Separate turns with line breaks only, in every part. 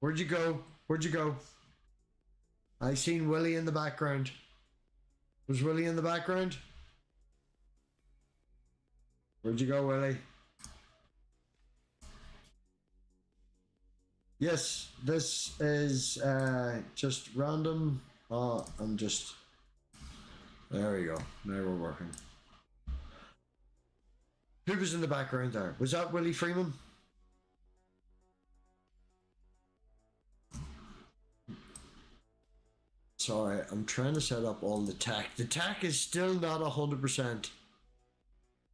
Where'd you go? Where'd you go? I seen Willie in the background. Was Willie in the background? Where'd you go, Willie? Yes, this is just random. Oh, I'm just... There we go. Now we're working. Who was in the background there? Was that Willie Freeman? Sorry, I'm trying to set up all the tech. The tech is still not 100%.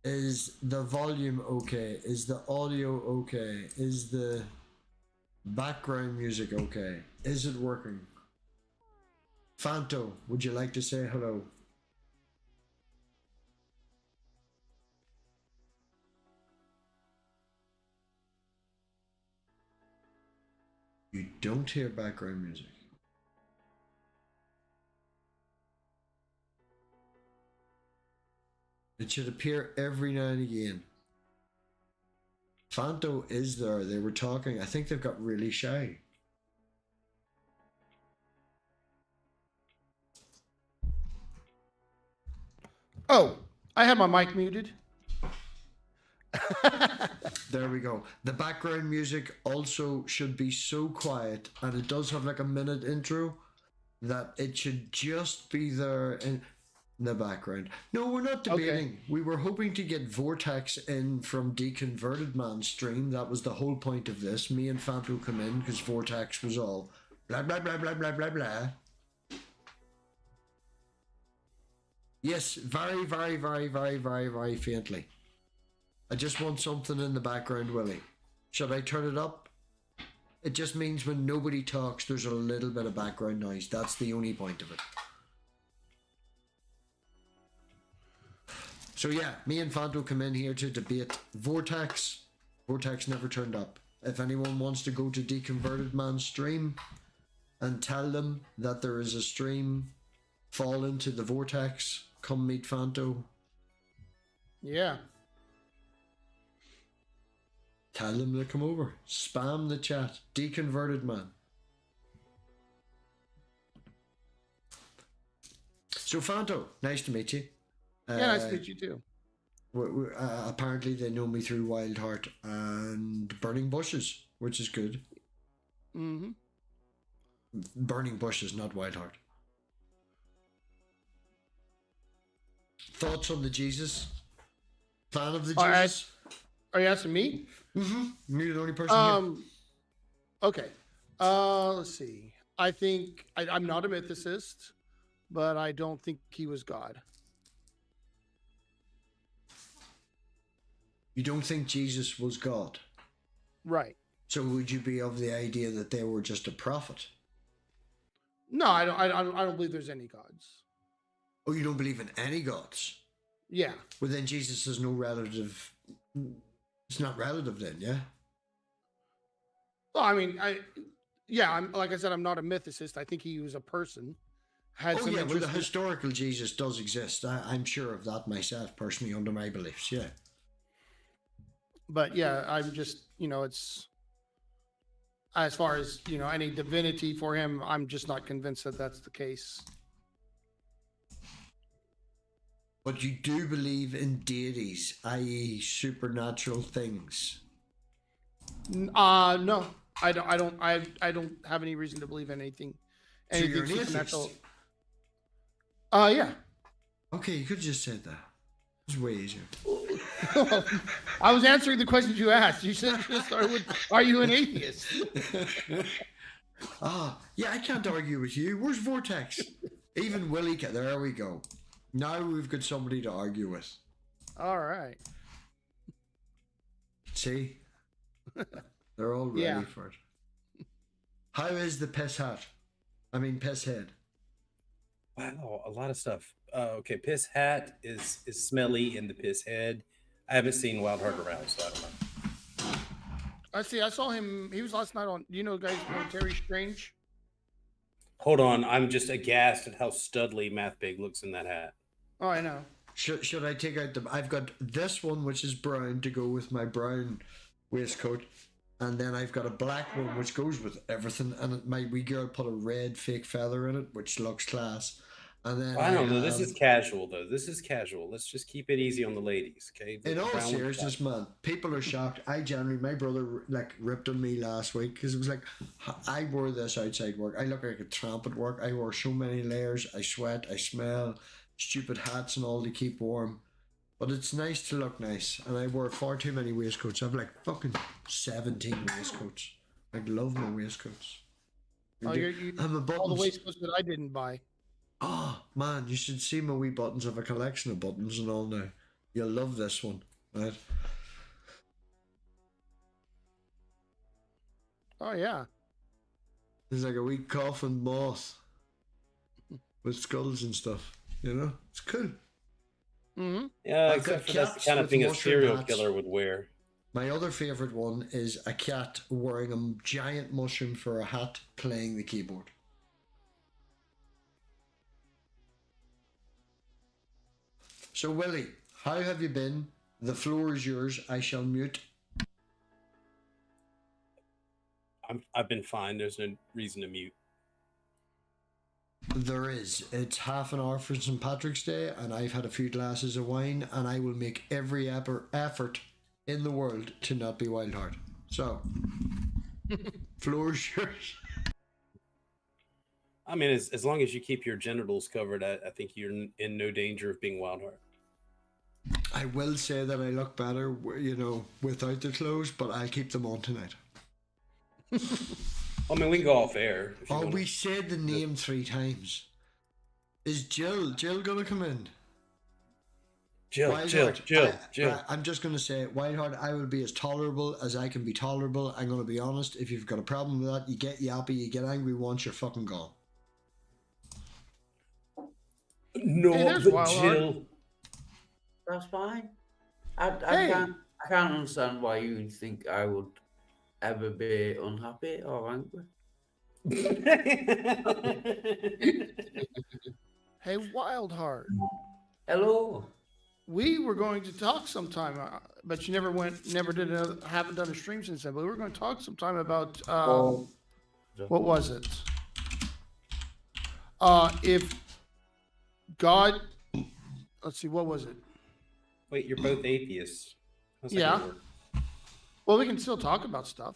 Is the volume okay? Is the audio okay? Is the background music okay? Is it working? Fanto, would you like to say hello? You don't hear background music. It should appear every now and again. Fanto is there. They were talking. I think they've got really shy.
Oh, I had my mic muted.
There we go. The background music also should be so quiet, and it does have like a minute intro, that it should just be there in the background. No, we're not debating. Okay. We were hoping to get Vortex in from Deconverted Man stream. That was the whole point of this. Me and Fanto come in because Vortex was all blah blah blah blah blah blah blah. Yes, very, very, very, very, very, very faintly. I just want something in the background, Willie. Should I turn it up? It just means when nobody talks, there's a little bit of background noise. That's the only point of it. So yeah, me and Fanto come in here to debate Vortex. Vortex never turned up. If anyone wants to go to Deconverted Man's stream and tell them that there is a stream, fall into the Vortex, come meet Fanto.
Yeah.
Tell them to come over. Spam the chat. Deconverted Man. So Fanto, nice to meet you.
Yeah, nice to meet you too.
Apparently they know me through Wild Heart and Burning Bushes, which is good.
Mm-hmm.
Burning Bushes, not Wild Heart. Thoughts on the Jesus? Fan of the Jesus?
Are you asking me?
Mm-hmm. You're the only person here.
Okay. Let's see. I think I'm not a mythicist, but I don't think he was God.
You don't think Jesus was God?
Right.
So would you be of the idea that they were just a prophet?
No, I don't believe there's any gods.
Oh, you don't believe in any gods?
Yeah.
Well, then Jesus is no relative. It's not relative then, yeah?
Well, I mean, I'm like I said, I'm not a mythicist. I think he was a person.
Well, the historical Jesus does exist. I'm sure of that myself, personally, under my beliefs, yeah.
But yeah, I'm just, it's as far as, any divinity for him, I'm just not convinced that that's the case.
But you do believe in deities, i.e. supernatural things?
No, I don't have any reason to believe in anything supernatural. Yeah.
Okay, you could have just said that. It's way easier.
I was answering the questions you asked. You said just start with, are you an atheist?
Yeah, I can't argue with you. Where's Vortex? Even Willie can. There we go. Now we've got somebody to argue with.
All right.
See? They're all ready for it. How is the piss hat? I mean, piss head.
Wow, a lot of stuff. Okay, piss hat is smelly in the piss head. I haven't seen Wild Heart around, so I don't know.
I saw him. He was last night on. Guys know Terry Strange?
Hold on, I'm just aghast at how studly MathPig looks in that hat.
Oh, I know.
Should I take out the? I've got this one, which is brown, to go with my brown waistcoat, And then I've got a black one which goes with everything, and my wee girl put a red fake feather in it, which looks class. And then
I don't know. This
have-
is casual, though. This is casual. Let's just keep it easy on the ladies, okay? The
in all
brown one's
seriousness,
fine.
man, people are shocked. My brother like ripped on me last week because it was like, I wore this outside work. I look like a tramp at work. I wore so many layers. I sweat. I smell. Stupid hats and all to keep warm. But it's nice to look nice. And I wore far too many waistcoats. I have like fucking 17 waistcoats. I love my waistcoats.
Oh,
And my
all the
buttons.
waistcoats that I didn't buy.
Oh man, you should see my wee buttons. I have a collection of buttons and all now. You'll love this one, right?
Oh yeah.
It's like a wee coffin moth with skulls and stuff. You know, it's cool.
Mm-hmm.
Yeah,
I've
except
got
for that's the
caps
kind of
with
thing a
mushroom
serial
hats.
killer would wear.
My other favorite one is a cat wearing a giant mushroom for a hat, playing the keyboard. So Willie, how have you been? The floor is yours. I shall mute.
I've been fine. There's no reason to mute.
There is. It's half an hour for St. Patrick's Day, and I've had a few glasses of wine, and I will make every effort in the world to not be wild hard. So, floor is yours.
I mean, as long as you keep your genitals covered, I think you're in no danger of being wild heart.
I will say that I look better, you know, without the clothes, but I'll keep them on tonight.
I mean, we can go off air. If you
Oh,
wanna.
we said the name 3 times. Is Jill gonna come in?
Jill.
I'm just gonna say, Wildheart, I will be as tolerable as I can be tolerable. I'm gonna be honest. If you've got a problem with that, you get yappy, you get angry once, you're fucking gone.
No,
Hey, there's
but
Wild
Jill.
That's fine.
Hey.
I can't understand why you would think I would ever be unhappy or angry.
Hey, Wildheart.
Hello.
We were going to talk sometime, but you haven't done a stream since then. But we were going to talk sometime about what was it? If God, let's see, what was it?
Wait, you're both atheists. How's that
Yeah.
gonna work?
Well, we can still talk about stuff.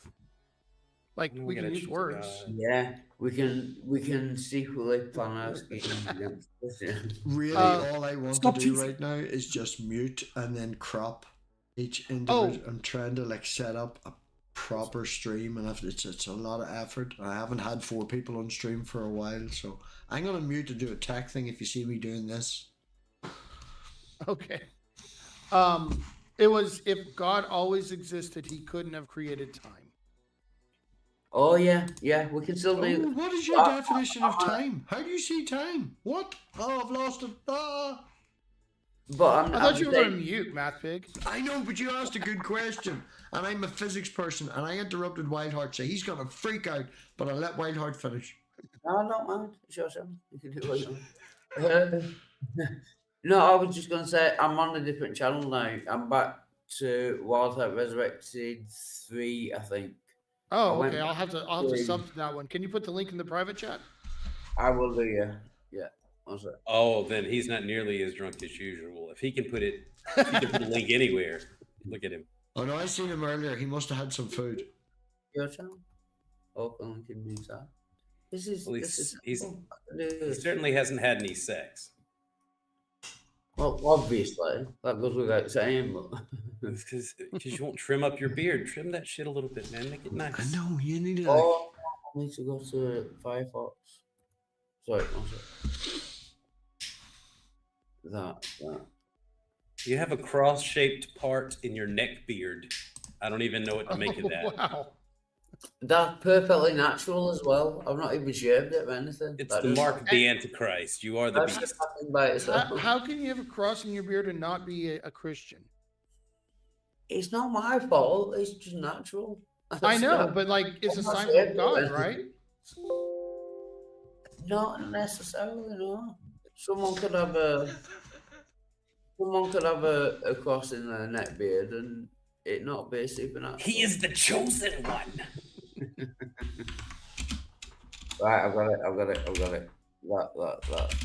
Like
No,
we
gotta
can use
choose a
words.
God.
Yeah, we can secretly plan our schemes against this.
Really, all I want to
stop
do
teasing.
right now is just mute and then crop each individual. I'm trying to like set up a proper stream, and it's a lot of effort. I haven't had 4 people on stream for a while, so I'm gonna mute to do a tech thing. If you see me doing this,
Okay. It was if God always existed, he couldn't have created time.
Oh yeah, we can still
oh,
do.
what is your definition of time? How do you see time? What? Oh, I've lost it. Ah.
But
I thought you were going to mute, MathPig.
I know, but you asked a good question, and I'm a physics person, and I interrupted Wildheart, so he's gonna freak out. But I'll let Wildheart finish.
No, I don't mind. It's your son. You can do what you want. No, I was just gonna say I'm on a different channel now. I'm back to Wildheart Resurrected 3, I think.
Oh,
I went
okay. I'll have to
to-
sub to that one. Can you put the link in the private chat?
I will do, yeah. One sec.
Oh, then he's not nearly as drunk as usual. If he can put a link anywhere, look at him.
Oh no, I seen him earlier. He must have had some food.
Your channel? Open can use that. This is
Well,
this is
he
this.
certainly hasn't had any sex.
Well, obviously that goes without saying, but
Because you won't trim up your beard. Trim that shit a little bit, man. Make it nice.
I know you need to.
oh, I need to go to Firefox. Sorry, one sec. That.
You have a cross-shaped part in your neck beard. I don't even know what to make of that.
Wow.
That's perfectly natural as well. I've not even shaved it or anything.
It's
That
the
just-
mark of the Antichrist. You are the
That's
beast.
just happened by itself.
How can you have a cross in your beard and not be a Christian?
It's not my fault. It's just natural.
I know, but like it's a
I'm not
sign
saying
of God,
that.
right?
Not necessarily, no. Someone could have a cross in their neck beard and it not be supernatural?
He is the chosen one.
Right, I've got it. That.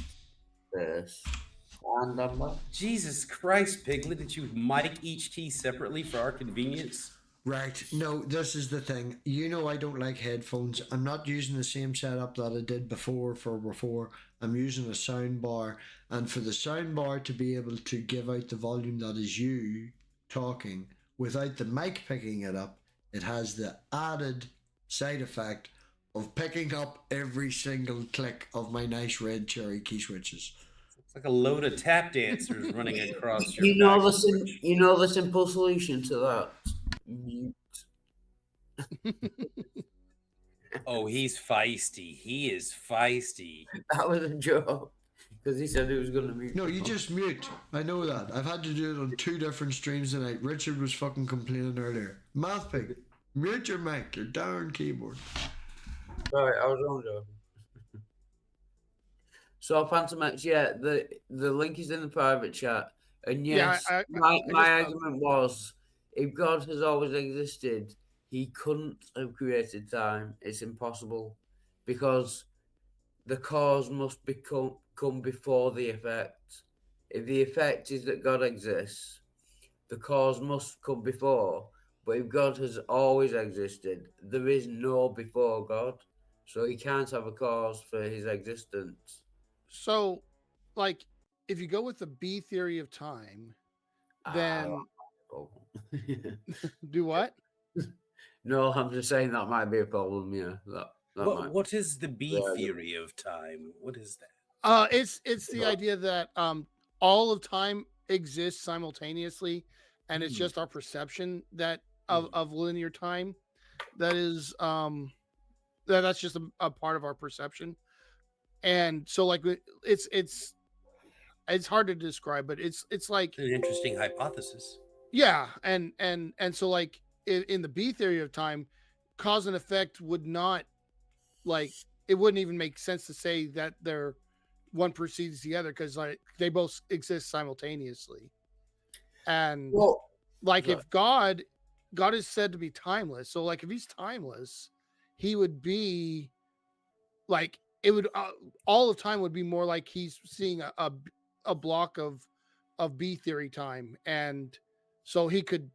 This. And I'm back.
Jesus Christ, Piglet, did you mic each key separately for our convenience?
Right. No, this is the thing. You know I don't like headphones. I'm not using the same setup that I did before. I'm using a sound bar. And for the sound bar to be able to give out the volume that is you talking without the mic picking it up, it has the added side effect of picking up every single click of my nice red cherry key switches.
It's like a load of tap dancers running across your
You know
back.
the simple solution to that? Mute.
Oh, he's feisty. He is feisty.
That was a joke. Because he said he was going to mute.
No, you just mute. I know that. I've had to do it on 2 different streams tonight. Richard was fucking complaining earlier. MathPig, mute your mic, your darn keyboard.
Right, I was on joke. So Phantomex, yeah, the link is in the private chat. And yes,
I
my
just,
argument was, if God has always existed, he couldn't have created time. It's impossible. Because the cause must come before the effect. If the effect is that God exists, the cause must come before. But if God has always existed, there is no before God. So he can't have a cause for his existence.
So, like, if you go with the B theory of time, then do what?
No, I'm just saying that might be a problem. Yeah,
What is the B theory of time? What is
that? It's the idea that all of time exists simultaneously, and it's just our perception that of linear time that is that's just a part of our perception. And so, like, it's hard to describe, but it's like
an interesting hypothesis.
Yeah, and so, like, in the B theory of time, cause and effect would not, like, it wouldn't even make sense to say that they're one precedes the other, because, like, they both exist simultaneously. And if God is said to be timeless, so, like, if he's timeless, he would be like, it would all of time would be more like he's seeing a block of B theory time, and so he could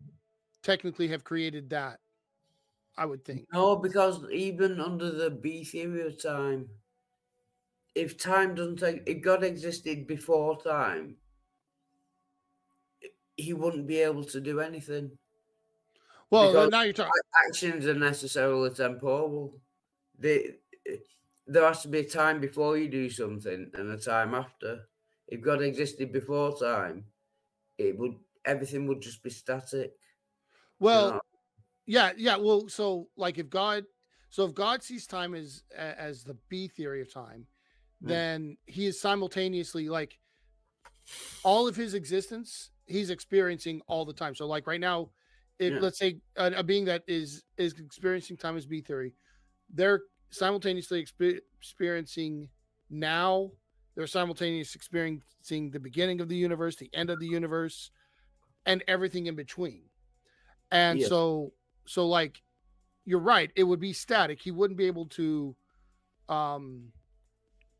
technically have created that, I would think.
No, because even under the B theory of time, if God existed before time, he wouldn't be able to do anything.
Well,
because
now you're talking.
Actions are necessarily temporal. There has to be a time before you do something and a time after. If God existed before time, everything would just be static.
Well, yeah. Well, so, like, if God sees time as the B theory of time, then he is simultaneously, like, all of his existence he's experiencing all the time. So, like, right now, let's say a being that is experiencing time as B theory, they're simultaneously experiencing now. They're simultaneously experiencing the beginning of the universe, the end of the universe, and everything in between. And so, like, you're right, it would be static. He wouldn't be able to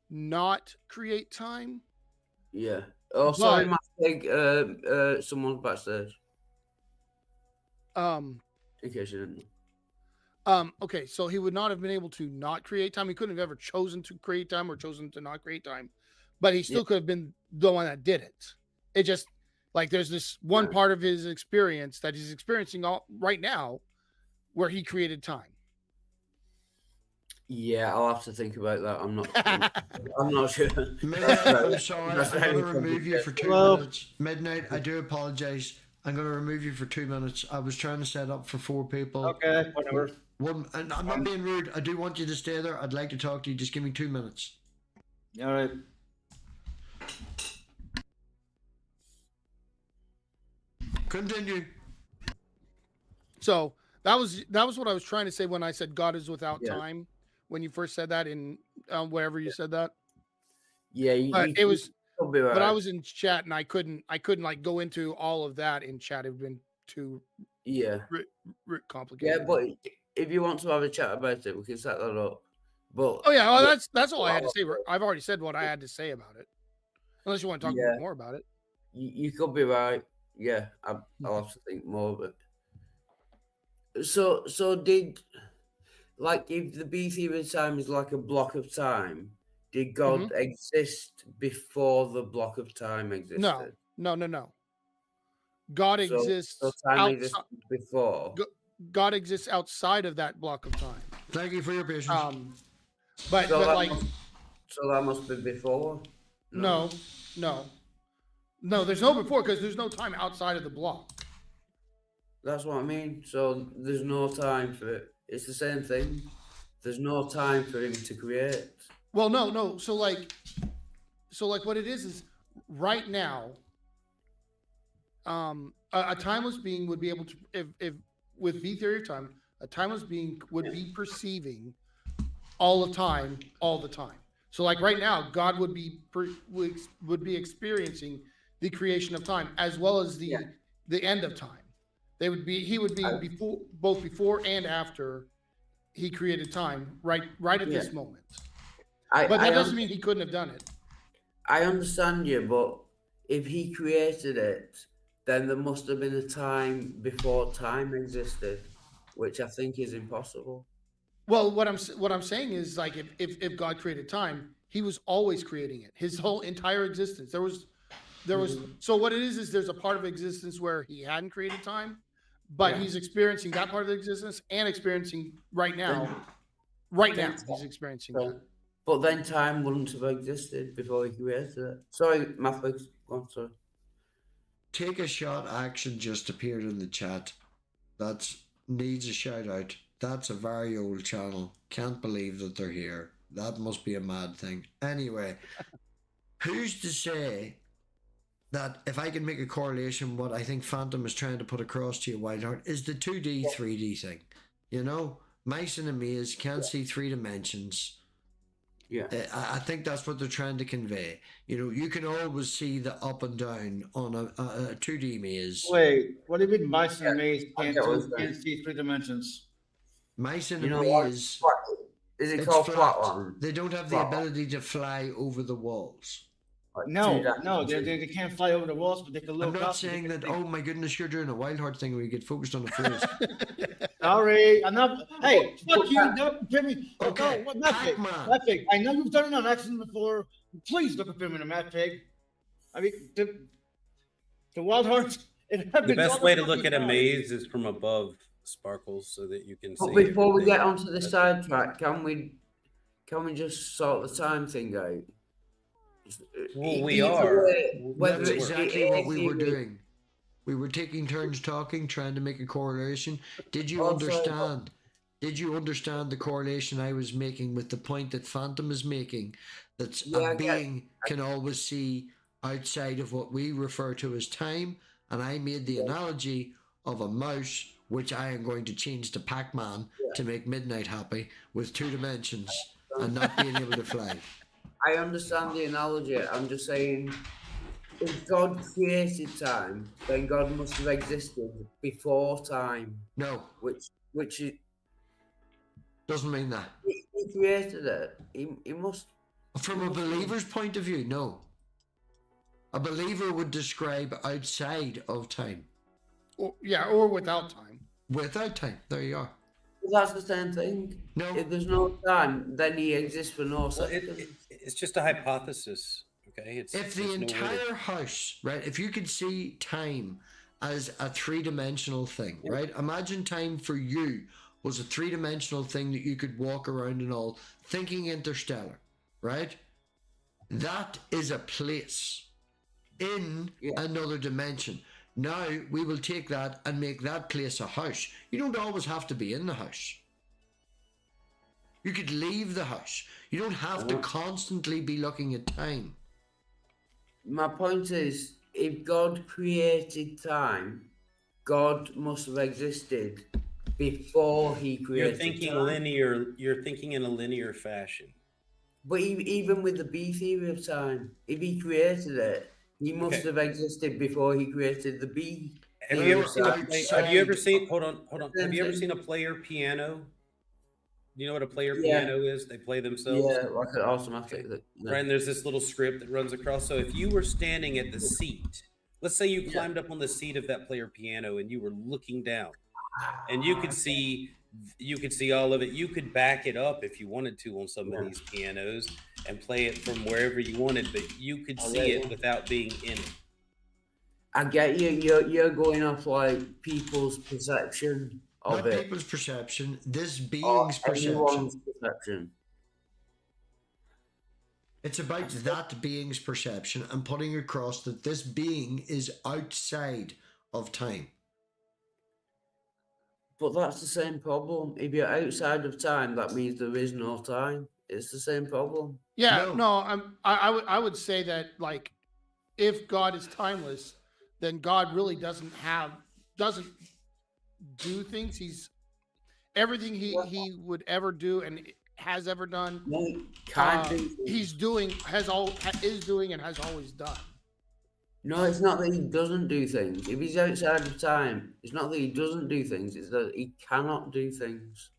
not create time.
Yeah. Oh, sorry, MathPig. Someone's backstage. In case you didn't know.
Okay, so he would not have been able to not create time. He couldn't have ever chosen to create time or chosen to not create time, but he still could have been the one that did it. It just, like, there's this one part of his experience that he's experiencing right now where he created time.
Yeah,
I'll have to think about that. I'm not sure.
I'm sorry. I'm going to remove you for 2 minutes. Midnight, I do apologize. I'm going to remove you for 2 minutes. I was trying to set up for 4 people.
Okay, whatever.
And I'm not being rude. I do want you to stay there. I'd like to talk to you. Just give me 2 minutes.
All right.
Continue.
So that was what I was trying to say when I said God is without time. When you first said that in wherever you said that.
Yeah,
it was. But I was in chat and I couldn't like go into all of that in chat. It would have been too
Yeah.
complicated.
Yeah, but if you want to have a chat about it, we can set that up. But
Oh yeah, well, that's all I had to say. I've already said what I had to say about it. Unless you want to talk
Yeah.
more about it.
You could be right. Yeah, I'll have to think more of it. So did, like, if the B theory of time is like a block of time, did God exist before the block of time existed?
No. God
So
exists
time
outside.
existed before.
God exists outside of that block of time.
Thank you for your patience.
But
So
like
that must be before.
no. There's no before because there's no time outside of the block.
That's what I mean. So there's no time for it. It's the same thing. There's no time for him to create.
Well, no. So like what it is right now. A timeless being would be able to, if with B theory of time, a timeless being would be perceiving all of time, all the time. So like right now, God would be experiencing the creation of time as well as the end of time. He would be before and after he created time, right at this moment. But that doesn't mean he couldn't have done it.
I understand you, but if he created it, then there must have been a time before time existed, which I think is impossible.
Well, what I'm saying is, like, if God created time, he was always creating it. His whole entire existence. There was so what it is there's a part of existence where he hadn't created time, but he's experiencing that part of the existence and experiencing right now he's experiencing that.
But then time wouldn't have existed before he created it. Sorry, MathPig. Go on, sorry.
Take a Shot Action just appeared in the chat. That needs a shout out. That's a very old channel. Can't believe that they're here. That must be a mad thing. Anyway, who's to say that if I can make a correlation, what I think Phantom is trying to put across to you, Wildheart, is the 2D, 3D thing. You know, mice in a maze can't see 3 dimensions.
Yeah,
I think that's what they're trying to convey. You know, you can always see the up and down on a 2D maze.
Wait, what do you mean mice in a maze can't see 3 dimensions?
Mice in a maze.
Is it called flatland?
They don't have the ability to fly over the walls.
No, they can't fly over the walls, but they can look up.
I'm not saying that, oh my goodness, you're doing a Wildheart thing where you get focused on the phrase.
Sorry, I'm not. Hey, fuck you, don't give me.
Okay,
MathPig, I know you've done it on accident before. Please look at him in a MathPig. I mean, the Wildheart.
The best way to look at a maze is from above, Sparkles, so that you can see.
But before we get onto the sidetrack, can we just sort the time thing out?
Well, we are.
That's exactly what we were doing. We were taking turns talking, trying to make a correlation. Did you understand? Did you understand the correlation I was making with the point that Phantom is making? That a being can always see outside of what we refer to as time. And I made the analogy of a mouse, which I am going to change to Pac-Man to make Midnight happy, with 2 dimensions and not being able to fly.
I understand the analogy. I'm just saying, if God created time, then God must have existed before time.
No.
Which is,
doesn't mean that.
He created it. He must.
From a believer's point of view, no. A believer would describe outside of time.
Or without time.
Without time. There you are.
Well, that's the same thing.
No.
If there's no time, then he exists for no seconds.
It's just a hypothesis, okay?
If the entire house, right, if you could see time as a 3-dimensional thing, right? Imagine time for you was a 3-dimensional thing that you could walk around and all, thinking Interstellar, right? That is a place in another dimension. Now we will take that and make that place a house. You don't always have to be in the house. You could leave the house. You don't have to constantly be looking at time.
My point is, if God created time, God must have existed before he created
You're thinking
time.
linear. You're thinking in a linear fashion.
But even with the B theory of time, if he created it, he must have existed before he created the B.
Have you ever
Or
seen have you ever
outside
seen hold on. Have you ever
Same
seen a player piano? You know what a player
Yeah.
piano is? They play themselves.
Yeah, like an automatic.
Right, and there's this little script that runs across. So if you were standing at the seat, let's say you
Yeah.
climbed up on the seat of that player piano and you were looking down, and you could see all of it. You could back it up if you wanted to on some of these pianos and play it from wherever you wanted, but you could see it without being in it.
I get you. You're going off like people's perception of
not
it.
people's perception, this
Or
being's perception.
everyone's perception.
It's about that being's perception and putting across that this being is outside of time.
But that's the same problem. If you're outside of time, that means there is no time. It's the same problem.
Yeah,
No.
no, I would say that, like, if God is timeless, then God really doesn't do things. He's everything he would ever do and has ever done.
No, can't do things.
He's doing, is doing, and has always done.
No, it's not that he doesn't do things. If he's outside of time, it's not that he doesn't do things. It's that he cannot do things.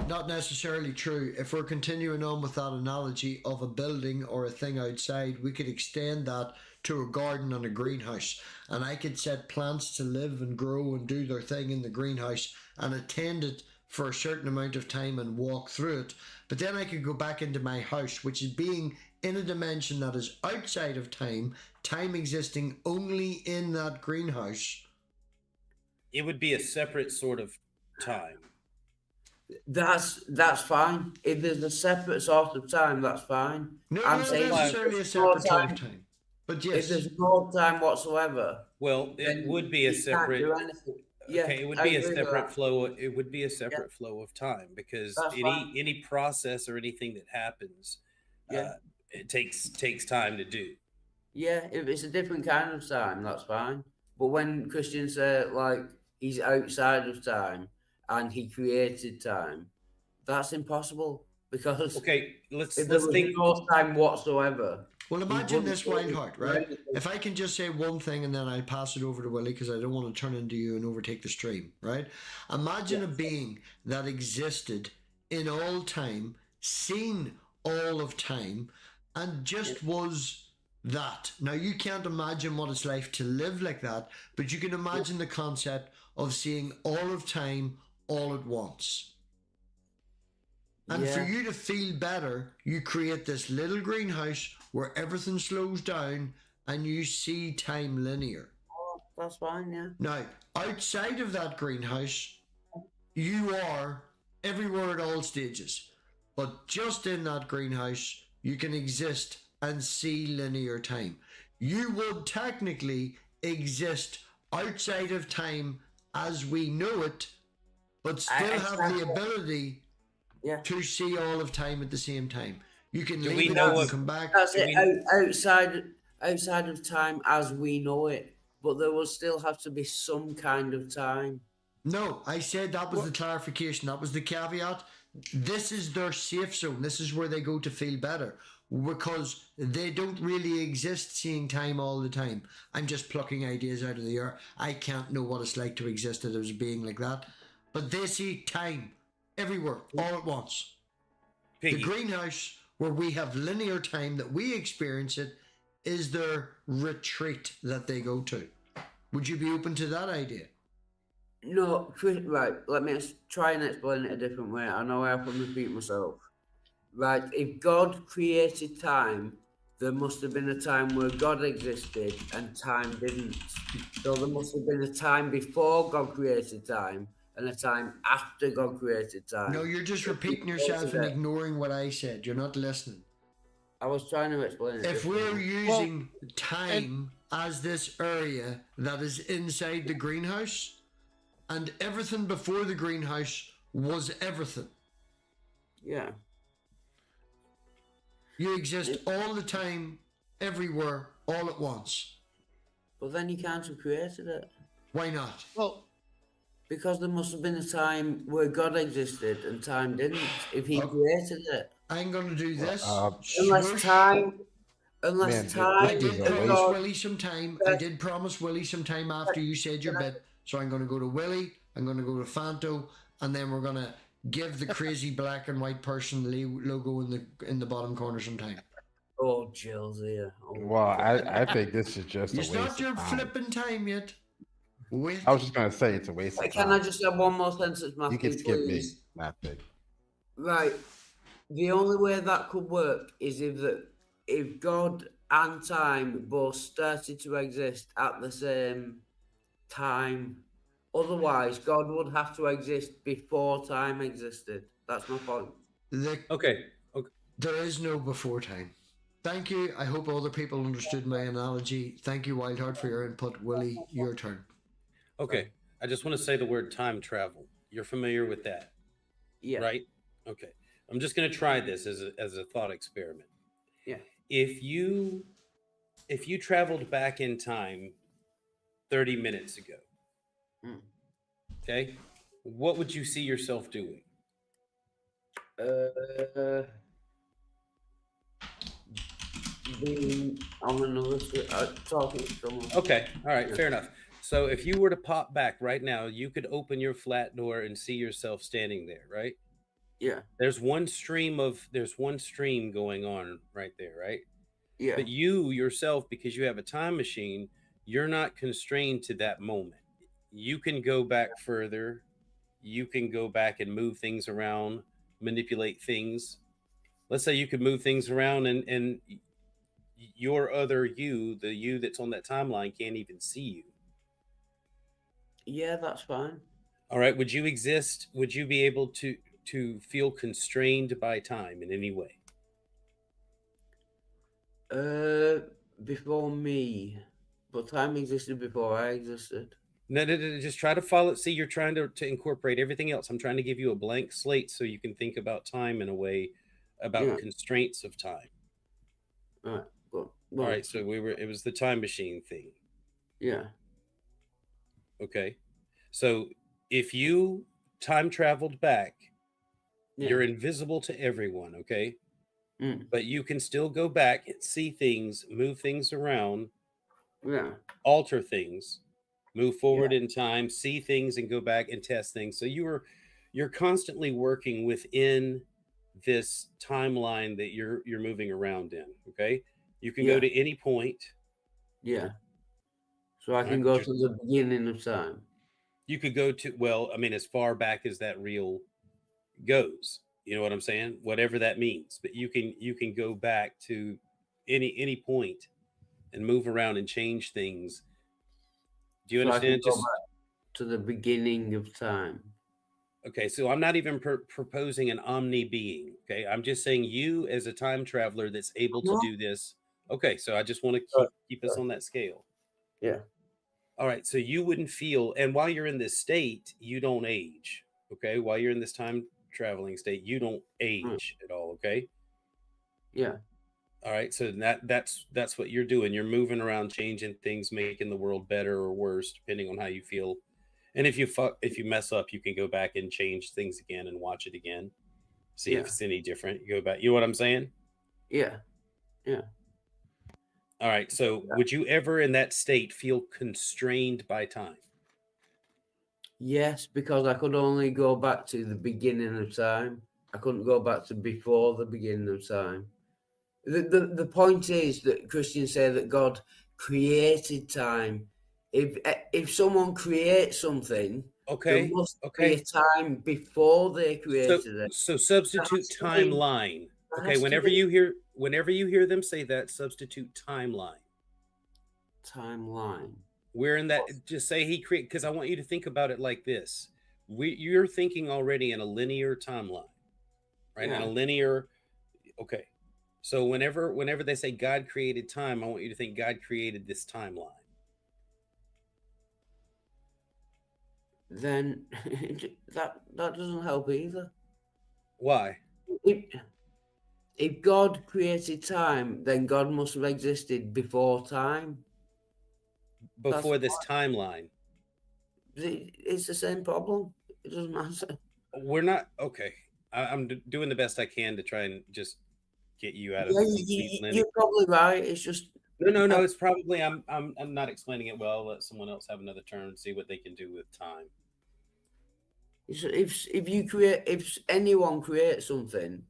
Not necessarily true. If we're continuing on with that analogy of a building or a thing outside, we could extend that to a garden and a greenhouse. And I could set plants to live and grow and do their thing in the greenhouse and attend it for a certain amount of time and walk through it. But then I could go back into my house, which is being in a dimension that is outside of time, time existing only in that greenhouse.
It would be a separate sort of time.
That's fine. If there's a separate sort of time, that's fine.
No,
I'm
not
saying
necessarily a
there's no
separate sort of
time.
time. But
If
yes,
there's no time whatsoever,
Well,
then
it would be a
you can't
separate.
do anything. Yeah,
Okay, it would
I
be a
agree with
separate
that.
flow. It would be a separate flow of time because
That's fine.
any process or anything that happens,
Yeah.
it takes time to do.
Yeah, if it's a different kind of time, that's fine. But when Christians say like he's outside of time and he created time, that's impossible because
Okay,
if there was
think.
no time whatsoever.
well,
he
imagine
wouldn't
this,
do
Wildheart, right?
anything.
If I can just say one thing and then I'll pass it over to Willie because I don't want to turn into you and overtake the stream, right? Imagine a being that existed in all time, seen all of time, and just was that. Now, you can't imagine what it's like to live like that, but you can imagine the concept of seeing all of time all at once. And for
Yeah.
you to feel better, you create this little greenhouse where everything slows down and you see time linear.
Oh, that's fine, yeah.
Now, outside of that greenhouse, you are everywhere at all stages. But just in that greenhouse, you can exist and see linear time. You would technically exist outside of time as we know it, but still have the
Exactly.
ability
Yeah.
to see all of time at the same time. You can
Do we
leave it
know
out and
what-
come back.
That's
Do
it. Outside of time as we know it, but there will still have to be some kind of time.
No, I said that was the clarification. That was the caveat. This is their safe zone. This is where they go to feel better because they don't really exist seeing time all the time. I'm just plucking ideas out of the air. I can't know what it's like to exist as a being like that. But they see time everywhere, all at once.
Piggy,
The greenhouse, where we have linear time that we experience it, is their retreat that they go to. Would you be open to that idea?
No, right. Let me try and explain it a different way. I know I often repeat myself. Right, if God created time, there must have been a time where God existed and time didn't. So there must have been a time before God created time and a time after God created time.
No, you're just
If he
repeating yourself and
created it-
ignoring what I said. You're not listening.
I was trying to explain it.
If we're
differently.
using time as this area that is inside the greenhouse, and everything before the greenhouse was everything.
Yeah.
You exist all the time, everywhere, all at once.
But then you can't have created it.
Why not?
Well,
Because there must have been a time where God existed and time didn't, if he created it.
I'm going to do this.
Unless
Shush.
time Unless
Man,
I
time
did
is a
promise
waste.
Willie some time. I did promise Willie some time after you said your bit. So I'm going to go to Willie. I'm going to go to Fanto, and then we're going to give the crazy black and white person logo in the bottom corner some time.
Oh, Jill's here. Oh,
Well, I think this is just a
You
waste
start your
of time.
flipping time yet? Wait.
I was just gonna say it's a waste of
Can I
time.
just have one more sentence, Matthew,
You can skip
please?
me, MathPig.
Right. The only way that could work is if God and time both started to exist at the same time. Otherwise, God would have to exist before time existed. That's my point.
Okay.
There is no before time. Thank you. I hope other people understood my analogy. Thank you, Wildheart, for your input. Willie, your turn.
Okay. I just want to say the word time travel. You're familiar with that,
Yeah.
right? Okay. I'm just going to try this as a thought experiment.
Yeah.
If you traveled back in time 30 minutes ago, okay, what would you see yourself doing?
Being on another talking to someone.
Okay. All right. Fair enough. So if you were to pop back right now, you could open your flat door and see yourself standing there, right?
Yeah.
There's one stream going on right there, right?
Yeah.
But you yourself, because you have a time machine, you're not constrained to that moment. You can go back further. You can go back and move things around, manipulate things. Let's say you could move things around and your other you, the you that's on that timeline, can't even see you.
Yeah, that's fine.
All right. Would you be able to feel constrained by time in any way?
Before me, but time existed before I existed.
No, just try to follow it. See, you're trying to incorporate everything else. I'm trying to give you a blank slate so you can think about time in a way about constraints of time.
All right. Well,
all right. So it was the time machine thing.
Yeah.
Okay. So if you time traveled back, you're invisible to everyone. Okay. But you can still go back and see things, move things around, alter things, move forward in time, see things and go back and test things. So you're constantly working within this timeline that you're moving around in. Okay. You can go to any point.
Yeah. So I can go to the beginning of time.
You could go to, well, I mean, as far back as that reel goes. You know what I'm saying? Whatever that means. But you can go back to any point and move around and change things. Do you understand?
I can go back to the beginning of time.
Okay, so I'm not even proposing an omni being. Okay, I'm just saying you as a time traveler that's able to do this. Okay, so I just want to keep us on that scale.
Yeah.
All right, so you wouldn't feel, and while you're in this state, you don't age. Okay, while you're in this time traveling state, you don't age at all. Okay.
Yeah.
All right, so that's what you're doing. You're moving around, changing things, making the world better or worse depending on how you feel. And if you mess up, you can go back and change things again and watch it again, see if it's any different. You go back. You know what I'm saying?
Yeah. Yeah.
All right, so would you ever in that state feel constrained by time?
Yes, because I could only go back to the beginning of time. I couldn't go back to before the beginning of time. The point is that Christians say that God created time. If someone creates something, there must be a time before they created it.
So substitute timeline. Okay, whenever you hear them say that, substitute timeline.
Timeline.
We're in that. Just say he created, because I want you to think about it like this. You're thinking already in a linear timeline, right? In a linear. Okay, so whenever they say God created time, I want you to think God created this timeline.
Then that doesn't help either.
Why?
If God created time, then God must have existed before time.
Before this timeline.
It's the same problem. It doesn't matter.
We're not okay. I'm doing the best I can to try and just get you out of
Yeah,
complete limbo.
you're probably right. It's just
No. It's probably I'm not explaining it well. I'll let someone else have another turn and see what they can do with time.
if anyone creates something,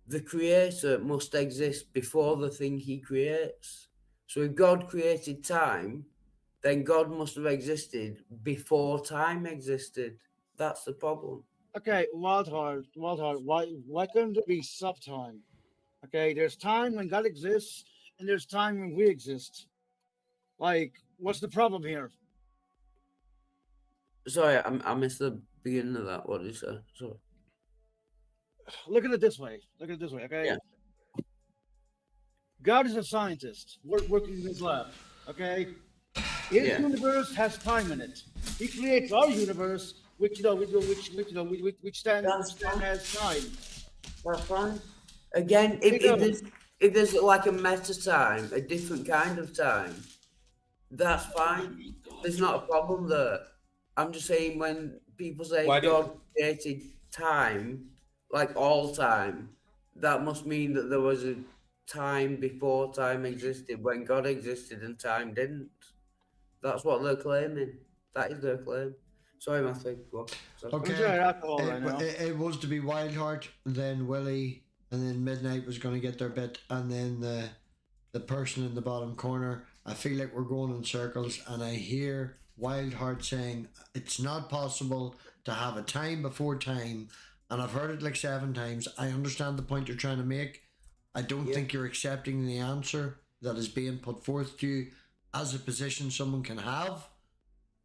the creator must exist before the thing he creates. So if God created time, then God must have existed before time existed. That's the problem.
Okay, Wildheart, why couldn't it be sub-time? Okay, there's time when God exists, and there's time when we exist. Like, what's the problem here?
Sorry, I missed the beginning of that. What did you say? Sorry.
Look at it this way. Okay?
Yeah.
God is a scientist working in his lab. Okay? His
Yeah.
universe has time in it. He creates our universe, which stands as time.
That's fine. Again, if there's like a meta time, a different kind of time, that's fine. There's not a problem there. I'm just saying when people say God created time, like all time, that must mean that there was a time before time existed, when God existed and time didn't. That's what they're claiming. That is their claim. Sorry, Matthew.
Okay.
Alcohol right now.
It was to be Wildheart, then Willie, and then Midnight was going to get their bit, and then the person in the bottom corner. I feel like we're going in circles, and I hear Wildheart saying it's not possible to have a time before time, and I've heard it like 7 times. I understand the point you're trying to make. I don't think you're accepting the answer that is being put forth to you as a position someone can have.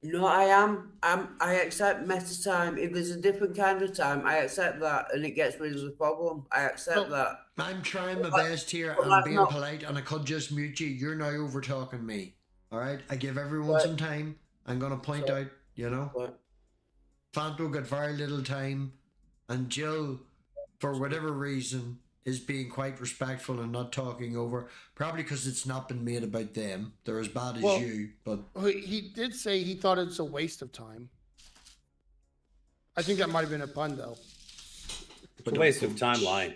No, I am. I accept meta time. If there's a different kind of time, I accept that, and it gets rid of the problem. I accept that.
I'm trying my best here. I'm being polite, and I could just mute you. You're now over talking me. All right. I give everyone some time. I'm gonna point out, Fanto got very little time, and Jill, for whatever reason, is being quite respectful and not talking over. Probably because it's not been made about them. They're as bad as you, but
He did say he thought it's a waste of time. I think that might have been a pun, though.
It's a waste of timeline.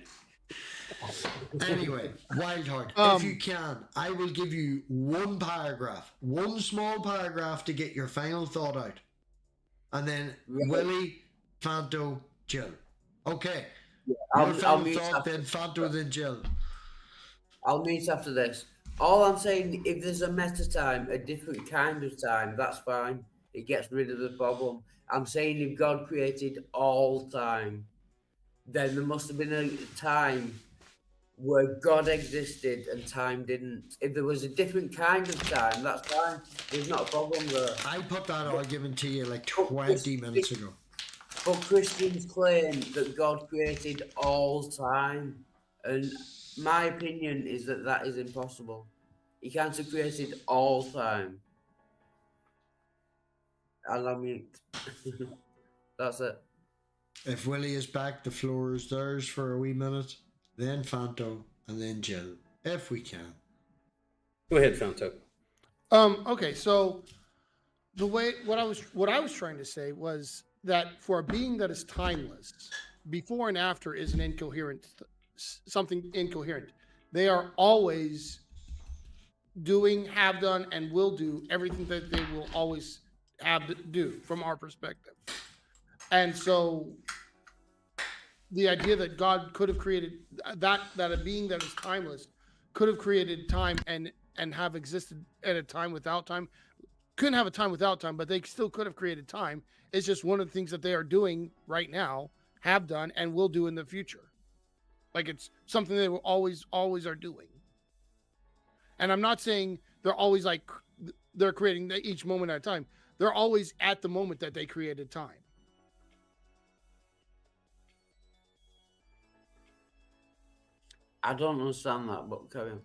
Anyway, Wildheart, if you can, I will give you one small paragraph to get your final thought out. And then Willie, Fanto, Jill. Okay. Your final thought, then Fanto, then Jill.
I'll meet after this. All I'm saying, if there's a meta time, a different kind of time, that's fine. It gets rid of the problem. I'm saying if God created all time, then there must have been a time where God existed and time didn't. If there was a different kind of time, that's fine. There's not a problem there.
I put that argument to you like 20 minutes ago.
But Christians claim that God created all time. And my opinion is that that is impossible. He can't have created all time. Allow me. That's it.
If Willie is back, the floor is theirs for a wee minute. Then Fanto, and then Jill, if we can.
Go ahead, Fanto.
Okay, so what I was trying to say was that for a being that is timeless, before and after is an incoherent, something incoherent. They are always doing, have done, and will do everything that they will always have to do from our perspective. And so the idea that God could have created that a being that is timeless could have created time and have existed at a time without time, couldn't have a time without time, but they still could have created time. It's just one of the things that they are doing right now, have done, and will do in the future. Like it's something they will always are doing. And I'm not saying they're always like they're creating each moment at a time. They're always at the moment that they created time.
I don't understand that, but carry on.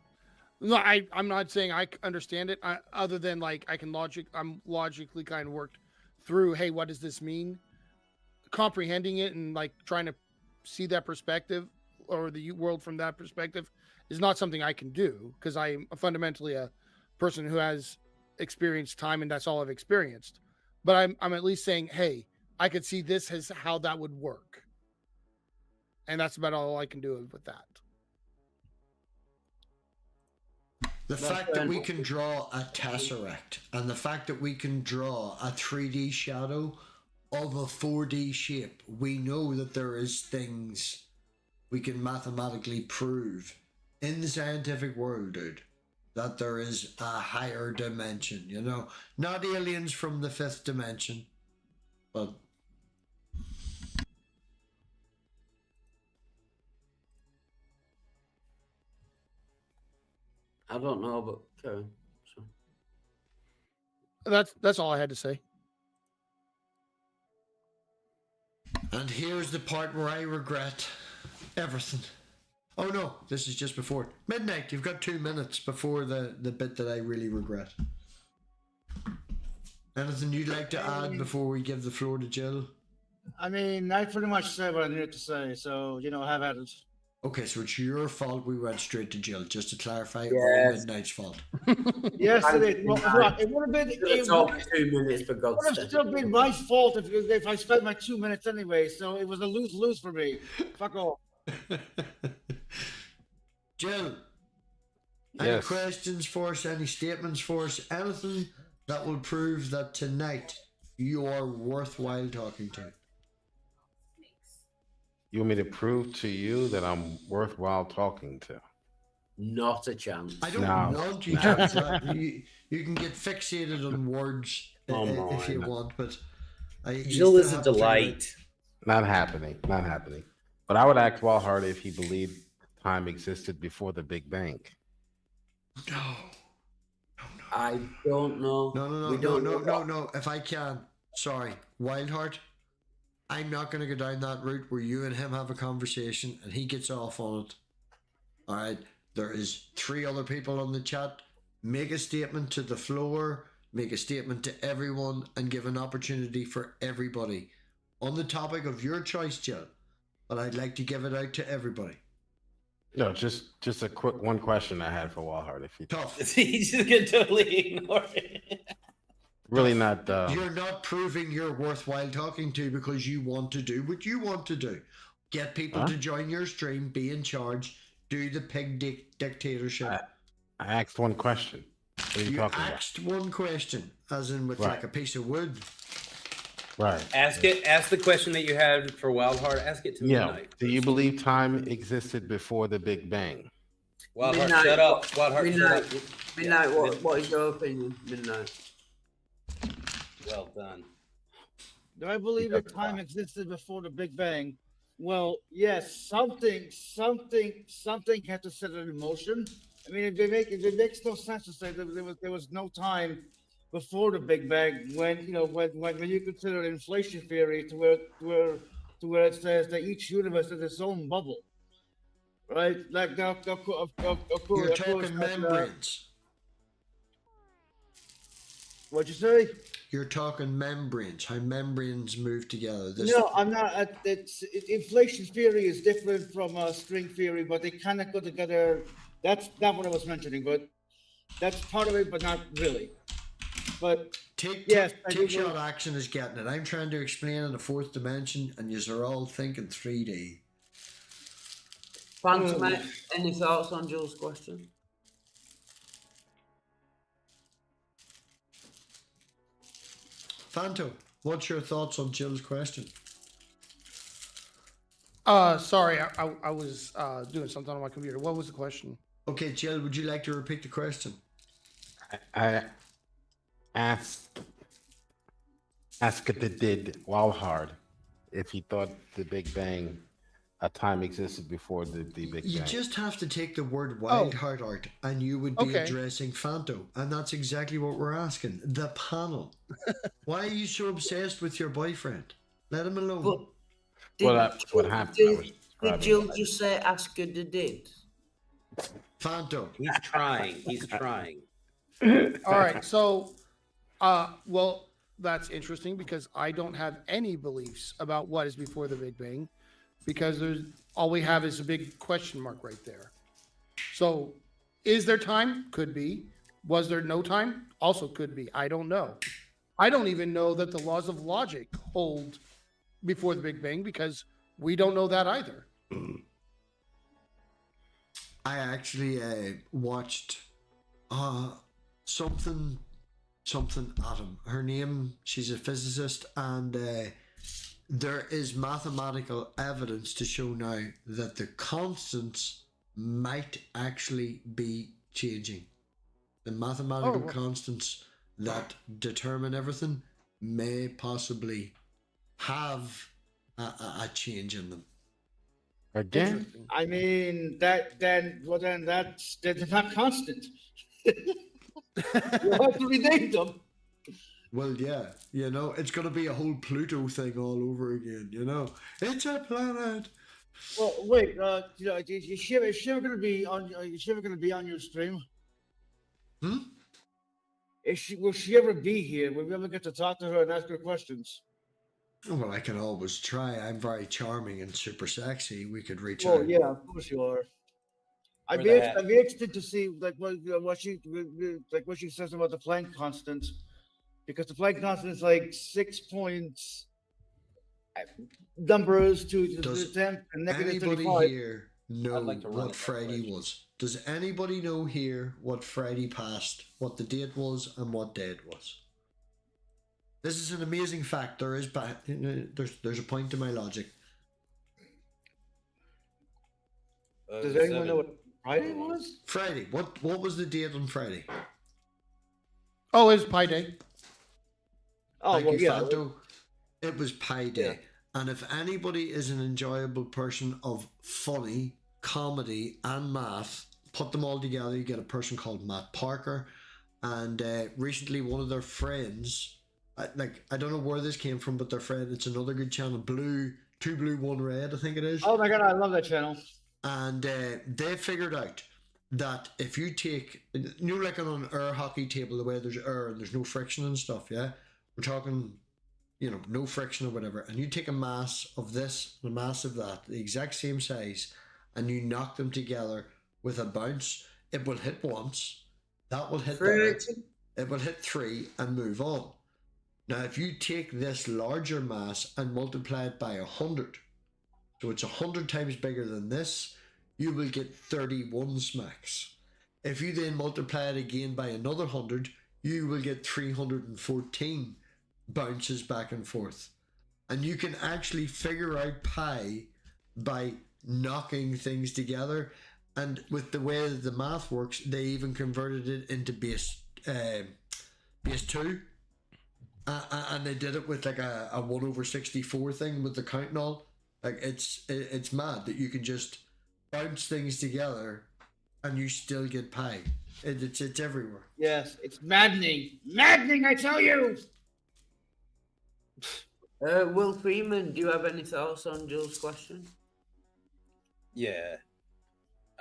No, I'm not saying I understand it. Other than like I'm logically kind of worked through. Hey, what does this mean? Comprehending it and like trying to see that perspective or the world from that perspective is not something I can do because I'm fundamentally a person who has experienced time and that's all I've experienced. But I'm at least saying, hey, I could see this as how that would work, and that's about all I can do with that.
The
That's
fact that we
fair.
can draw a tesseract and the fact that we can draw a 3D shadow of a 4D shape, we know that there is things we can mathematically prove in the scientific world, dude, that there is a higher dimension, you know? Not aliens from the 5th dimension, but...
I don't know, but carry on. So.
That's all I had to say.
And here's the part where I regret everything. Oh no, this is just before midnight. You've got 2 minutes before the bit that I really regret. Anything you'd like to add before we give the floor to Jill?
I mean, I pretty much said what I needed to say, so have at it.
Okay, so it's your fault we went straight to Jill. Just to clarify, all
Yes.
Midnight's fault.
Yes, it is. Well, look, it would have been.
It's
It
all
would
2 minutes for God's
have
sake.
still been my fault if I spent my 2 minutes anyway. So it was a lose-lose for me. Fuck off.
Jill, any
Yes.
questions for us? Any statements for us? Anything that will prove that tonight you are worthwhile talking to?
You want me to prove to you that I'm worthwhile talking to?
Not a chance.
I don't
No.
want you to. You can get fixated on words
Come
if you
on.
want, but you
Jill
still
is a
have to figure
delight.
Not happening. Not happening. But I would ask Walhart if he believed time existed before the Big Bang.
out- No.
I don't know.
No.
We don't know.
No. If I can, sorry, Wildheart. I'm not going to go down that route where you and him have a conversation and he gets off on it. All right. There is 3 other people on the chat. Make a statement to the floor. Make a statement to everyone and give an opportunity for everybody on the topic of your choice, Jill. But I'd like to give it out to everybody.
No, just a quick one question I had for Walhart. If you
Tough.
He's just gonna totally ignore it.
really not,
You're not proving you're worthwhile talking to because you want to do what you want to do. Get people
Huh?
to join your stream, be in charge, do the pig dictatorship.
I asked one question. What are you
You
talking
asked one question, as in with
Right.
like a piece of wood.
about? Right.
Ask the question that you had for Wildheart. Ask it to
Yeah.
Midnight.
Do you believe time existed before the Big Bang?
Wildheart,
Midnight,
shut up. Wildheart,
Midnight,
shut up.
Midnight,
Yeah,
what is your opinion? Midnight.
Well done.
Do I believe that time existed before the Big Bang? Well, yes, something had to set it in motion. I mean, it makes no sense to say that there was no time before the Big Bang when you consider inflation theory to where it says that each universe has its own bubble, right? Like of course,
You're talking membranes.
What'd you say?
You're talking membranes. How membranes move together. This,
No, I'm not. Inflation theory is different from string theory, but they kind of go together. That's not what I was mentioning, but that's part of it, but not really. But yes, I
take
do
shot action is getting it. I'm trying to explain in the 4th dimension, and you're all thinking 3D.
Phantom, mate, any thoughts on Jules' question?
Fanto, what's your thoughts on Jill's question?
Sorry, I was doing something on my computer. What was the question?
Okay, Jill, would you like to repeat the question?
I asked did Walhart if he thought the Big Bang, a time existed before the Big
You
Bang.
just have to take the word wild heart out and you would be
Okay.
addressing Fanto. And that's exactly what we're asking. The panel. Why are you so obsessed with your boyfriend? Let him alone.
But
Well, that's what happened. I was
Did
describing
Jill
what I-
just say ask her the did?
Fanto.
He's trying. He's trying.
All right, so, well, that's interesting because I don't have any beliefs about what is before the Big Bang, because all we have is a big question mark right there. So, is there time? Could be. Was there no time? Also could be. I don't know. I don't even know that the laws of logic hold before the Big Bang because we don't know that either.
I actually watched something atom. Her name, she's a physicist, and there is mathematical evidence to show now that the constants might actually be changing. The mathematical constants that determine everything may possibly have a change in them.
Again?
I mean, then that's not constant. You have to rename them.
Well, yeah, you know, it's going to be a whole Pluto thing all over again, you know. It's a planet.
Well, wait, you know, is she ever gonna be on? Is she ever gonna be on your stream?
Hmm?
Will she ever be here? Will we ever get to talk to her and ask her questions?
Well, I can always try. I'm very charming and super sexy. We could reach
Oh
out.
yeah, of course you are. I'd be interested to see what she says about the Planck constant, because the Planck constant is like 6 points numbers to the
Does
10 and negative
anybody
35.
here know
like to run
what
that
Friday
question.
was? Does anybody know here what Friday passed, what the date was, and what day it was? This is an amazing fact. There's a point to my logic.
Does anyone know what Friday was?
Friday. What was the date on Friday?
Oh, it's Pi Day.
Oh,
Thank
well,
you,
yeah.
Fanto. It was Pi Day. And if anybody is an enjoyable person of funny, comedy, and math, put them all together, you get a person called Matt Parker. And recently, one of their friends, I don't know where this came from, but their friend, it's another good channel, Two Blue, One Red, I think it is.
Oh my god, I love that channel.
And they figured out that if you take, you know, like on an air hockey table, the way there's air and there's no friction and stuff, yeah? We're talking, you know, no friction or whatever. And you take a mass of this and a mass of that, the exact same size, and you knock them together with a bounce, it will hit once, that will hit there, it will hit 3 and move on. Now, if you take this larger mass and multiply it by 100, so it's 100 times bigger than this, you will get 31 smacks. If you then multiply it again by another 100, you will get 314 bounces back and forth. And you can actually figure out pi by knocking things together. And with the way that the math works, they even converted it into base 2. And they did it with like a 1/64 thing with the count and all. Like it's mad that you can just bounce things together and you still get pi. It's everywhere.
Yes, it's maddening. Maddening, I tell you!
Will Freeman, do you have any thoughts on Jill's question?
Yeah,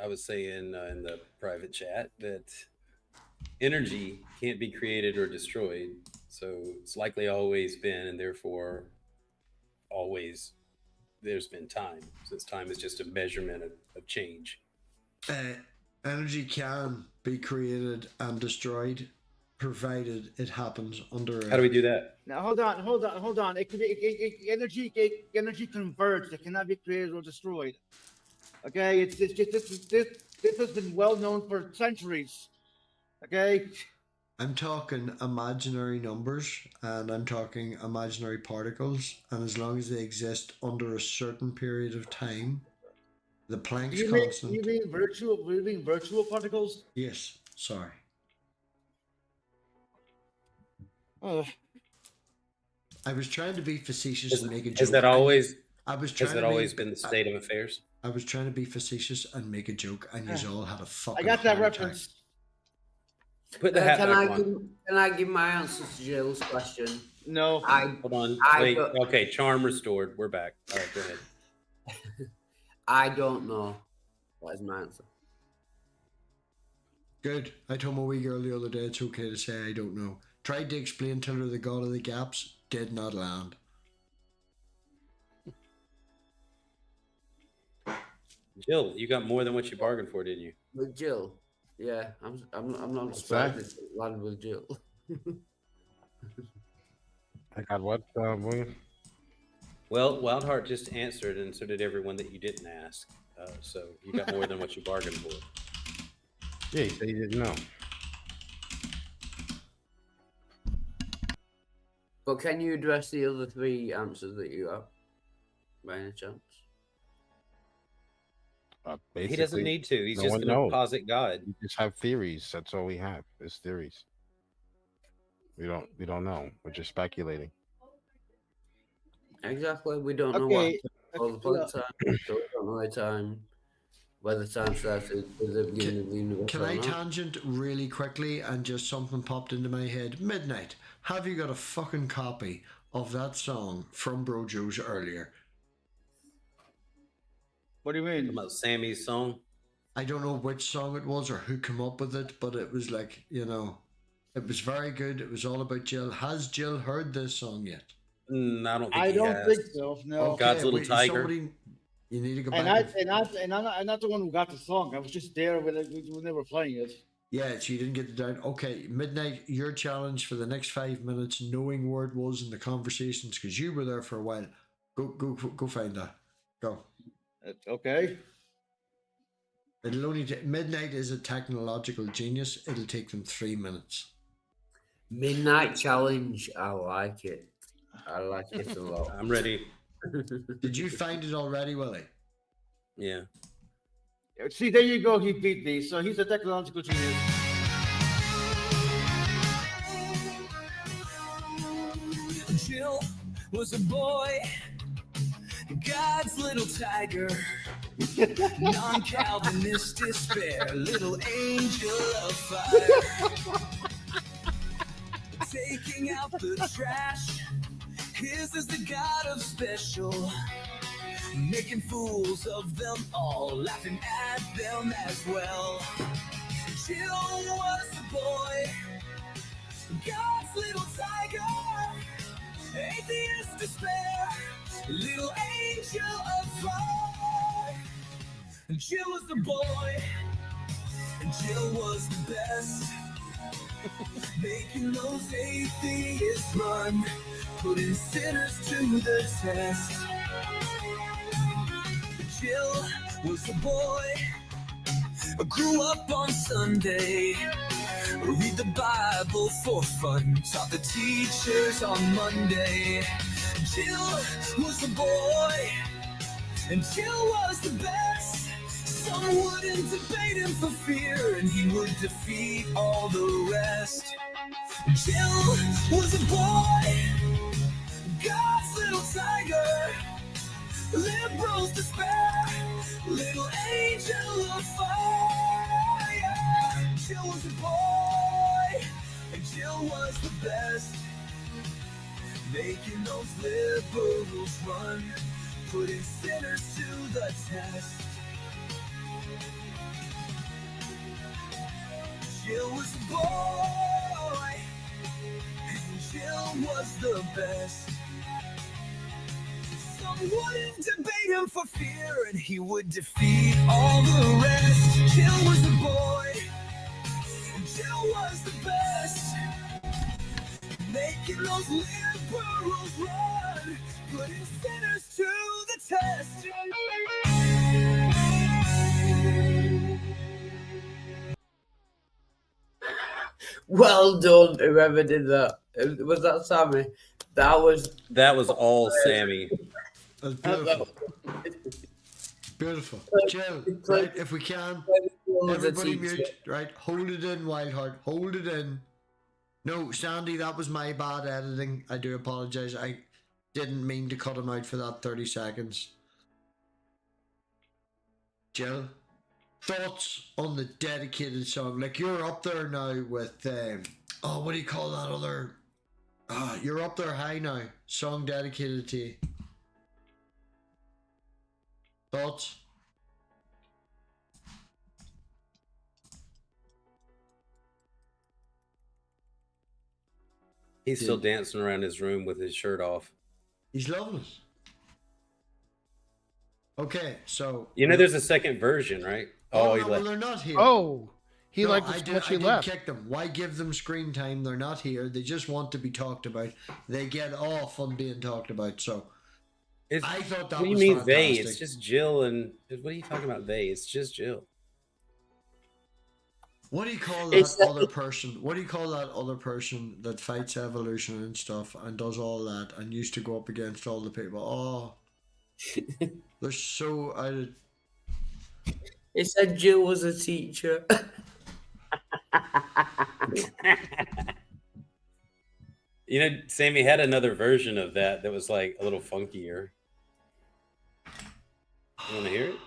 I was saying in the private chat that energy can't be created or destroyed, so it's likely always been, and therefore always there's been time, since time is just a measurement of change.
Energy can be created and destroyed, provided it happens under.
How do we do that?
Now hold on. It can be energy converged. It cannot be created or destroyed. Okay, it's just this has been well known for centuries. Okay.
I'm talking imaginary numbers and I'm talking imaginary particles, and as long as they exist under a certain period of time, the Planck's constant.
You mean virtual particles?
Yes, sorry. I was trying to be facetious and make a joke.
Has that always
been
the state of affairs?
I was trying to be facetious and make a joke, and you all had a fucking.
I got that
heart
reference.
attack.
Put the hat back on.
Can I give my answer to Jill's question?
No.
Hold on. Wait. Okay, charm restored. We're back. All right, go ahead.
I don't know. What is my answer?
Good. I told my wee girl the other day it's okay to say I don't know. Tried to explain to her the god of the gaps, did not land.
Jill, you got more than what you bargained for, didn't you?
With Jill. Yeah, I'm not
What's
surprised
that?
it landed with Jill.
I got what, William?
Well, Wildheart just answered, and so did everyone that you didn't ask. So you got more than what you bargained for.
Yeah, he said he didn't know.
But can you address the other 3 answers that you have, by any chance?
He doesn't need to. He's
no
just
one
going to
knows.
posit God.
We just have theories. That's all we have is theories. We don't know. We're just speculating.
Exactly. We don't know
Okay.
what all the planet time. So we don't know the time. Whether time started at the beginning of the universe.
Can
or
I
not.
tangent really quickly and just something popped into my head? Midnight, have you got a fucking copy of that song from Bro Joe's earlier?
What do you mean?
About Sammy's song.
I don't know which song it was or who came up with it, but it was like, you know, it was very good. It was all about Jill. Has Jill heard this song yet?
I don't think
I
he
don't
has.
think so. No.
God's Little Tiger.
Somebody, you need to go
And
back.
I'm not the one who got the song. I was just there when they were playing it.
Yeah, so you didn't get it down. Okay, Midnight, your challenge for the next 5 minutes, knowing where it was in the conversations, because you were there for a while. Go find that. Go.
Okay.
It'll only Midnight is a technological genius. It'll take them 3 minutes.
Midnight challenge. I like it. I like it a lot.
I'm ready.
Did you find it already, Willie?
Yeah.
See, there you go. He beat me. So he's a technological genius.
Jill was a boy, God's little tiger, non-Calvinist despair, little angel of fire, taking out the trash. His is the God of special, making fools of them all, laughing at them as well. Jill was a boy, God's little tiger, atheist despair, little angel of fire. And Jill was the boy, and Jill was the best, making those atheists run, putting sinners to the test. Jill was the boy, grew up on Sunday, read the Bible for fun, taught the teachers on Monday. Jill was the boy, and Jill was the best. Some wouldn't debate him for fear, and he would defeat all the rest. Jill was a boy, God's little tiger, liberals despair, little angel of fire. Jill was a boy, and Jill was the best, making those liberals run, putting sinners to the test. Jill was a boy, and Jill was the best. Some wouldn't debate him for fear, and he would defeat all the rest. Jill was a boy, and Jill was the best, making those liberals run, putting sinners to the test.
Well done, whoever did that. Was that Sammy? That was
all Sammy.
That's beautiful. Beautiful. Jill, right, if we can, everybody mute, right? Hold it in, Wildheart. Hold it in. No, Sandy, that was my bad editing. I do apologize. I didn't mean to cut him out for that 30 seconds. Jill, thoughts on the dedicated song? Like, you're up there now with, what do you call that other? You're up there high now. Song dedicated to you. Thoughts?
He's still dancing around his room with his shirt off.
He's loving it. Okay, so
You know, there's a second version, right?
oh,
he
no, well,
left.
they're not here.
Oh, he
No,
liked
I
it so
did,
much
I
he
did
left.
kick them. Why give them screen time? They're not here. They just want to be talked about. They get off on being talked about. So I thought that
What do you
was
mean
fantastic.
they? It's just Jill and what are you talking about? They? It's just Jill.
What do you call
It's
that other person? What do you call that other person that fights evolution and stuff and does all that and used to go up against all the people? Oh, they're so out of.
It said Jill was a teacher.
You know, Sammy had another version of that that was like a little funkier. You want to hear it?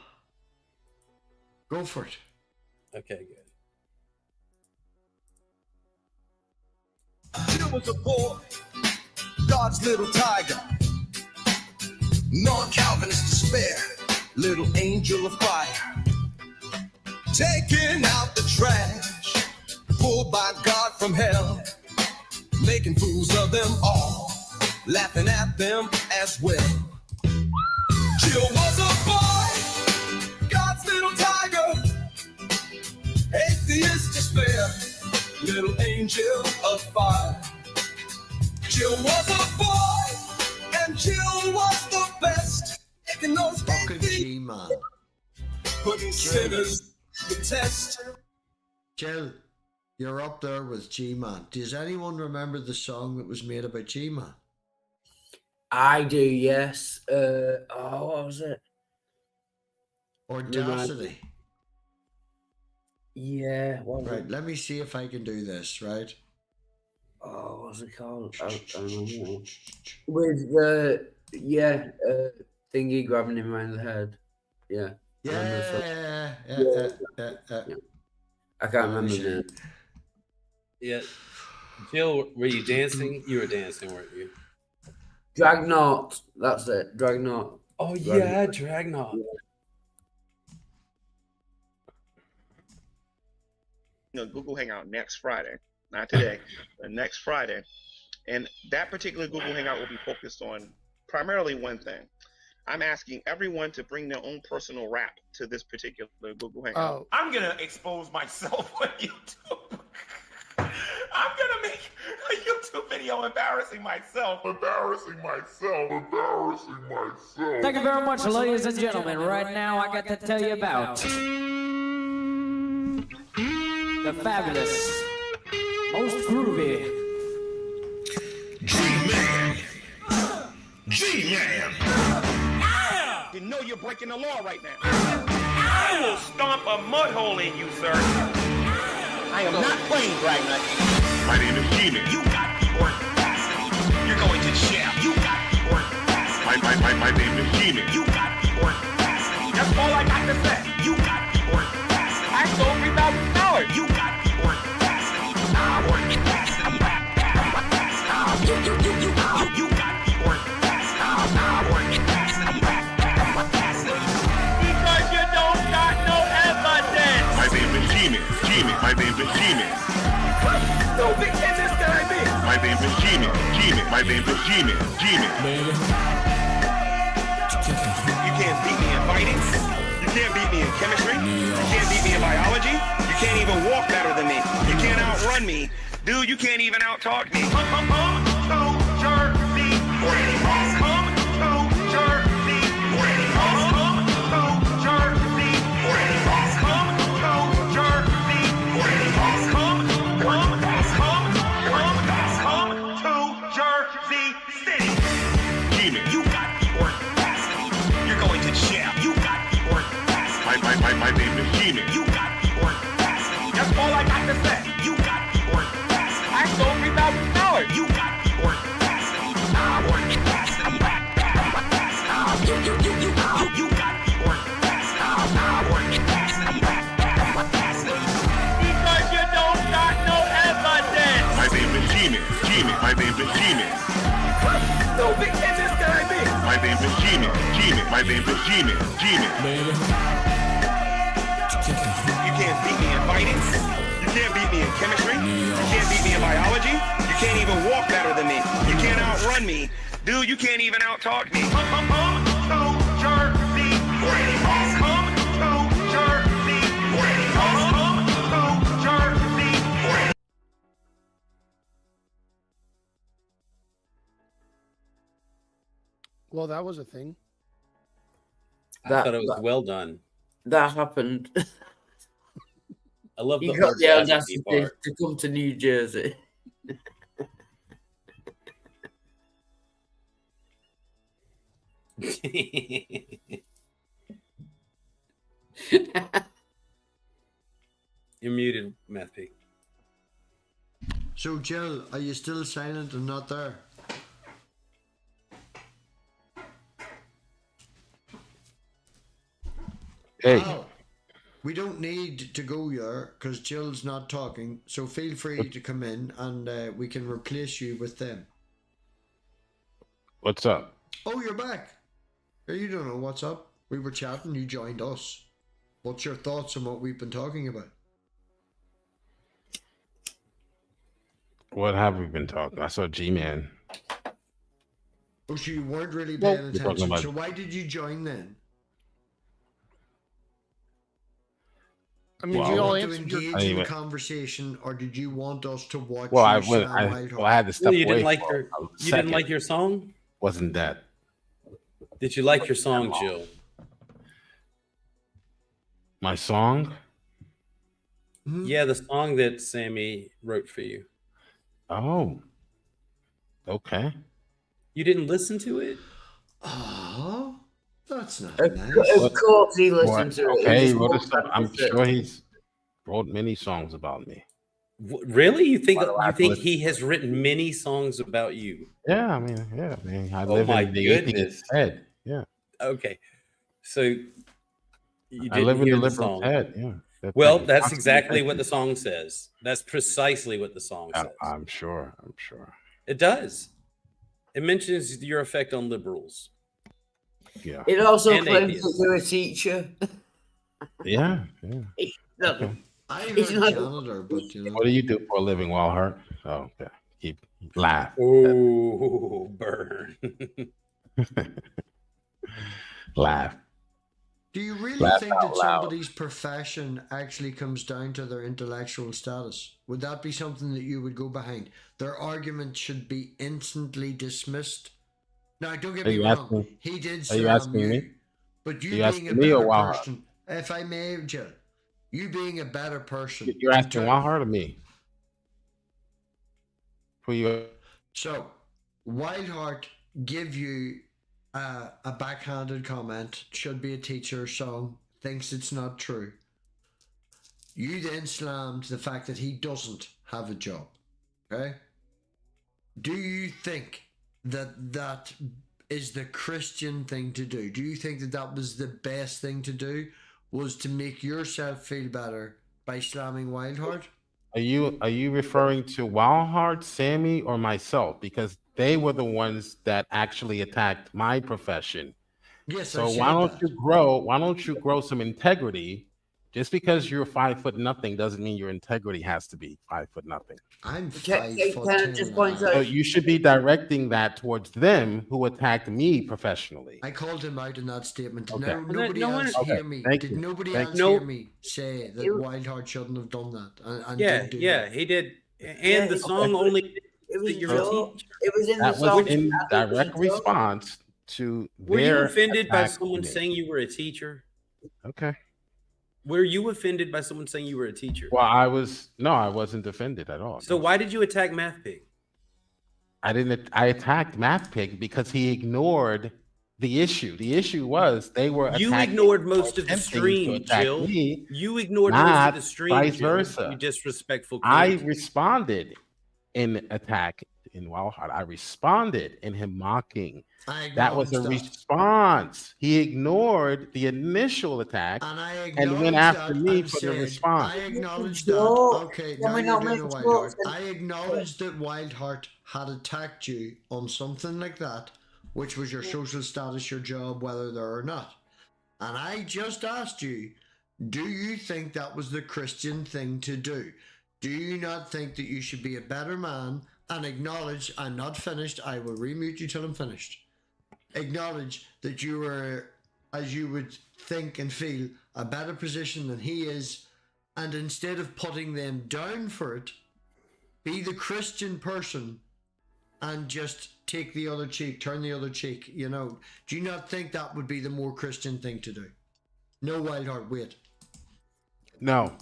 Go for it.
Okay, good.
Jill was a boy, God's little tiger. Non-Calvinist despair, little angel of fire. Taking out the trash, pulled by God from hell. Making fools of them all, laughing at them as well. Jill was a boy, God's little tiger. Atheist despair, little angel of fire. Jill was a boy, and Jill was the best. Taking those
Fucking
atheists,
G-Man.
putting sinners to the test.
Jill, you're up there with G-Man. Does anyone remember the song that was made about G-Man?
I do, yes. What was it?
Audacity.
Yeah. What was
Right,
it?
let me see if I can do this, right?
Oh, what's it called? I don't know. With the thingy grabbing him around the head. Yeah. I remember the song.
Yeah.
I can't remember
Shit.
the name.
Yeah. Jill, were you dancing? You were dancing, weren't you?
Dragnaut. That's it. Dragnaut.
Oh, yeah, Dragnaut.
Google Hangout next Friday, not today, but next Friday. And that particular Google Hangout will be focused on primarily one thing. I'm asking everyone to bring their own personal rap to this particular Google Hangout.
Oh,
I'm gonna expose myself on YouTube. I'm gonna make a YouTube video embarrassing myself.
Thank you very much, ladies and gentlemen. Right now, I got to tell you about the fabulous, most groovy
G-Man! You know you're breaking the law right now. I will stomp a mud hole in you, sir. I am not playing, Dragnet.
My name is G-Man.
You got the audacity. You're going to jail. You got the audacity.
My name is G-Man.
You got the audacity. That's all I got to say. You got the audacity. I sold $3,000. You got the audacity. You got the audacity. Because you don't got no evidence.
My name is G-Man. My name is G-Man.
So big in this guy be.
My name is G-Man. My name is G-Man.
You can't beat me in fighting. You can't beat me in chemistry. You can't beat me in biology. You can't even walk better than me. You can't outrun me. Dude, you can't even out-talk me. Come to Jersey. Come to Jersey. Come to Jersey. Come to Jersey. Come to Jersey City.
G-Man.
You got the audacity. You're going to jail. You got the audacity.
My name is G-Man.
You got the audacity. That's all I got to say. You got the audacity. I sold $3,000. You got the audacity. You got the audacity. Because you don't got no evidence.
My name is G-Man. My name is G-Man.
So big in this guy be.
My name is G-Man. My name is G-Man.
You can't beat me in fighting. You can't beat me in chemistry. You can't beat me in biology. You can't even walk better than me. You can't outrun me. Dude, you can't even out-talk me. Come to Jersey. Come to Jersey. Come to Jersey.
well, that was a thing.
I thought it was well done.
That happened.
I love
You
the
got the
audacity
audacity
part.
to come to New Jersey.
You're muted, MathPig.
So, Jill, are you still silent and not there?
Hey.
Al, we don't need to go there because Jill's not talking. So feel free to come in and we can replace you with them.
What's up?
Oh, you're back. You don't know what's up. We were chatting. You joined us. What's your thoughts on what we've been talking about?
What have we been talking? I saw G-Man.
Oh, so you weren't really paying
We're talking
attention.
about-
So why did you join then?
I mean,
Well,
you all
To
answered your
engage in
Anyway.
the conversation, or did you want us to watch
Well,
you
I went.
slam
I
Wildheart?
had to step
You
away.
didn't like
for
your
a
you
second.
didn't like your song?
Wasn't that?
Did you like your song, Jill?
My song?
Yeah, the song that Sammy wrote for you.
Oh. Okay.
You didn't listen to it?
Oh, that's not
Of
nice.
course he listened to it.
Okay,
He
he
just
wrote a
walked
song.
past
I'm
it.
sure he's wrote many songs about me.
Really? You think
Why do I
you
have to
think
listen
he has written many songs about you?
Yeah, I mean, I
Oh
live
my
in the
goodness.
atheist head. Yeah.
Okay. So you
I live
didn't
in
hear
the
the
liberal
song.
head. Yeah.
Well, that's exactly what the song says. That's precisely what the song says.
I'm sure. I'm sure.
It does. It mentions your effect on liberals.
Yeah.
It also
And
claims
atheists.
that you're a teacher.
Yeah. Yeah.
No,
Okay.
I
He's
heard
not-
janitor, but you know.
What do you do for a living, Wildheart? Oh, okay. Keep laugh.
Oh, burn.
Laugh.
Do you really
Laugh
think
out
that
loud.
somebody's profession actually comes down to their intellectual status? Would that be something that you would go behind? Their argument should be instantly dismissed. Now, don't get
Are
me
you
wrong.
asking-
He did
are you
slam
asking
you,
me?
but you
Are you
being a
asking me or
better
Wildheart?
person, if I may, Jill, you being a better person.
You're asking
to-
Wildheart or me? Who you?
So, Wildheart give you a backhanded comment, should be a teacher song, thinks it's not true. You then slammed the fact that he doesn't have a job. Okay? Do you think that that is the Christian thing to do? Do you think that that was the best thing to do? Was to make yourself feel better by slamming Wildheart?
Are you referring to Wildheart, Sammy, or myself? Because they were the ones that actually attacked my profession.
Yes,
So
I said
why don't
that.
you grow? Why don't you grow some integrity? Just because you're 5'0" doesn't mean your integrity has to be 5'0".
I'm
Can-
5'10".
can I just point out-
So you should be directing that towards them who attacked me professionally.
I called him out in that statement.
Okay.
No,
And
nobody
no one-
else
Okay,
hear me.
thank
Did
you.
nobody
Thank
else
you.
hear me say that
You-
Wildheart shouldn't have done that? And
Yeah,
did do
yeah,
that?
he did. And
Yeah,
the
it-
song only
It was
that you're a
Joe.
teacher.
It was in
That
the song.
was in direct
Joe.
response to
Were you
their
offended by
attack
someone
on me.
saying you were a teacher?
Okay.
Were you offended by someone saying you were a teacher?
Well, I wasn't offended at all.
So why did you attack MathPig?
I attacked MathPig because he ignored the issue. The issue was they were
You
attacking
ignored
or
most of the
attempting to
stream,
attack
Jill.
me.
You ignored most
not
of the stream,
vice
Jill.
versa.
You disrespectful
I
cunt.
responded in attack in Wildheart. I responded in him mocking.
I
That was a
acknowledge that.
response. He ignored the initial attack
And I
and
acknowledge
went after
that
me
and
for the
said,
response.
I acknowledge that.
Joe,
Okay,
can
now
we
you're
not
doing
make
a
a
Wildheart.
sport?
I acknowledge that Wildheart had attacked you on something like that, which was your social status, your job, whether there or not. And I just asked you, do you think that was the Christian thing to do? Do you not think that you should be a better man and acknowledge, I'm not finished, I will remute you till I'm finished. Acknowledge that you were, as you would think and feel, a better position than he is, and instead of putting them down for it, be the Christian person and just take the other cheek, turn the other cheek, you know. Do you not think that would be the more Christian thing to do? No, Wildheart, wait.
No.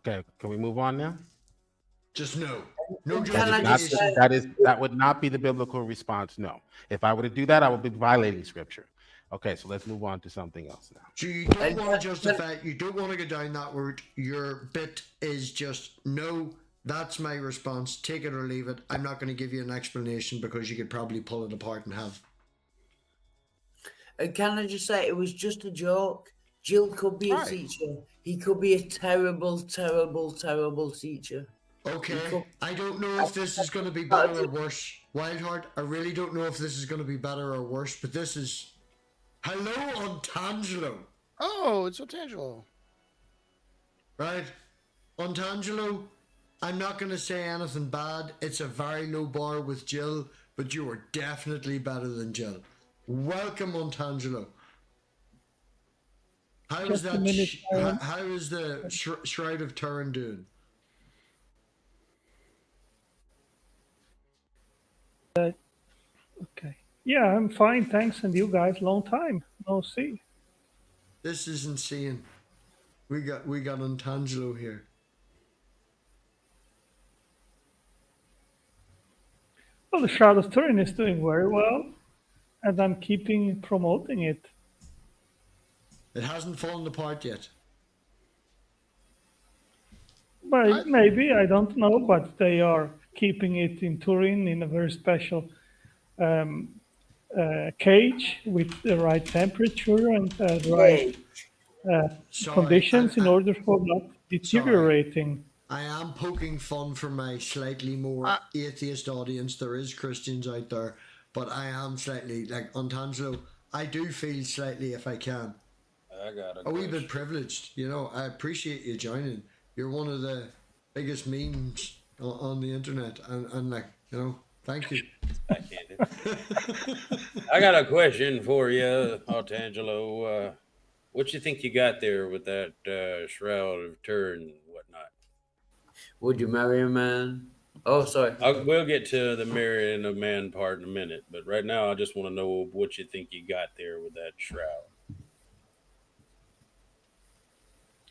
Okay, can we move on now?
Just no. No
Can I just
justification.
say,
That would not be the biblical response. No. If I were to do that, I would be violating scripture. Okay, so let's move on to something else now.
So you don't
And
want to
can-
justify it. You don't want to go down that route. Your bit is just no. That's my response. Take it or leave it. I'm not going to give you an explanation because you could probably pull it apart and have.
and can I just say it was just a joke? Jill could be a
Right.
teacher. He could be a terrible, terrible, terrible teacher.
Okay. I don't know if this is going to be better or worse. Wildheart, I really don't know if this is going to be better or worse, but this is. Hello, Ontangelo.
Oh, it's Otangelo.
Right? Ontangelo, I'm not going to say anything bad. It's a very low bar with Jill, but you are definitely better than Jill. Welcome, Ontangelo. How is
Just a
that?
minute,
How is the Shroud of Turin doing?
Okay. Yeah, I'm fine, thanks. And you guys, long time no see.
This is insane. We got Ontangelo here.
Well, the Shroud of Turin is doing very well, and I'm keeping promoting it.
It hasn't fallen apart yet.
But maybe, I don't know, but they are keeping it in Turin in a very special cage with the right temperature and the right
Sorry,
conditions in order for not deteriorating.
I am poking fun for my slightly more atheist audience. There is Christians out there, but I am slightly like Ontangelo. I do feel slightly, if I can,
I got
a wee bit privileged. You know, I appreciate you joining. You're one of the biggest memes on the internet, and like, you know, thank you.
Backhanded. I got a question for you, Ontangelo. What you think you got there with that Shroud of Turin and whatnot?
Would you marry a man? Oh, sorry.
We'll get to the marrying a man part in a minute, but right now I just want to know what you think you got there with that shroud.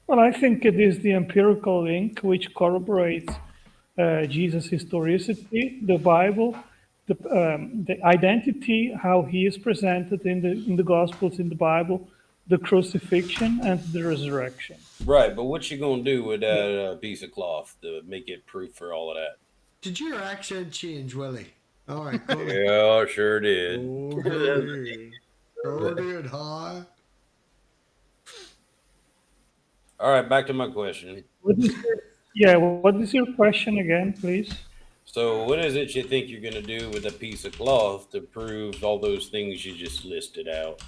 Well, I think it is the empirical link which corroborates Jesus' historicity, the Bible, the identity, how he is presented in the Gospels, in the Bible, the crucifixion, and the resurrection.
Right, but what you gonna do with that piece of cloth to make it proof for all of that?
Did your accent change, Willie? All right, go ahead.
Yeah, I sure did.
Okay. Sure did, huh?
All right, back to my question.
What is your question again, please?
So, what is it you think you're gonna do with a piece of cloth to prove all those things you just listed out?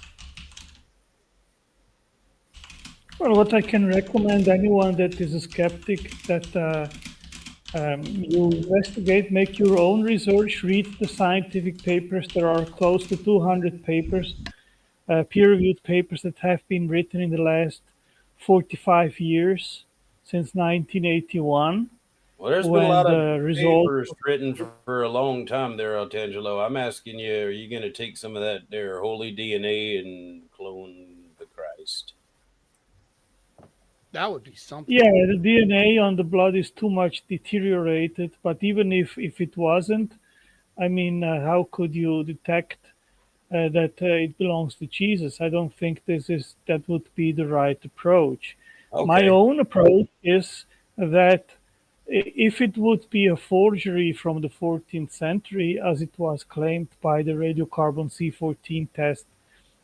Well, what I can recommend anyone that is a skeptic that you investigate, make your own research, read the scientific papers. There are close to 200 papers, peer-reviewed papers that have been written in the last 45 years, since 1981.
Well, there's been a lot of papers written for a long time there, Ontangelo. I'm asking you, are you going to take some of that there holy DNA and clone the Christ?
That would be something.
Yeah, the DNA on the blood is too much deteriorated, but even if it wasn't, I mean, how could you detect that it belongs to Jesus? I don't think that would be the right approach.
Okay.
My own approach is that if it would be a forgery from the 14th century, as it was claimed by the radiocarbon C14 test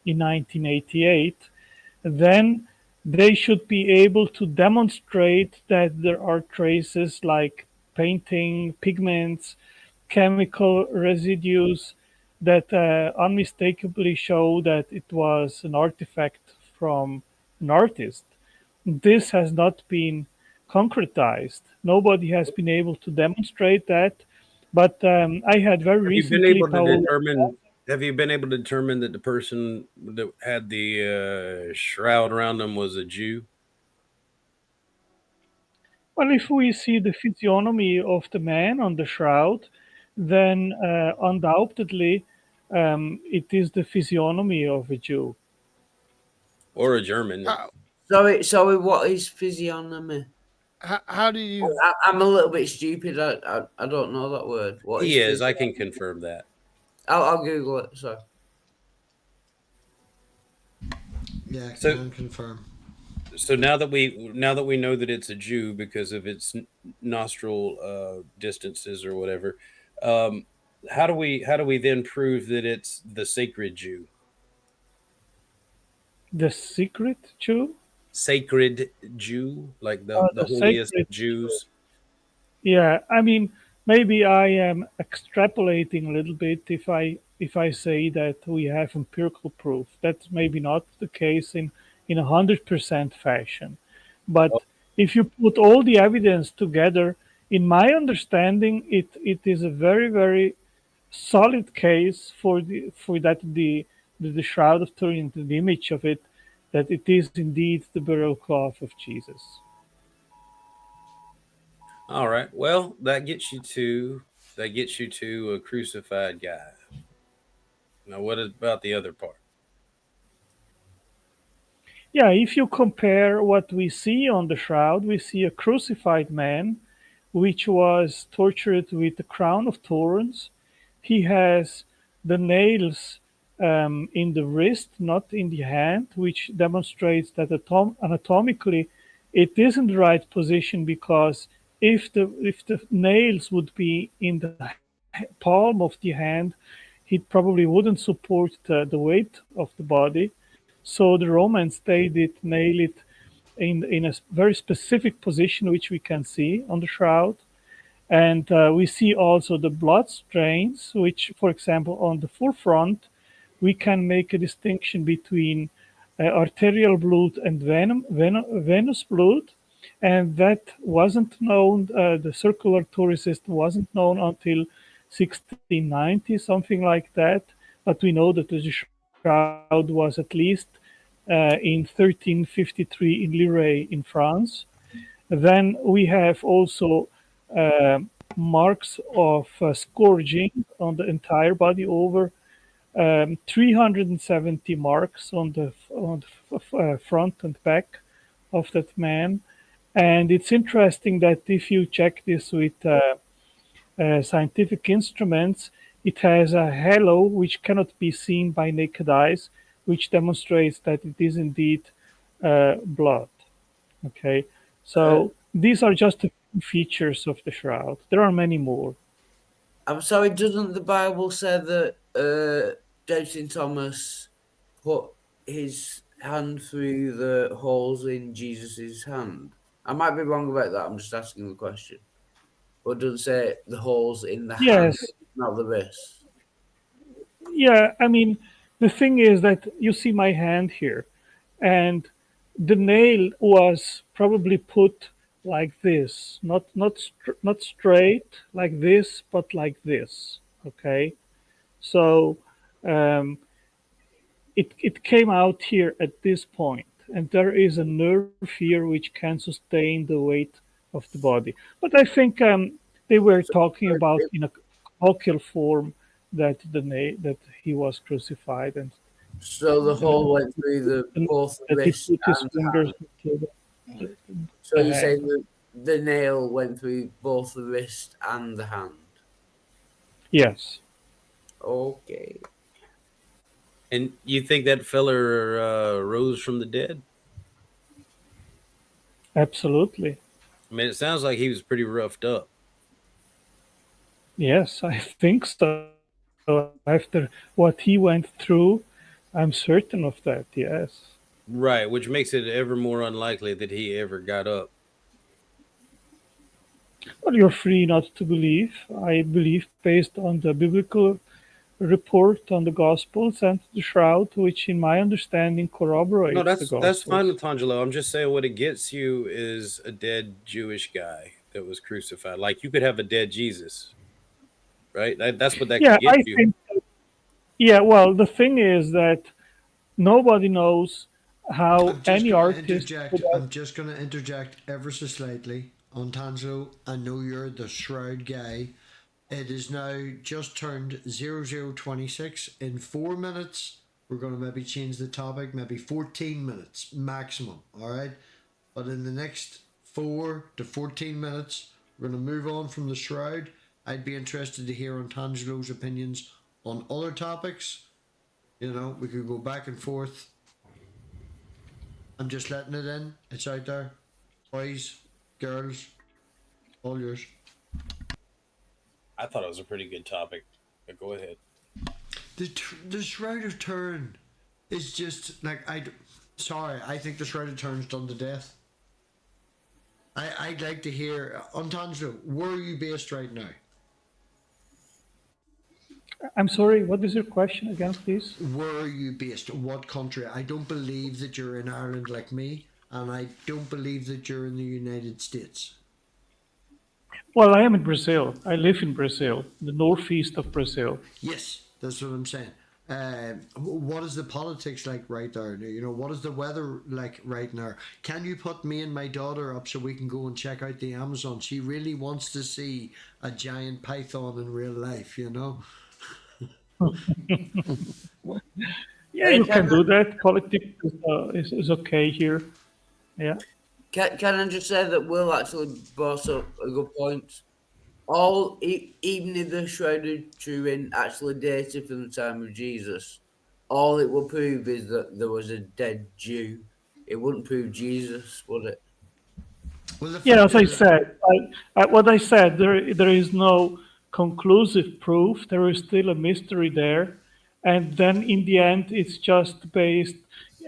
in 1988, then they should be able to demonstrate that there are traces like painting, pigments, chemical residues that unmistakably show that it was an artifact from an artist. This has not been concretized. Nobody has been able to demonstrate that. But I had very recently.
Have you been able to determine that the person that had the shroud around them was a Jew?
Well, if we see the physiognomy of the man on the shroud, then undoubtedly it is the physiognomy of a Jew.
Or a German.
Sorry, what is physiognomy?
How do you?
I'm a little bit stupid. I don't know that word. What
He is. I
physical?
can confirm that.
I'll Google it. So
Yeah,
So-
can confirm.
So now that we know that it's a Jew because of its nostril distances or whatever, how do we then prove that it's the sacred Jew?
The secret Jew?
Sacred Jew, like the
The
holiest
sacred
Jews.
Yeah, I mean, maybe I am extrapolating a little bit if I say that we have empirical proof. That's maybe not the case in 100% fashion. But if you put all the evidence together, in my understanding, it is a very, very solid case for the shroud of Turin, the image of it, that it is indeed the burial cloth of Jesus.
All right. Well, that gets you to a crucified guy. Now, what about the other part?
Yeah, if you compare what we see on the shroud, we see a crucified man, which was tortured with a crown of thorns. He has the nails in the wrist, not in the hand, which demonstrates that anatomically it is in the right position, because if the nails would be in the palm of the hand, he probably wouldn't support the weight of the body. So the Romans, they did nail it in a very specific position, which we can see on the shroud. And we see also the blood stains, which, for example, on the forefront, we can make a distinction between arterial blood and venous blood. And that wasn't known, the circulatory system wasn't known until 1690, something like that. But we know that the shroud was at least in 1353 in Liray in France. Then we have also marks of scourging on the entire body, over 370 marks on the front and back of that man. And it's interesting that if you check this with scientific instruments, it has a halo which cannot be seen by naked eyes, which demonstrates that it is indeed blood. Okay, so these are just a few features of the shroud. There are many more.
I'm sorry. Doesn't the Bible say that St. Thomas put his hand through the holes in Jesus's hand? I might be wrong about that. I'm just asking the question. But doesn't say the holes in the hand,
Yes.
not the wrist.
Yeah, I mean, the thing is that you see my hand here, and the nail was probably put like this, not straight like this, but like this. Okay, so it came out here at this point, and there is a nerve here which can sustain the weight of the body. But I think they were talking about in a colloquial form that that he was crucified, and
So the hole went through both the
that he
wrist
put his
and
fingers
hand.
into
So
the
you say
hand.
the nail went through both the wrist and the hand.
Yes.
Okay.
And you think that feller rose from the dead?
Absolutely.
I mean, it sounds like he was pretty roughed up.
Yes, I think so. After what he went through, I'm certain of that. Yes.
Right, which makes it ever more unlikely that he ever got up.
Well, you're free not to believe. I believe based on the biblical report on the Gospels and the shroud, which, in my understanding, corroborates
No,
the
that's
Gospels.
fine with Angelo. I'm just saying what it gets you is a dead Jewish guy that was crucified. Like you could have a dead Jesus, right? That's what that
Yeah,
could get
I
you.
think. Yeah, well, the thing is that nobody knows how any artist.
I'm just going to interject ever so slightly on Tanzo. I know you're the shroud guy. It is now just turned 0026. In 4 minutes, we're going to maybe change the topic, maybe 14 minutes maximum, all right? But in the next 4 to 14 minutes. We're going to move on from the shroud. I'd be interested to hear Antangelo's opinions on other topics. You know, we could go back and forth. I'm just letting it in. It's out there. Boys, girls, all yours.
I thought it was a pretty good topic, but go ahead.
The Shroud of Turin is just like, sorry, I think the Shroud of Turin's done to death. I'd like to hear, Antangelo, where are you based right now?
I'm sorry, what is your question again, please?
Where are you based? What country? I don't believe that you're in Ireland like me, and I don't believe that you're in the United States.
Well, I am in Brazil. I live in Brazil, the northeast of Brazil.
Yes, that's what I'm saying. What is the politics like right there? You know, what is the weather like right now? Can you put me and my daughter up so we can go and check out the Amazon? She really wants to see a giant python in real life, you know?
Yeah, you can do that. Politics is okay here. Yeah.
Can I just say that Will actually brought up a good point? Even if the Shroud of Turin actually dated from the time of Jesus, all it will prove is that there was a dead Jew. It wouldn't prove Jesus, would it?
Well,
yeah, as I said, what I said, there is no conclusive proof. There is still a mystery there. And then in the end, it's just based,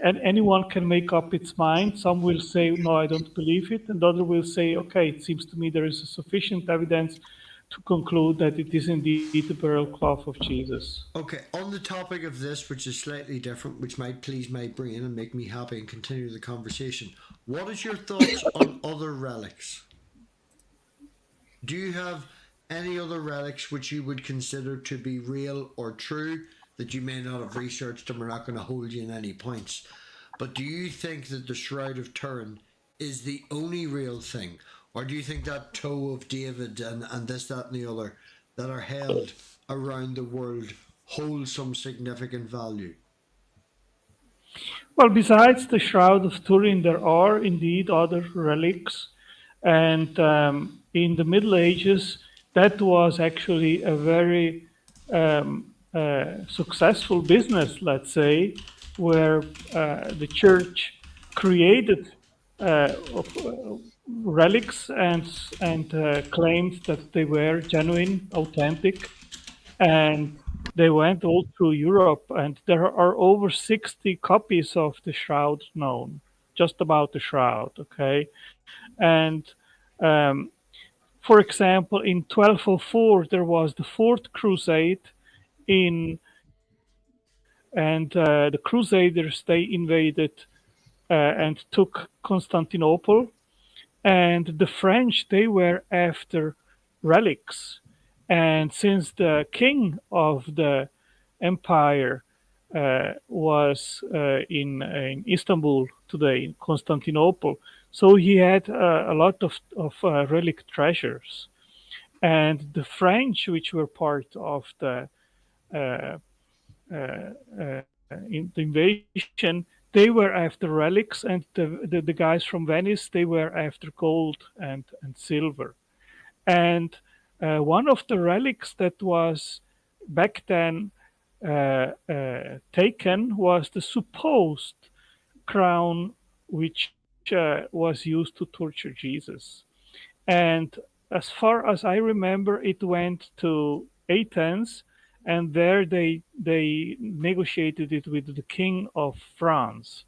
and anyone can make up its mind. Some will say, no, I don't believe it. And others will say, okay, it seems to me there is sufficient evidence to conclude that it is indeed the burial cloth of Jesus.
Okay, on the topic of this, which is slightly different, which might please my brain and make me happy and continue the conversation, what is your thoughts on other relics? Do you have any other relics which you would consider to be real or true that you may not have researched and we're not going to hold you in any points? But do you think that the Shroud of Turin is the only real thing? Or do you think that toe of David and this, that and the other that are held around the world hold some significant value?
Well, besides the Shroud of Turin, there are indeed other relics. And in the Middle Ages, that was actually a very successful business, let's say, where the church created relics and claimed that they were genuine, authentic, and they went all through Europe, and there are over 60 copies of the Shroud known, just about the Shroud, okay? And for example, in 1204, there was the Fourth Crusade and the Crusaders, they invaded and took Constantinople, and the French, they were after relics. And since the king of the empire was in Istanbul today, in Constantinople, so he had a lot of relic treasures. And the French, which were part of the invasion, they were after relics, and the guys from Venice, they were after gold and silver. And one of the relics that was back then taken was the supposed crown which was used to torture Jesus. And as far as I remember, it went to Athens, and there they negotiated it with the king of France,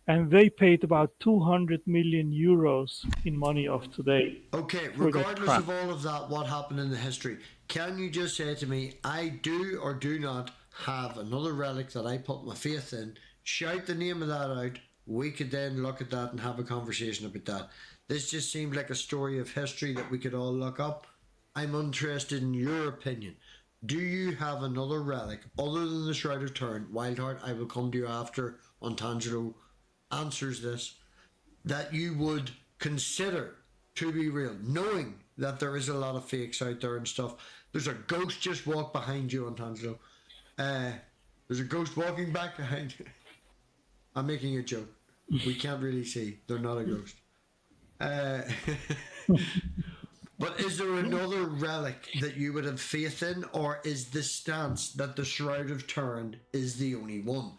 and they paid about 200 million euros in money of today.
Okay, regardless of all of that, what happened in the history, can you just say to me, I do or do not have another relic that I put my faith in? Shout the name of that out. We could then look at that and have a conversation about that. This just seemed like a story of history that we could all look up. I'm interested in your opinion. Do you have another relic other than the Shroud of Turin? Wildheart, I will come to you after Antangelo answers this, that you would consider to be real, knowing that there is a lot of fakes out there and stuff. There's a ghost just walked behind you, Antangelo. There's a ghost walking back behind you. I'm making a joke. We can't really see. They're not a ghost. Uh, but is there another relic that you would have faith in, or is the stance that the Shroud of Turin is the only one?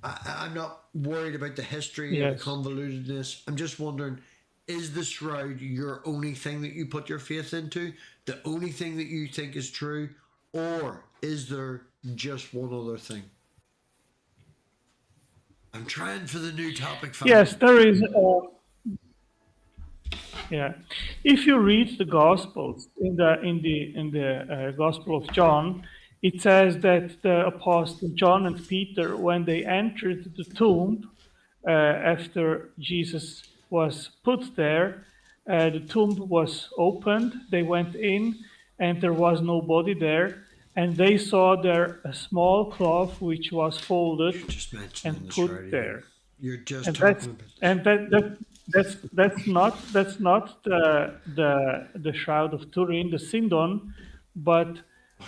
I'm not worried about the history or the convolutedness. I'm just wondering, is the Shroud your only thing that you put your faith into? The only thing that you think is true? Or is there just one other thing? I'm trying for the new topic.
Yes, there is. Yeah, if you read the Gospels in the Gospel of John, it says that the apostle John and Peter, when they entered the tomb after Jesus was put there, the tomb was opened. They went in, and there was nobody there. And they saw there a small cloth which was folded and put there.
You're just
And
talking
that's not the Shroud of Turin, the Sindon, but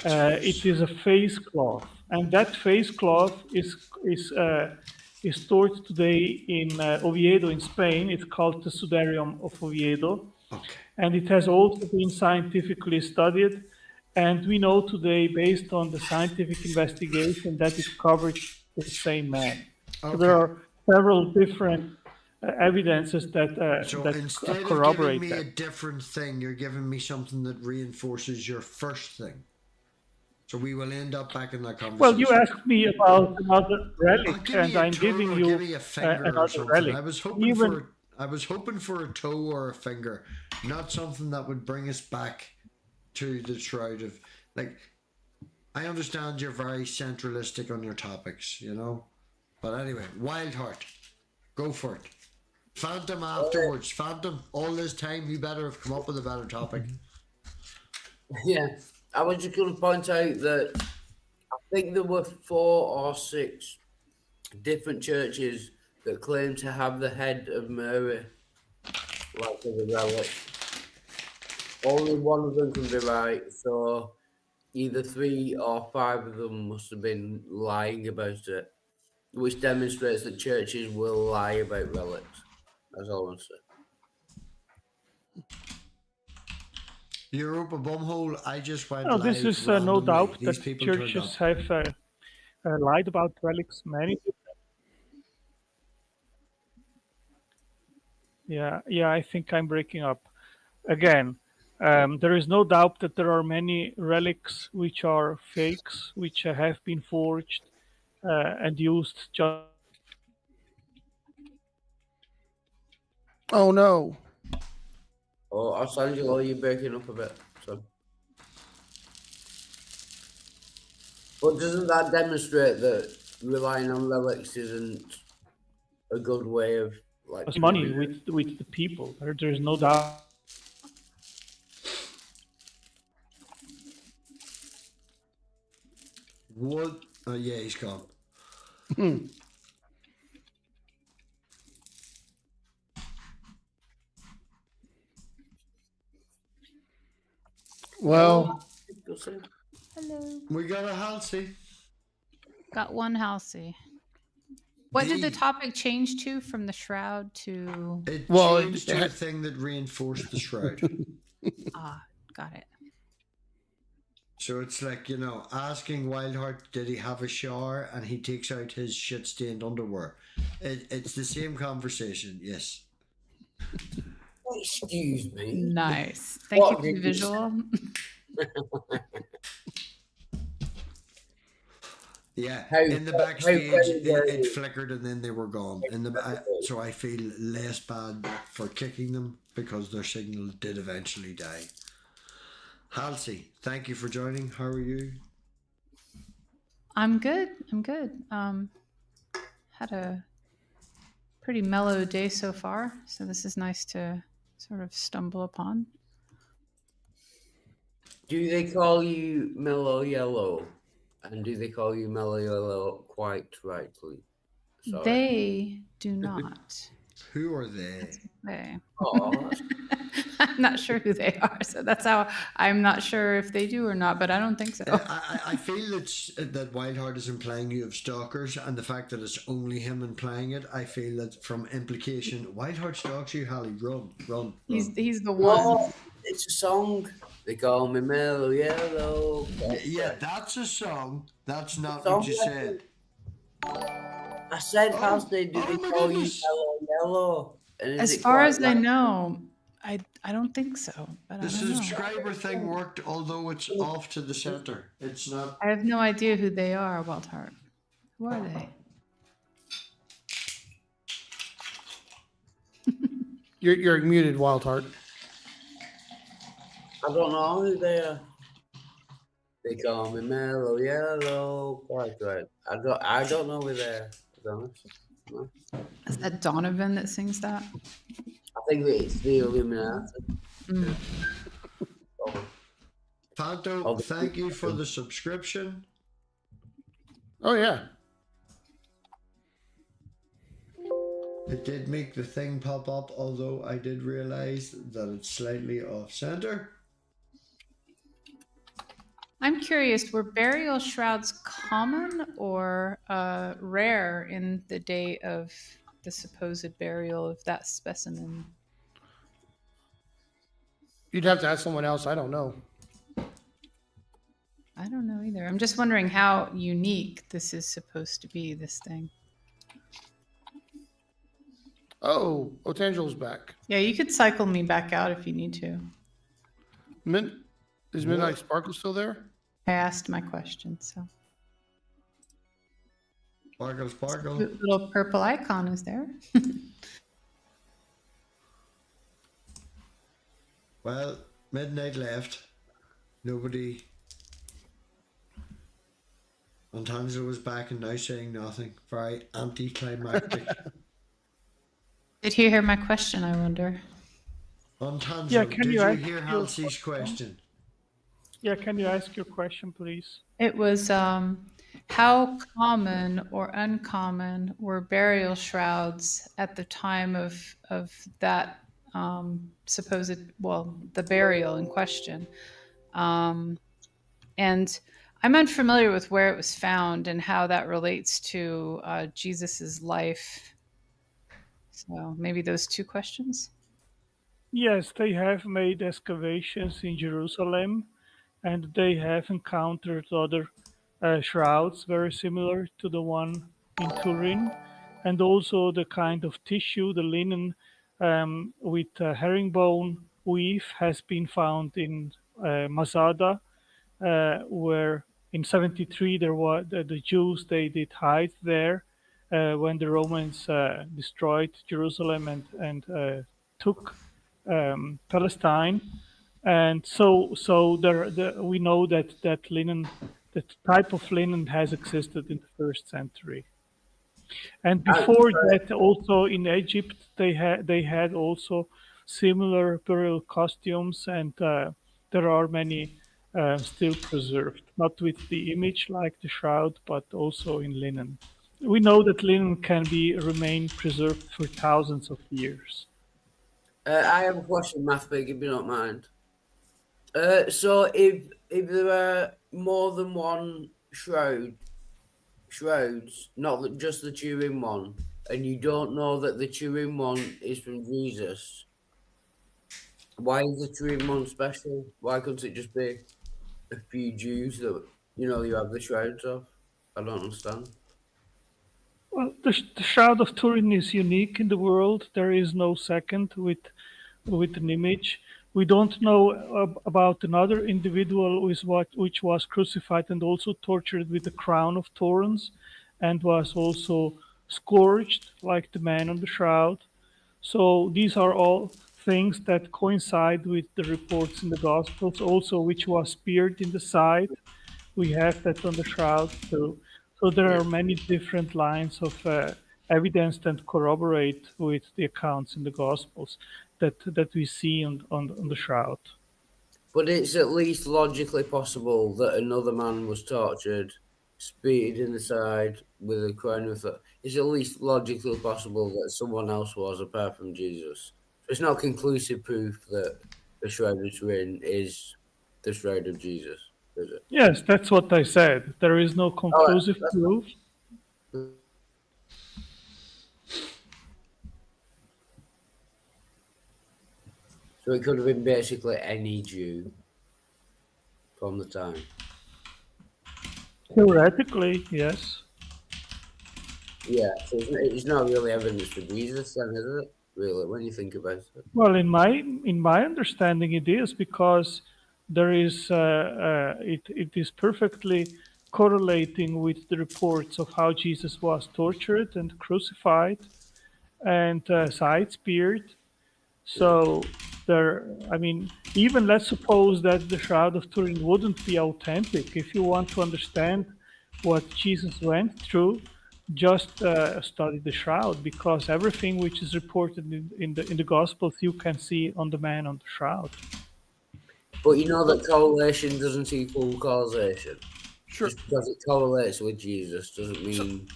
it is a face cloth, and that face cloth is stored today in Oviedo in Spain. It's called the Sudarium of Oviedo, and it has also been scientifically studied. And we know today, based on the scientific investigation, that it covered the same man. So there are several different evidences that
instead
corroborate
of giving me
that.
a different thing, you're giving me something that reinforces your first thing. So we will end up back in that conversation.
Well, you asked me about another relic, and I'm giving you another relic.
I was hoping for a toe or a finger, not something that would bring us back to the Shroud of, like, I understand you're very centralistic on your topics, you know, but anyway, Wild Heart, go for it. Phantom afterwards. Phantom, all this time you better have come up with a better topic.
Yeah, I was just going to point out that I think there were 4 or 6 different churches that claim to have the head of Mary, like as a relic. Only one of them can be right, so either 3 or 5 of them must have been lying about it, which demonstrates that churches will lie about relics. That's all I want to say.
Europa bumhole, I just went
No, this is no doubt that churches have lied about relics many times. Yeah, I think I'm breaking up again. There is no doubt that there are many relics which are fakes, which have been forged and used just.
Oh no.
Oh, Arcangelo, you're breaking up a bit. So. But doesn't that demonstrate that relying on relics isn't a good way of like
money with the people? There's no doubt.
What? Yeah, he's gone.
Well,
Hello.
We got a Halsey.
Got one Halsey. What did the topic change to from the shroud to?
It changed to a thing that reinforced the shroud.
Got it.
So it's like, you know, asking Wildheart, did he have a shower? And he takes out his shit-stained underwear. It's the same conversation, yes.
Excuse me.
Nice. Thank you for the visual.
Yeah, in the backstage, it flickered and then they were gone. So I feel less bad for kicking them because their signal did eventually die. Halsey, thank you for joining. How are you?
I'm good. Had a pretty mellow day so far, so this is nice to sort of stumble upon.
Do they call you Mellow Yellow? And do they call you Mellow Yellow quite rightly? Sorry.
They do not.
Who are they?
They.
Oh.
I'm not sure who they are. So that's how I'm not sure if they do or not, but I don't think so.
I feel that Wildheart is implying you have stalkers, and the fact that it's only him implying it, I feel that from implication, Wildheart stalks you, Hallie. Run.
He's the one.
No, it's a song. They call me Mellow Yellow.
Yeah, that's a song. That's not what you said.
I said, how they do they call you Mellow Yellow?
As far as I know, I don't think so. But
The
I don't know.
subscriber thing worked, although it's off to the center. It's not.
I have no idea who they are, Wildheart. Who are they?
You're muted, Wildheart.
I don't know who they are. They call me Mellow Yellow. Quite right. I don't know who they are. To be honest. No.
Is that Donovan that sings that?
I think it's the Illuminati.
Panto, thank you for the subscription.
Oh yeah.
It did make the thing pop up, although I did realize that it's slightly off center.
I'm curious, were burial shrouds common or rare in the day of the supposed burial of that specimen?
You'd have to ask someone else. I don't know.
I don't know either. I'm just wondering how unique this is supposed to be, this thing.
Oh, Otangel's back.
Yeah, you could cycle me back out if you need to.
Is Midnight Sparkle still there?
I asked my question, so.
Sparkle.
Little purple icon is there.
Well, Midnight left. Nobody. Antangelo was back and now saying nothing. Very anticlimactic.
Did he hear my question, I wonder?
Antangelo,
Yeah, can
did
you
you
ask
hear
your
Halsey's question?
Yeah, can you ask your question, please?
It was how common or uncommon were burial shrouds at the time of that supposed, well, the burial in question? And I'm unfamiliar with where it was found and how that relates to Jesus's life. So maybe those two questions.
Yes, they have made excavations in Jerusalem, and they have encountered other shrouds very similar to the one in Turin, and also the kind of tissue, the linen with herringbone weave has been found in Masada, where in 73 there were the Jews, they did hide there when the Romans destroyed Jerusalem and took Palestine. And so we know that linen, that type of linen has existed in the 1st century. And before that, also in Egypt, they had also similar burial costumes, and there are many still preserved, not with the image like the shroud, but also in linen. We know that linen can remain preserved for thousands of years.
I have a question, MathPig, if you don't mind. So if there are more than one shrouds, not just the Turin one, and you don't know that the Turin one is from Jesus, why is the Turin one special? Why couldn't it just be a few Jews that you have the shrouds of? I don't understand.
Well, the Shroud of Turin is unique in the world. There is no second with an image. We don't know about another individual which was crucified and also tortured with a crown of thorns, and was also scourged like the man on the shroud. So these are all things that coincide with the reports in the Gospels. Also, which was speared in the side. We have that on the shroud too. So there are many different lines of evidence that corroborate with the accounts in the Gospels that we see on the shroud.
But it's at least logically possible that another man was tortured, speared in the side with a crown of thorns. It's at least logically possible that someone else was apart from Jesus. It's not conclusive proof that the Shroud of Turin is the Shroud of Jesus, is it?
Yes, that's what I said. There is no
All right,
conclusive
that's
proof.
So it could have been basically any Jew from the time.
Theoretically, yes.
Yeah, so it's not really evidence for Jesus, then, is it? Really, when you think about it.
Well, in my understanding, it is because there is it is perfectly correlating with the reports of how Jesus was tortured and crucified and side-speared. So there, I mean, even let's suppose that the Shroud of Turin wouldn't be authentic. If you want to understand what Jesus went through, just study the Shroud, because everything which is reported in the Gospels you can see on the man on the Shroud.
But you know that correlation doesn't equal causation.
Sure.
Just because it correlates with Jesus doesn't mean.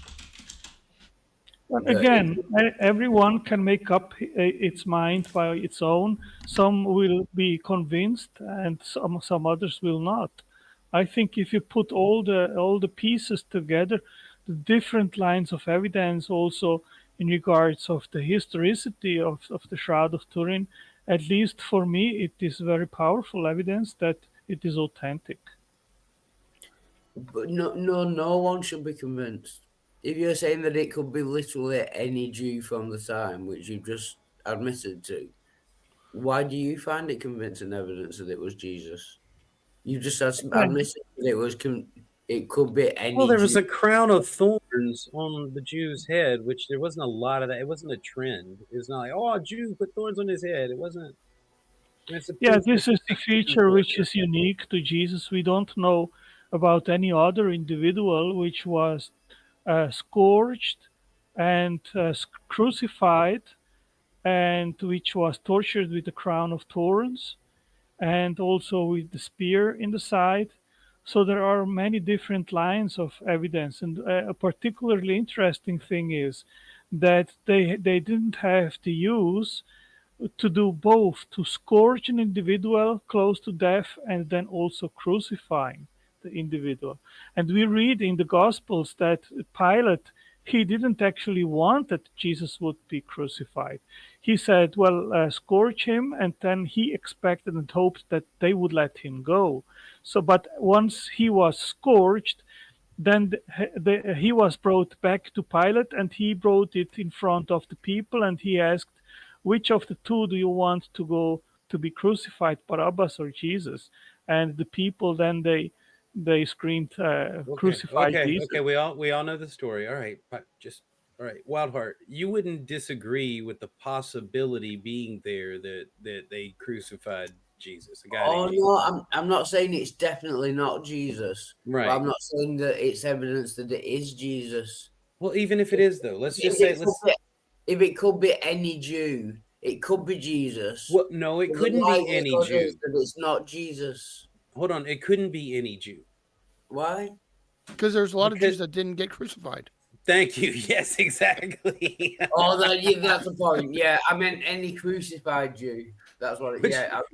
But again, everyone can make up its mind by its own. Some will be convinced, and some others will not. I think if you put all the pieces together, the different lines of evidence, also in regards of the historicity of the Shroud of Turin, at least for me, it is very powerful evidence that it is authentic.
But no one should be convinced. If you're saying that it could be literally any Jew from the time, which you've just admitted to, why do you find it convincing evidence that it was Jesus? You just admitted that it could be any.
Well, there was
Jew.
a crown of thorns on the Jew's head, which there wasn't a lot of that. It wasn't a trend. It was not like, oh, a Jew put thorns on his head. It wasn't.
Yeah, this is the feature which is unique to Jesus. We don't know about any other individual which was scourged and crucified, and which was tortured with a crown of thorns and also with the spear in the side. So there are many different lines of evidence, and a particularly interesting thing is that they didn't have to use to do both, to scourge an individual close to death and then also crucifying the individual. And we read in the Gospels that Pilate, he didn't actually want that Jesus would be crucified. He said, well, scourge him, and then he expected and hoped that they would let him go. So, but once he was scourged, then he was brought back to Pilate, and he brought it in front of the people, and he asked, which of the two do you want to go to be crucified, Barabbas or Jesus? And the people then they screamed, crucify Jesus.
Okay, we all know the story. All right, all right, Wildheart, you wouldn't disagree with the possibility being there that they crucified Jesus.
No, I'm not saying it's definitely not Jesus.
Right.
But I'm not saying that it's evidence that it is Jesus.
Well, even if it is, though, let's just say
if it could be any Jew, it could be Jesus.
Well, no, it couldn't be any Jew.
It's not Jesus.
Hold on, it couldn't be any Jew.
Why?
Because there's a lot of Jews that didn't get crucified.
Thank you. Yes, exactly.
That's the point. Yeah, I meant any crucified Jew. That's what.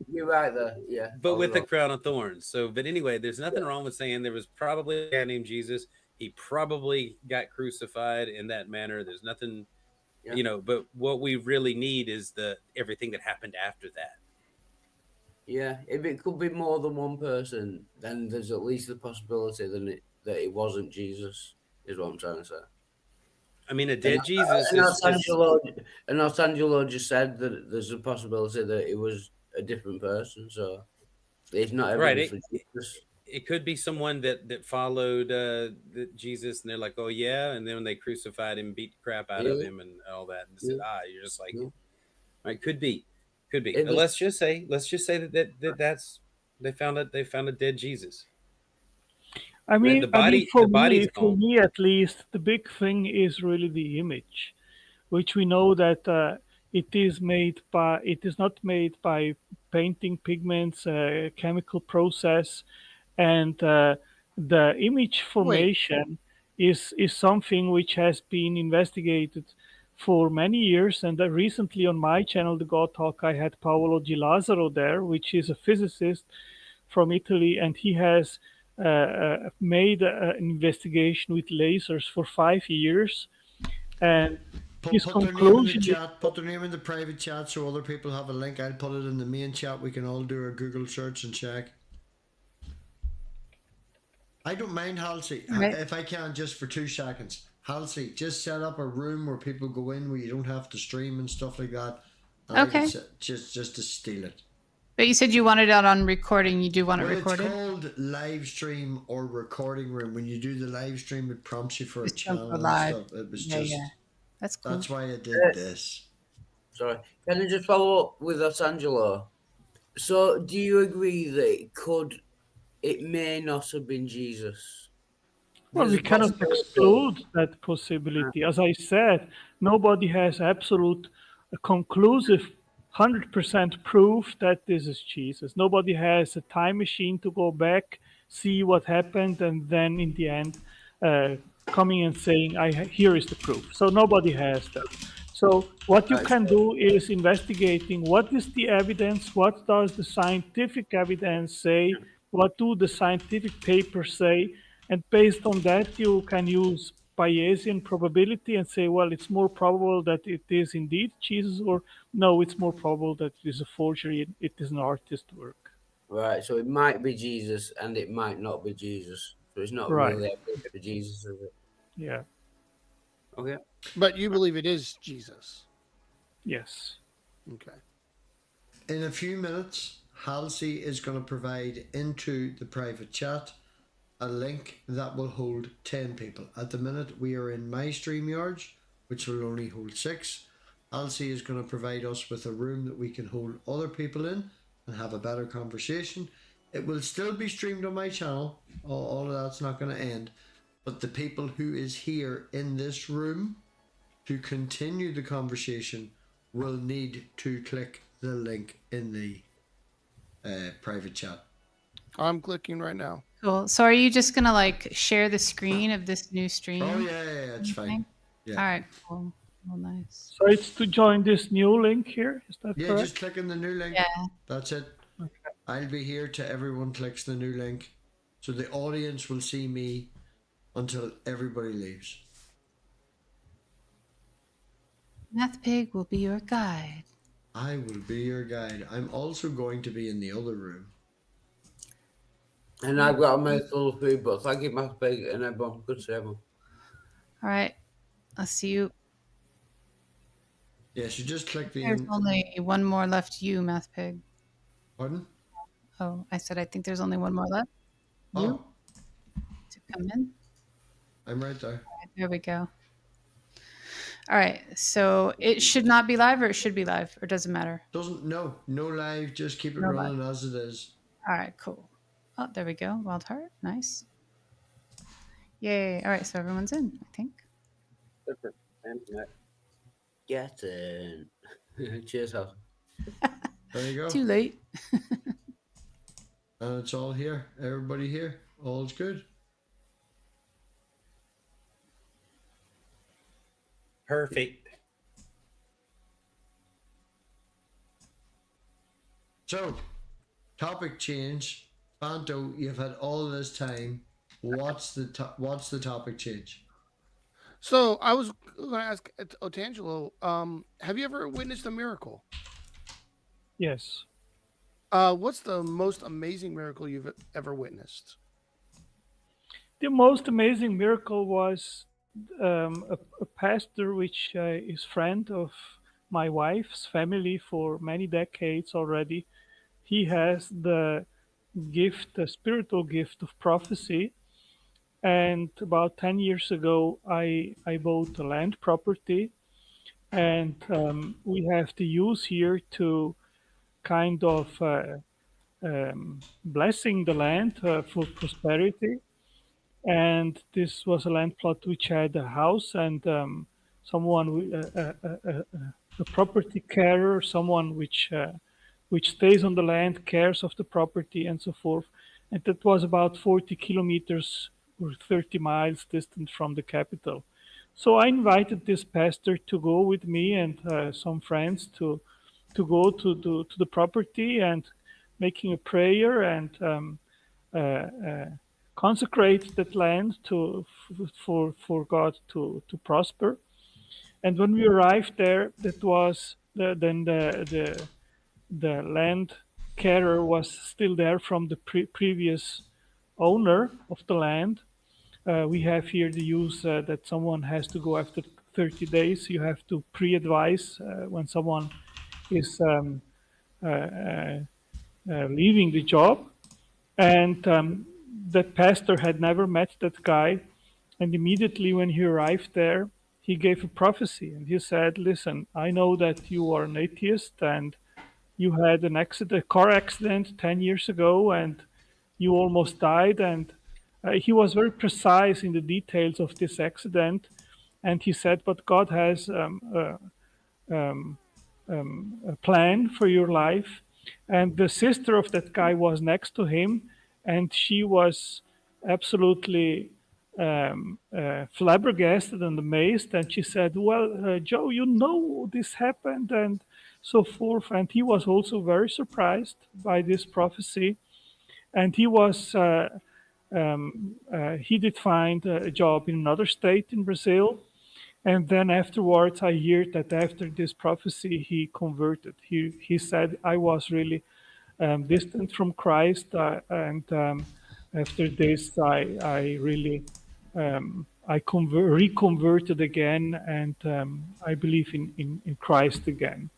You're right there. Yeah,
but with the crown of thorns. So, but anyway, there's nothing wrong with saying there was probably a guy named Jesus. He probably got crucified in that manner. There's nothing, But what we really need is everything that happened after that.
Yeah, if it could be more than one person, then there's at least the possibility that it wasn't Jesus. Is what I'm trying to say.
I mean, a dead Jesus.
And Artangelo just said that there's a possibility that it was a different person. So it's not evidence for Jesus.
It could be someone that followed Jesus, and they're like, "Oh yeah," and then when they crucified him, beat the crap out of him, and all that, and said, "You're just like," right? Could be. Let's just say that's they found a dead Jesus.
I mean, for me at least, the big thing is really the image, which we know that it is not made by painting pigments, chemical process, and the image formation is something which has been investigated for many years. And recently on my channel, The God Talk, I had Paolo Di Lazzaro there, which is a physicist from Italy, and he has made an investigation with lasers for 5 years. And his
Put their name in the
conclusion is,
chat. Put their name in the private chat so other people have a link. I'll put it in the main chat. We can all do a Google search and check. I don't mind, Halsey,
Right.
if I can, just for 2 seconds. Halsey, just set up a room where people go in where you don't have to stream and stuff like that. And
Okay.
Just to steal it.
But you said you want it out on recording. You do want it
Well,
recorded?
it's called live stream or recording room. When you do the live stream, it prompts you for a
Just jump
channel
for
and
live.
stuff. It was
Yeah,
just
yeah. That's cool.
that's why I did this.
Sorry. Can I just follow up with that, Angelo? So, do you agree that it may not have been Jesus?
well,
There's
we
a
cannot
possibility.
exclude that possibility. As I said, nobody has absolute, conclusive, 100% proof that this is Jesus. Nobody has a time machine to go back, see what happened, and then in the end, coming and saying, here is the proof. So nobody has that. So what you can do is investigating what is the evidence, what does the scientific evidence say, what do the scientific papers say, and based on that you can use Bayesian probability and say, well, it's more probable that it is indeed Jesus, or no, it's more probable that it is a forgery, it is an artist work.
Right, so it might be Jesus and it might not be Jesus. So it's not
Right.
really evidence for Jesus, is it?
Yeah.
Okay.
But you believe it is Jesus.
Yes.
Okay.
In a few minutes, Halsey is going to provide into the private chat a link that will hold 10 people. At the minute, we are in my StreamYards, which will only hold 6. Halsey is going to provide us with a room that we can hold other people in and have a better conversation. It will still be streamed on my channel. All of that's not going to end. But the people who is here in this room to continue the conversation will need to click the link in the private chat.
I'm clicking right now.
Cool. So are you just gonna like share the screen of this new stream?
Oh yeah, it's fine. Yeah.
All right. Cool. Well, nice.
So it's to join this new link here, is that
Yeah,
correct?
just click on the new link.
Yeah.
That's it.
Okay.
I'll be here till everyone clicks the new link. So the audience will see me until everybody leaves.
MathPig will be your guide.
I will be your guide. I'm also going to be in the other room.
And I've got a mouthful of food, but thank you, MathPig and everyone. Good to see everyone.
All right. I'll see you.
Yes, you just click the.
There's only one more left. You, MathPig.
Pardon?
Oh, I said I think there's only one more left. You to come in.
I'm right there.
All right, there we go. All right. So it should not be live, or it should be live, or does it matter?
No live. Just keep it
No
running as it is.
All right. Cool. Oh, there we go. Wild Heart. Nice. Yay. All right. So everyone's in, I think.
Super.
Get in. Cheers, Hal.
There you go.
Too late.
And it's all here. Everybody here. All's good.
Perfect.
So, topic change. Banto, you've had all this time. What's the topic change?
So I was going to ask Otangelo, have you ever witnessed a miracle?
Yes.
What's the most amazing miracle you've ever witnessed?
The most amazing miracle was a pastor which is friend of my wife's family for many decades already. He has the spiritual gift of prophecy. And about 10 years ago, I bought a land property, and we have the use here to kind of blessing the land for prosperity. And this was a land plot which had a house and someone, a property carer, someone which stays on the land, cares of the property, and so forth. And that was about 40 kilometers or 30 miles distant from the capital. So I invited this pastor to go with me and some friends to go to the property and making a prayer and consecrate that land for God to prosper. And when we arrived there, that was then the land carer was still there from the previous owner of the land. We have here the use that someone has to go after 30 days. You have to pre-advise when someone is uh, uh, leaving the job. And that pastor had never met that guy. And immediately when he arrived there, he gave a prophecy and he said, listen, I know that you are an atheist and you had a car accident 10 years ago and you almost died. And he was very precise in the details of this accident. And he said, but God has a plan for your life. And the sister of that guy was next to him, and she was absolutely flabbergasted and amazed. And she said, well, Joe, you know this happened, and so forth. And he was also very surprised by this prophecy. And he did find a job in another state in Brazil. And then afterwards, I heard that after this prophecy, he converted. He said, I was really distant from Christ. And after this, I really reconverted again. And I believe in Christ again.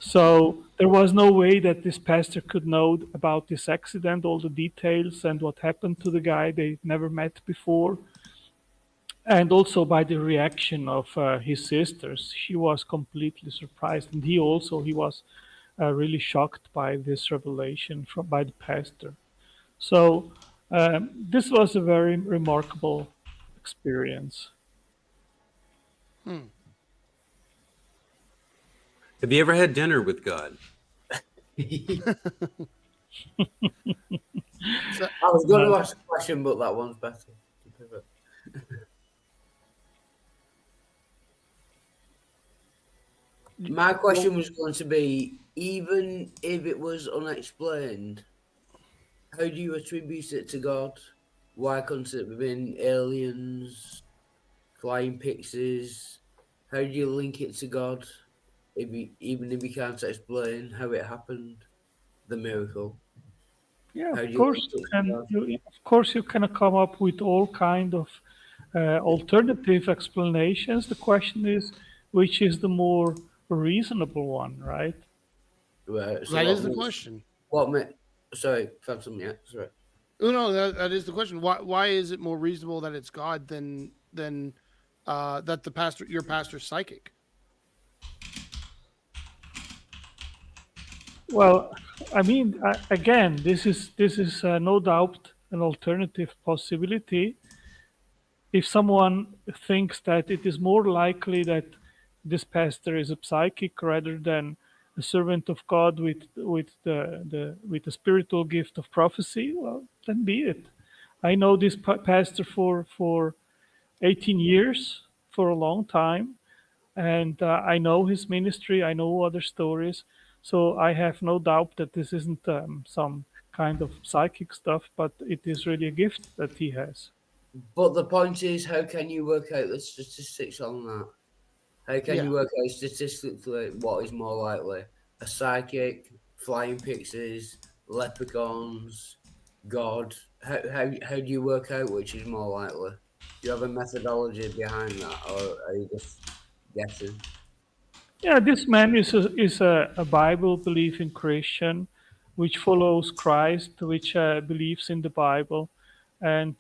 So there was no way that this pastor could know about this accident, all the details and what happened to the guy they never met before. And also by the reaction of his sisters, she was completely surprised, and he was really shocked by this revelation by the pastor. So this was a very remarkable experience.
Have you ever had dinner with God?
I was going to ask a question, but that one's better. My question was going to be, even if it was unexplained, how do you attribute it to God? Why couldn't it have been aliens, flying pixies? How do you link it to God, even if you can't explain how it happened, the miracle?
Yeah, of course you can come up with all kind of alternative explanations. The question is, which is the more reasonable one, right?
Right. So that is the question.
Sorry, Phantom. Yeah, sorry.
No, that is the question. Why is it more reasonable that it's God than that your pastor's psychic?
Well, I mean, again, this is no doubt an alternative possibility. If someone thinks that it is more likely that this pastor is a psychic rather than a servant of God with the spiritual gift of prophecy, well, then be it. I know this pastor for 18 years, for a long time, and I know his ministry. I know other stories, so I have no doubt that this isn't some kind of psychic stuff, but it is really a gift that he has.
But the point is, how can you work out the statistics on that? How can you work out statistically what is more likely? A psychic, flying pixies, leprechauns, God? How do you work out which is more likely? Do you have a methodology behind that, or are you just guessing?
Yeah, this man is a Bible-believing Christian, which follows Christ, which believes in the Bible, and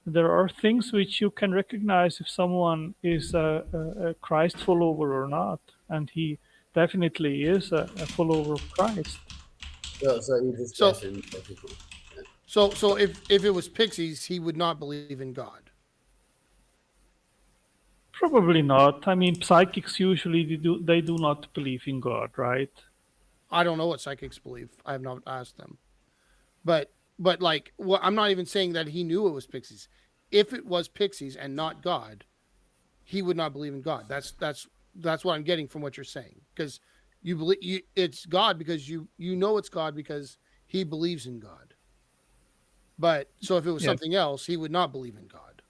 there are things which you can recognize if someone is a Christ follower or not, and he definitely is a follower of Christ.
So if it was pixies, he would not believe in God.
Probably not. I mean, psychics usually they do not believe in God, right?
I don't know what psychics believe. I have not asked them. But like, I'm not even saying that he knew it was pixies. If it was pixies and not God, he would not believe in God. That's what I'm getting from what you're saying, because you believe it's God because you know it's God because he believes in God. But so if it was something else, he would not believe in God,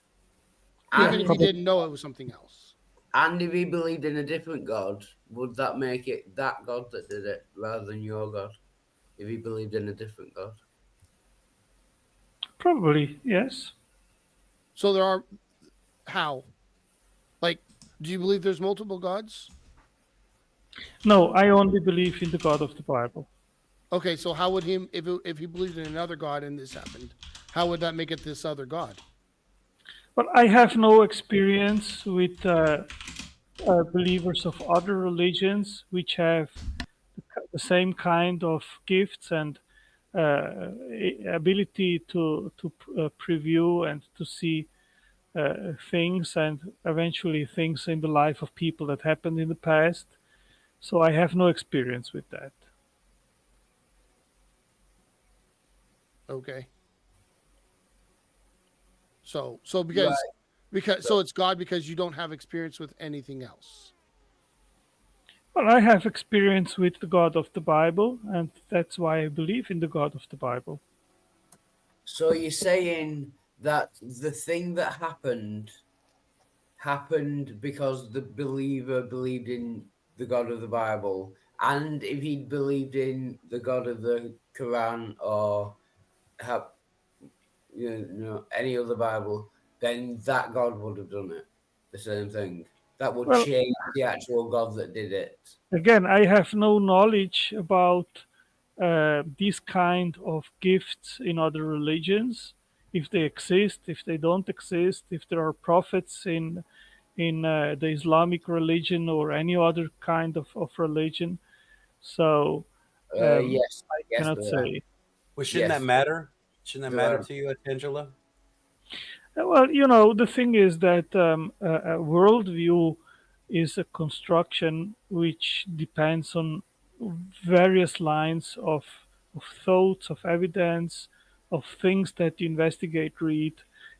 even if he didn't know it was something else.
And if he believed in a different God, would that make it that God that did it rather than your God? If he believed in a different God?
Probably, yes.
So there are, how? Like, do you believe there's multiple gods?
No, I only believe in the God of the Bible.
Okay, so how would he, if he believed in another God and this happened, how would that make it this other God?
But I have no experience with believers of other religions which have the same kind of gifts and ability to preview and to see things and eventually things in the life of people that happened in the past. So I have no experience with that.
Okay. So because so it's God because you don't have experience with anything else.
Well, I have experience with the God of the Bible, and that's why I believe in the God of the Bible.
So you're saying that the thing that happened because the believer believed in the God of the Bible, and if he'd believed in the God of the Quran or any other Bible, then that God would have done it. The same thing. That would change the actual God that did it.
Again, I have no knowledge about these kind of gifts in other religions, if they exist, if they don't exist, if there are prophets in the Islamic religion or any other kind of religion. So
yes,
I cannot say.
Well, shouldn't that matter? Shouldn't that matter to you, Angela?
Well, the thing is that a worldview is a construction which depends on various lines of thoughts, of evidence, of things that you investigate, read.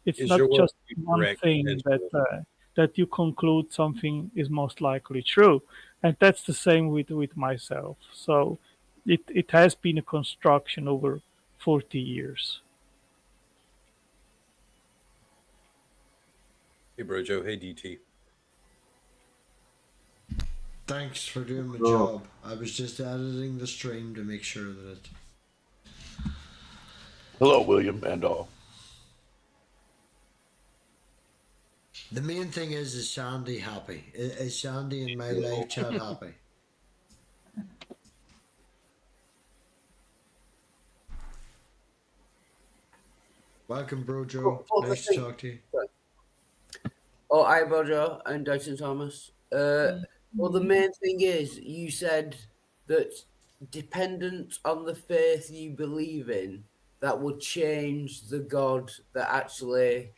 It's not just one thing that you conclude something is most likely true, and that's the same with myself. So it has been a construction over 40 years.
Hey, Brojo. Hey, DT.
Thanks for doing my job. I was just editing the stream to make sure that it...
Hello, William and all.
The main thing is Sandy happy? Is Sandy in my live chat happy? Welcome, Brojo. Nice to talk to you.
Oh, hi, Brojo and Dyson Thomas. Well, the main thing is, you said that dependent on the faith you believe in, that would change the God that actually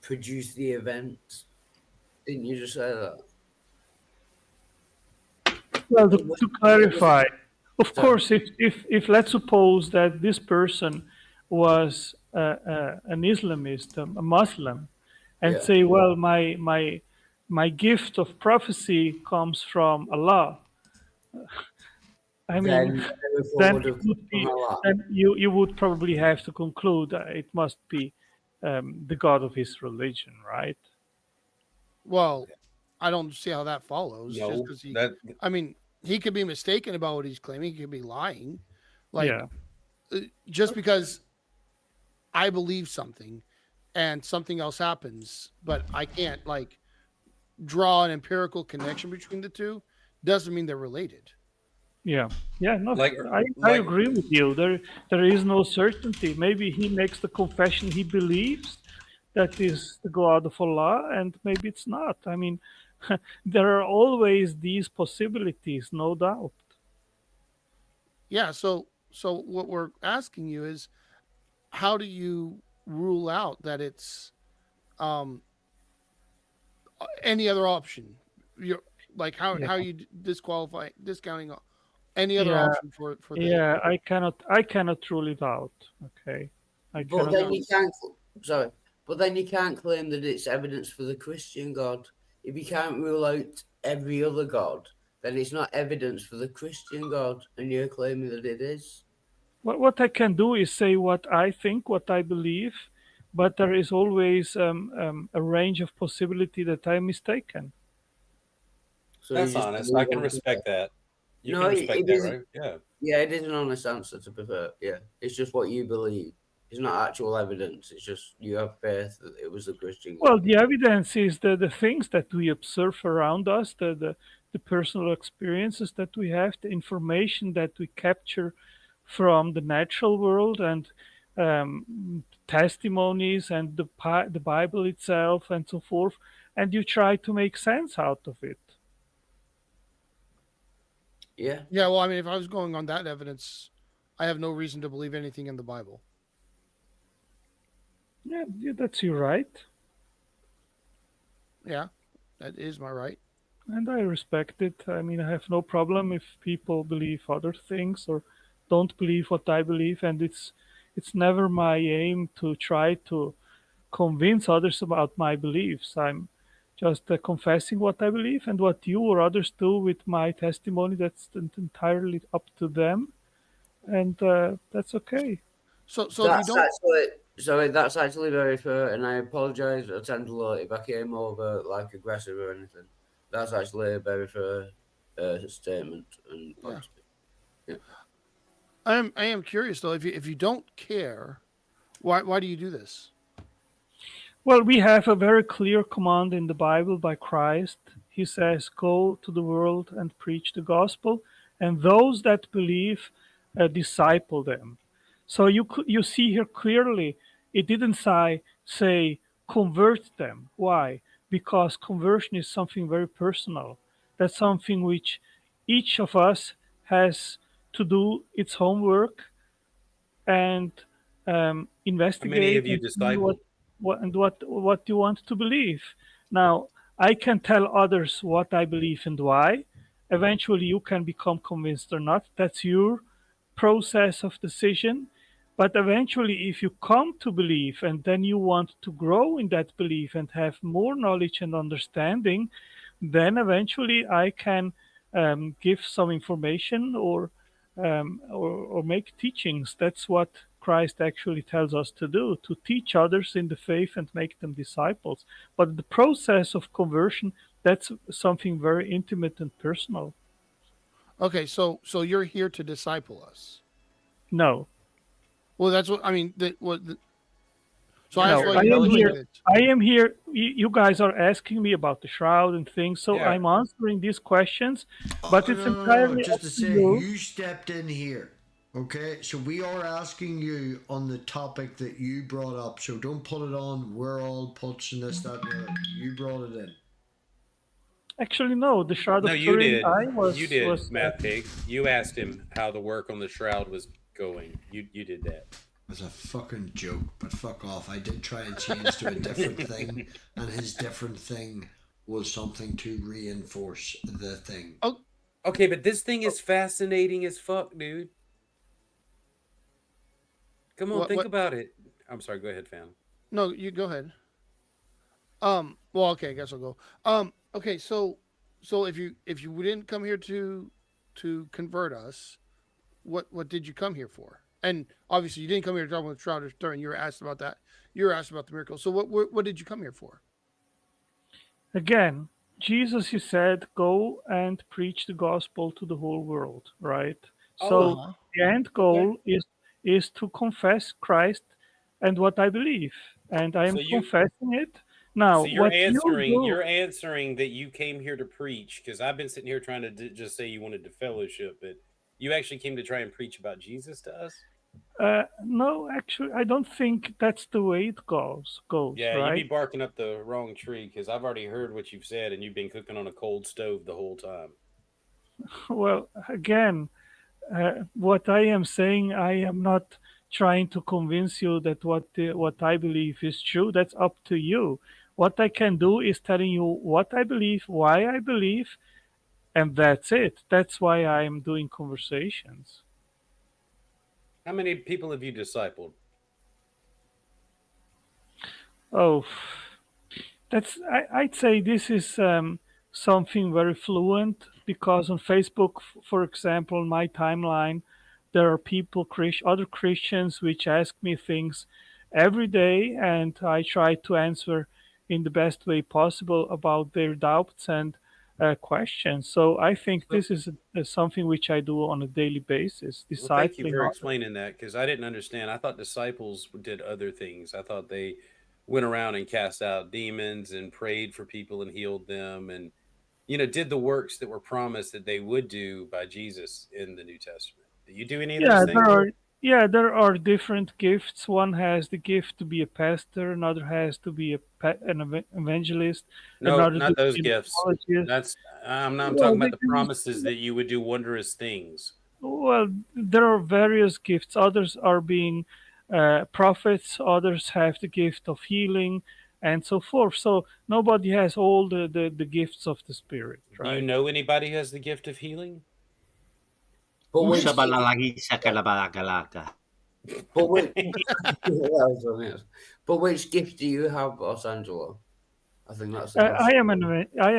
produced the event. Didn't you just say that?
Well, to clarify, of course, if let's suppose that this person was an Islamist, a Muslim, and say, well, my gift of prophecy comes from Allah. I mean, then you would probably have to conclude that it must be the God of his religion, right?
Well, I don't see how that follows.
No,
just because I mean, he could be mistaken about what he's claiming. He could be lying. Like, just because I believe something and something else happens, but I can't like draw an empirical connection between the two, doesn't mean they're related.
Yeah, no, I agree with you. There is no certainty. Maybe he makes the confession he believes that is the God of Allah, and maybe it's not. I mean, there are always these possibilities, no doubt.
Yeah, so what we're asking you is, how do you rule out that it's any other option? You're like how you discounting any other option for that?
Yeah, I cannot rule it out. Okay,
But then you can't. Sorry, But then you can't claim that it's evidence for the Christian God. If you can't rule out every other God, then it's not evidence for the Christian God, and you're claiming that it is.
What I can do is say what I think, what I believe, but there is always a range of possibility that I'm mistaken.
So
That's honest. I can respect that. You
No,
can
it
respect that,
isn't.
right? Yeah.
Yeah, it is an honest answer, to be fair. Yeah, it's just what you believe. It's not actual evidence. It's just you have faith that it was the Christian God.
Well, the evidence is the things that we observe around us, the personal experiences that we have, the information that we capture from the natural world, and testimonies, and the Bible itself, and so forth. And you try to make sense out of it.
Yeah.
Yeah, well, I mean, if I was going on that evidence, I have no reason to believe anything in the Bible.
Yeah, that's your right.
Yeah, that is my right.
And I respect it. I mean, I have no problem if people believe other things or don't believe what I believe, and it's never my aim to try to convince others about my beliefs. I'm just confessing what I believe, and what you or others do with my testimony, that's entirely up to them, and that's okay.
So if you don't,
That's actually very fair, and I apologise if I came over like aggressive or anything. That's actually a very fair statement and point. Yeah.
I am curious though. If you don't care, why do you do this?
Well, we have a very clear command in the Bible by Christ. He says, "Go to the world and preach the gospel, and those that believe, disciple them." So you see here clearly, it didn't say convert them. Why? Because conversion is something very personal. That's something which each of us has to do its homework and investigate.
How many have you
and see
discipled?
what you want to believe. Now, I can tell others what I believe and why. Eventually, you can become convinced or not. That's your process of decision. But eventually, if you come to believe and then you want to grow in that belief and have more knowledge and understanding, then eventually I can give some information or make teachings. That's what Christ actually tells us to do, to teach others in the faith and make them disciples. But the process of conversion, that's something very intimate and personal.
Okay, so you're here to disciple us.
No.
Well, that's what I mean. So
No,
I am here.
I am here. You guys are asking me about the shroud and things, so
Yeah.
I'm answering these questions. But it's entirely
just
up
to
to
say,
you.
you stepped in here. Okay, so we are asking you on the topic that you brought up. So don't put it on. We're all pushing this, that, and the other. You brought it in.
Actually, no. The shroud
No,
of
you
Turin,
did. You did, MathPig. You asked him how the work on the shroud was going. You did that.
It was a fucking joke, but fuck off. I did try and change to a different thing, and his different thing was something to reinforce the thing.
Oh,
okay, but this thing is fascinating as fuck, dude. Come on, think about it. I'm sorry. Go ahead, fam.
No, you go ahead. Well, okay, I guess I'll go. Okay, so if you didn't come here to convert us, what did you come here for? And obviously, you didn't come here to talk about the shroud of Turin. You were asked about that. You were asked about the miracle. So what did you come here for?
Again, Jesus, he said, go and preach the gospel to the whole world, right? So the end goal is to confess Christ and what I believe, and I am confessing it. Now,
so you're
what
answering.
you do,
You're answering that you came here to preach, because I've been sitting here trying to just say you wanted to fellowship, but you actually came to try and preach about Jesus to us.
no, actually, I don't think that's the way it goes.
Yeah,
right?
you'd be barking up the wrong tree, because I've already heard what you've said, and you've been cooking on a cold stove the whole time.
Well, again, what I am saying, I am not trying to convince you that what I believe is true. That's up to you. What I can do is telling you what I believe, why I believe, and that's it. That's why I am doing conversations.
How many people have you discipled?
Oh, I'd say this is something very fluent because on Facebook, for example, on my timeline, there are people, other Christians, which ask me things every day, and I try to answer in the best way possible about their doubts and questions. So I think
So,
this is something which I do on a daily basis,
well, thank you
discipling
for
others.
explaining that because I didn't understand. I thought disciples did other things. I thought they went around and cast out demons and prayed for people and healed them and did the works that were promised that they would do by Jesus in the New Testament. Do you do any of those
Yeah,
things?
there are different gifts. One has the gift to be a pastor, another has to be an evangelist,
No,
another to
not those
be an
gifts.
apologist.
That's I'm
Well,
talking about
they
the
can,
promises that you would do wondrous things.
well, there are various gifts. Others are being prophets. Others have the gift of healing, and so forth. So nobody has all the gifts of the Spirit,
Do you
right?
know anybody who has the gift of healing?
But which,
Usa balalagi sa kalabalagalaka.
but which, that was something else. But which gift do you have, Osangelo? I think that's the
I
question.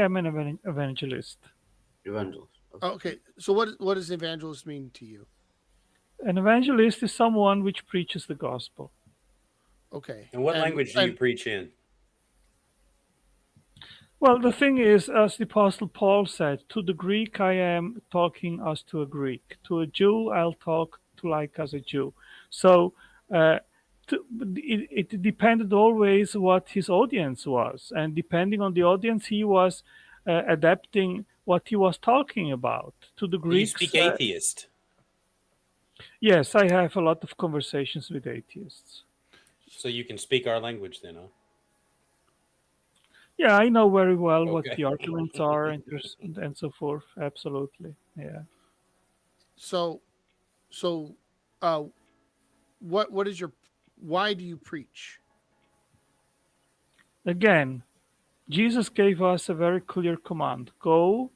am an evangelist.
Evangelist.
Okay, so what does evangelist mean to you?
An evangelist is someone which preaches the gospel.
Okay.
And what language do you preach in?
Well, the thing is, as the Apostle Paul said, to the Greek I am talking as to a Greek. To a Jew I'll talk to like as a Jew. So it depended always what his audience was. And depending on the audience, he was adapting what he was talking about. To the
Do you
Greeks,
speak atheist?
yes, I have a lot of conversations with atheists.
So you can speak our language then, huh?
Yeah, I know very well what
Okay.
the arguments are and so forth. Absolutely, yeah.
So, what is your? Why do you preach?
Again, Jesus gave us a very clear command: go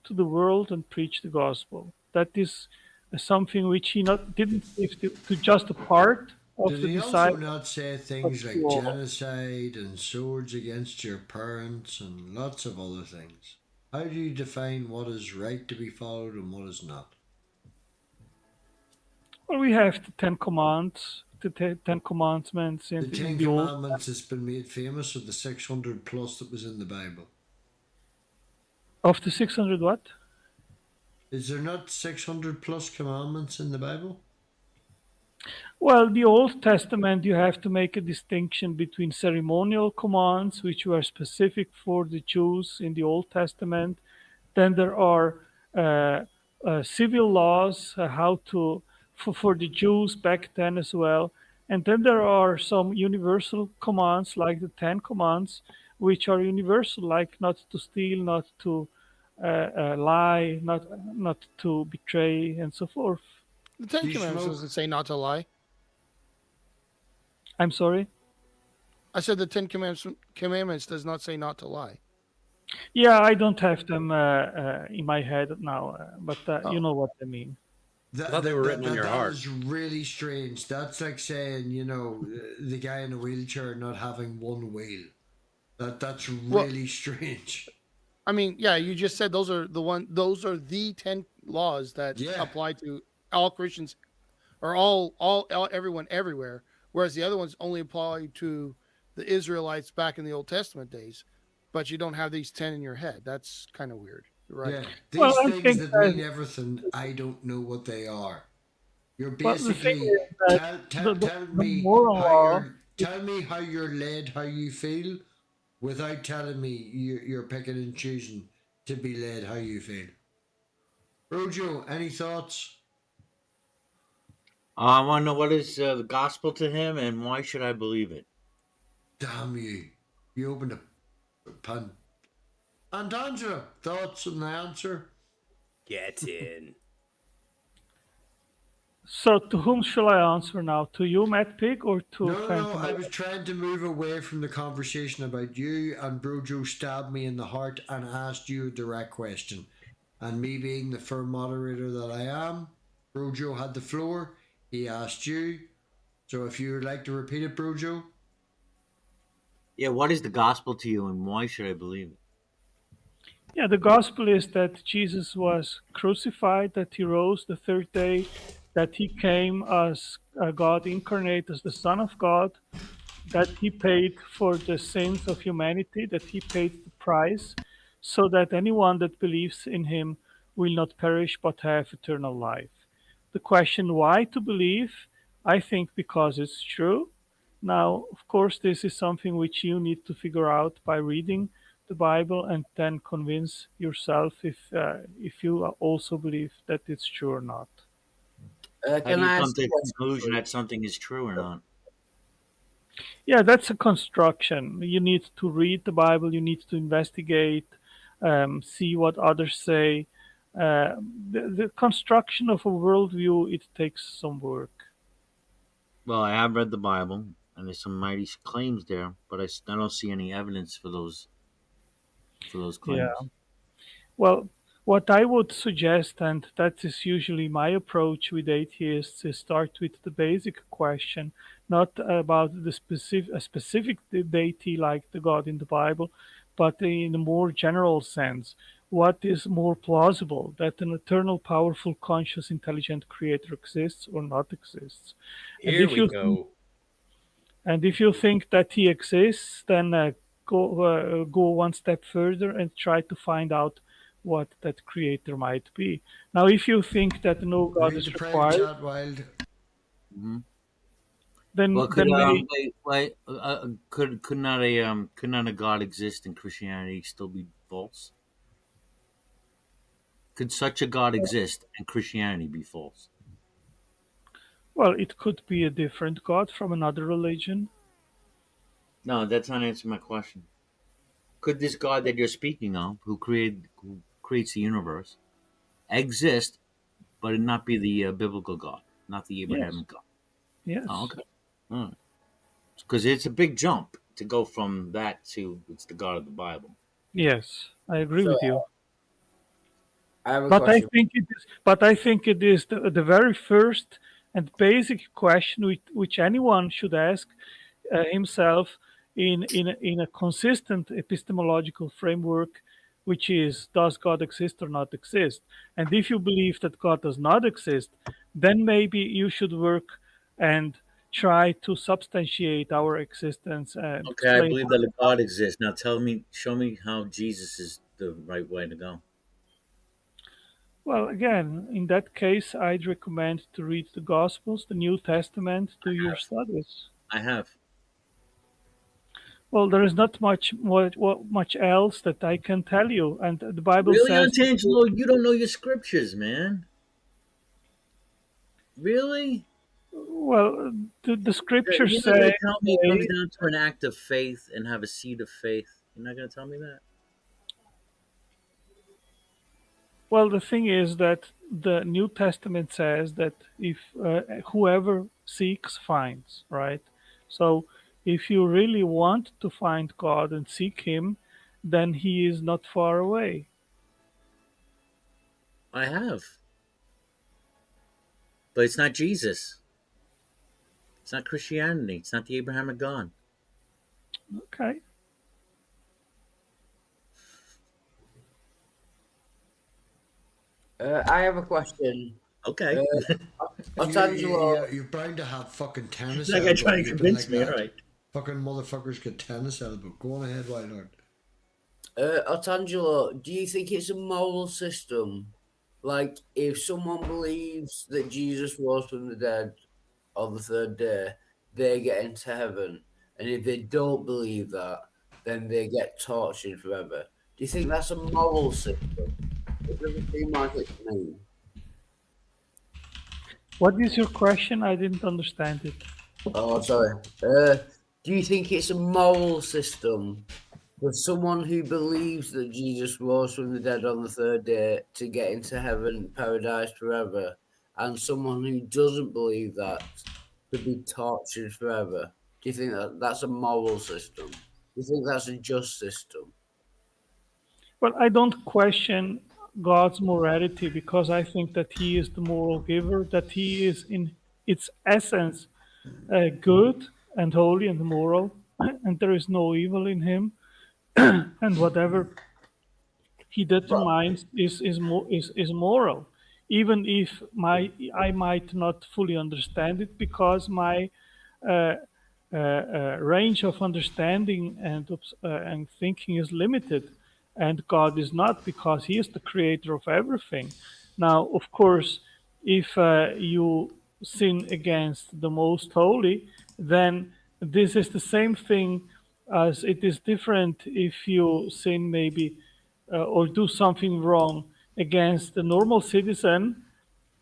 to the world and preach the gospel. That is something which he didn't give to just a part of
Did
the
he also
disciples.
not say things like genocide and swords against your parents and lots of other things? How do you define what is right to be followed and what is not?
Well, we have the Ten Commands, the Ten Commandments
The
in
Ten
the Old.
Commandments has been made famous of the 600 plus that was in the Bible.
Of the 600 what?
Is there not 600 plus commandments in the Bible?
Well, the Old Testament, you have to make a distinction between ceremonial commands, which were specific for the Jews in the Old Testament. Then there are civil laws, how to for the Jews back then as well. And then there are some universal commands, like the Ten Commands, which are universal, like not to steal, not to lie, not to betray, and so forth.
The Ten
Do you
Commandments
smoke?
doesn't say not to lie.
I'm sorry?
I said the Ten Commandments does not say not to lie.
Yeah, I don't have them in my head now, but you know what I mean.
I thought they were written on your heart.
That is really strange. That's like saying, the guy in a wheelchair not having one wheel. That's really strange.
I mean, yeah, you just said those are the 10 laws that apply to all Christians or all everyone everywhere, whereas the other ones only apply to the Israelites back in the Old Testament days. But you don't have these 10 in your head. That's kind of weird, right?
Yeah, these things that mean everything, I don't know what they are. You're basically tell me how you're led, how you feel, without telling me you're picking and choosing to be led how you feel. Rojo, any thoughts?
I want to know what is the gospel to him and why should I believe it?
Damn you. You opened a pun. And Angela, thoughts on the answer?
Get in.
So to whom shall I answer now? To you, MathPig, or to
No,
Phantom?
I was trying to move away from the conversation about you, and Brojo stabbed me in the heart and asked you a direct question. And me being the firm moderator that I am, Brojo had the floor. He asked you. So if you would like to repeat it, Brojo.
Yeah, what is the gospel to you, and why should I believe it?
Yeah, the gospel is that Jesus was crucified, that he rose the third day, that he came as God incarnate, as the Son of God, that he paid for the sins of humanity, that he paid the price, so that anyone that believes in him will not perish but have eternal life. The question why to believe, I think because it's true. Now, of course, this is something which you need to figure out by reading the Bible and then convince yourself if you also believe that it's true or not.
How
Can
do you
I
come
ask
to
a
the
question?
conclusion that something is true or not?
Yeah, that's a construction. You need to read the Bible, you need to investigate, see what others say. The construction of a worldview, it takes some work.
Well, I have read the Bible, and there's some mighty claims there, but I don't see any evidence for those
Yeah.
claims.
Well, what I would suggest, and that is usually my approach with atheists, is start with the basic question, not about a specific deity like the God in the Bible, but in a more general sense. What is more plausible, that an eternal, powerful, conscious, intelligent creator exists or not exists? And
Here
if
we
you
go.
think that he exists, then go one step further and try to find out what that creator might be. Now, if you think that no God
Read the
is
prayer
required,
chat, Wild.
Hmm.
then
Well, could
may
could not a God exist and Christianity still be false? Could such a God exist and Christianity be false?
well, it could be a different God from another religion.
No, that's not answering my question. Could this God that you're speaking of, who creates the universe, exist, but it not be the biblical God, not the
Yes,
Abrahamic God?
yes,
Oh, okay. Because it's a big jump to go from that to it's the God of the Bible.
yes, I agree
So
with you.
I have a
But I
question.
think it is. But I think it is the very first and basic question which anyone should ask himself in a consistent epistemological framework, which is, does God exist or not exist? And if you believe that God does not exist, then maybe you should work and try to substantiate our existence and
Okay, I
explain.
believe that a God exists. Now show me how Jesus is the right way to go.
Well, again, in that case, I'd recommend to read the Gospels, the New Testament, do your studies.
I have.
Well, there is not much else that I can tell you, and the Bible
Really,
says.
Antangelo, you don't know your scriptures, man. Really?
Well, the scriptures
You're not going
say.
to tell me it comes down to an act of faith and have a seed of faith. You're not going to tell me that?
Well, the thing is that the New Testament says that if whoever seeks finds, right? So if you really want to find God and seek Him, then He is not far away.
I have. But it's not Jesus. It's not Christianity. It's not the Abrahamic God.
Okay.
I have a question.
Okay.
Otangelo,
You're bound to have fucking tennis.
It's like I
elbow.
try to
You've been
convince
like
me,
that.
all right.
Fucking motherfuckers get tennis elbow. Go on ahead, Wildheart.
Otangelo, do you think it's a moral system? Like, if someone believes that Jesus rose from the dead on the third day, they get into heaven. And if they don't believe that, then they get tortured forever. Do you think that's a moral system? It doesn't seem like it to me.
What is your question? I didn't understand it.
Oh, sorry. Do you think it's a moral system for someone who believes that Jesus rose from the dead on the third day to get into heaven, paradise forever, and someone who doesn't believe that to be tortured forever? Do you think that that's a moral system? Do you think that's a just system?
Well, I don't question God's morality because I think that He is the moral giver, that He is in its essence good and holy and moral. and there is no evil in him, and whatever he determines is moral, even if I might not fully understand it, because my uh, range of understanding and thinking is limited, and God is not, because He is the creator of everything. Now, of course, if you sin against the Most Holy, then this is the same thing as it is different if you sin maybe or do something wrong against a normal citizen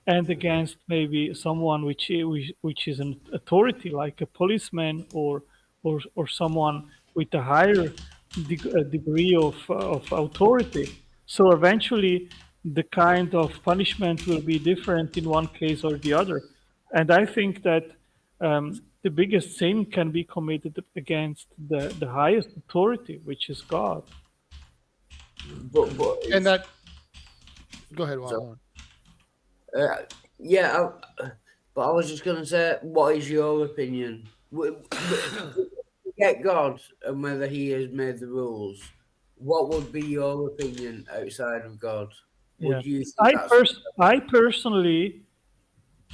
and against maybe someone which is an authority, like a policeman or someone with a higher degree of authority. So eventually, the kind of punishment will be different in one case or the other. And I think that the biggest sin can be committed against the highest authority, which is God.
But
And that. Go ahead, Juan.
yeah, but I was just going to say, what is your opinion? Forget God and whether He has made the rules. What would be your opinion outside of God?
Yeah.
Would you think
I personally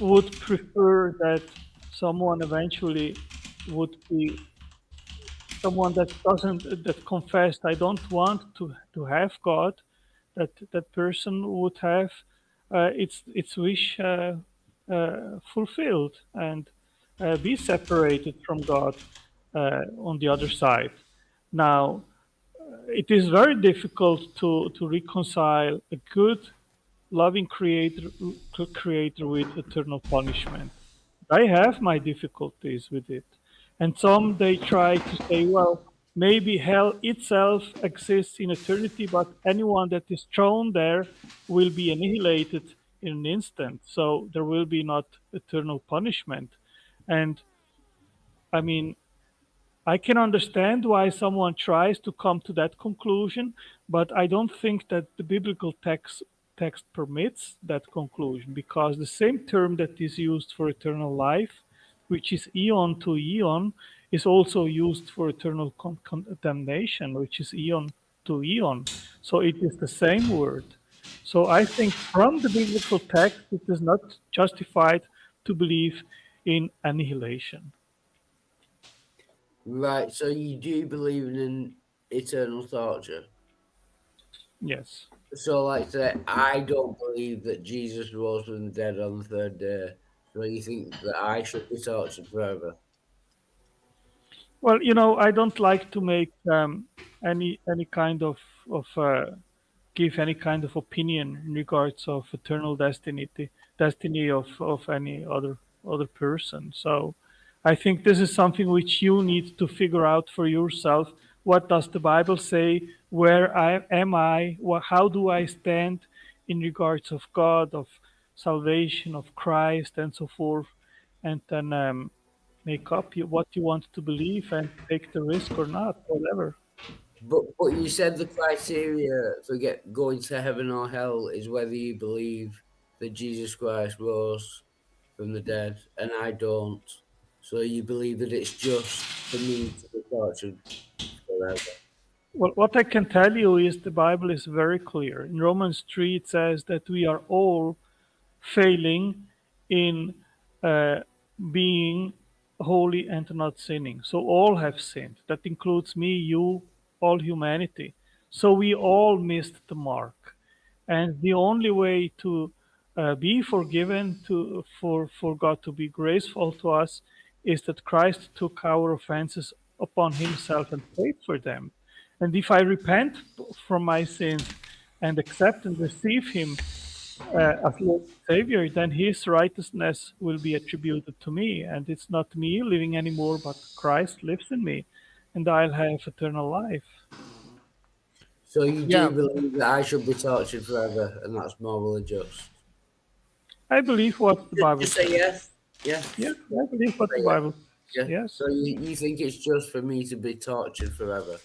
would prefer that someone eventually would be someone that confessed, I don't want to have God, that person would have its wish fulfilled and be separated from God on the other side. Now, it is very difficult to reconcile a good, loving creator with eternal punishment. I have my difficulties with it. And some they try to say, well, maybe hell itself exists in eternity, but anyone that is thrown there will be annihilated in an instant. So there will be not eternal punishment. And I mean, I can understand why someone tries to come to that conclusion, but I don't think that the biblical text permits that conclusion, because the same term that is used for eternal life, which is eon to eon, is also used for eternal condemnation, which is eon to eon. So it is the same word. So I think from the biblical text, it is not justified to believe in annihilation.
Right, so you do believe in eternal torture?
Yes.
So, like say, I don't believe that Jesus rose from the dead on the third day. So you think that I should be tortured forever?
Well, I don't like to make any kind of give any kind of opinion in regards of eternal destiny of any other person. So I think this is something which you need to figure out for yourself. What does the Bible say? Where am I? How do I stand in regards of God, of salvation, of Christ, and so forth? And then make up what you want to believe and take the risk or not, whatever.
But you said the criteria for going to heaven or hell is whether you believe that Jesus Christ rose from the dead, and I don't. So you believe that it's just for me to be tortured forever?
Well, what I can tell you is the Bible is very clear. In Romans 3, it says that we are all failing in being holy and not sinning. So all have sinned. That includes me, you, all humanity. So we all missed the mark. And the only way to be forgiven, for God to be graceful to us, is that Christ took our offenses upon Himself and paid for them. And if I repent from my sins and accept and receive Him as Lord and Savior, then His righteousness will be attributed to me. And it's not me living anymore, but Christ lives in me, and I'll have eternal life.
So you do believe that I should be tortured forever, and that's morally just?
I believe what the Bible
says. Just say yes. Yeah.
Yeah, I believe what the Bible says.
Yeah.
Yes.
So you think it's just for me to be tortured forever?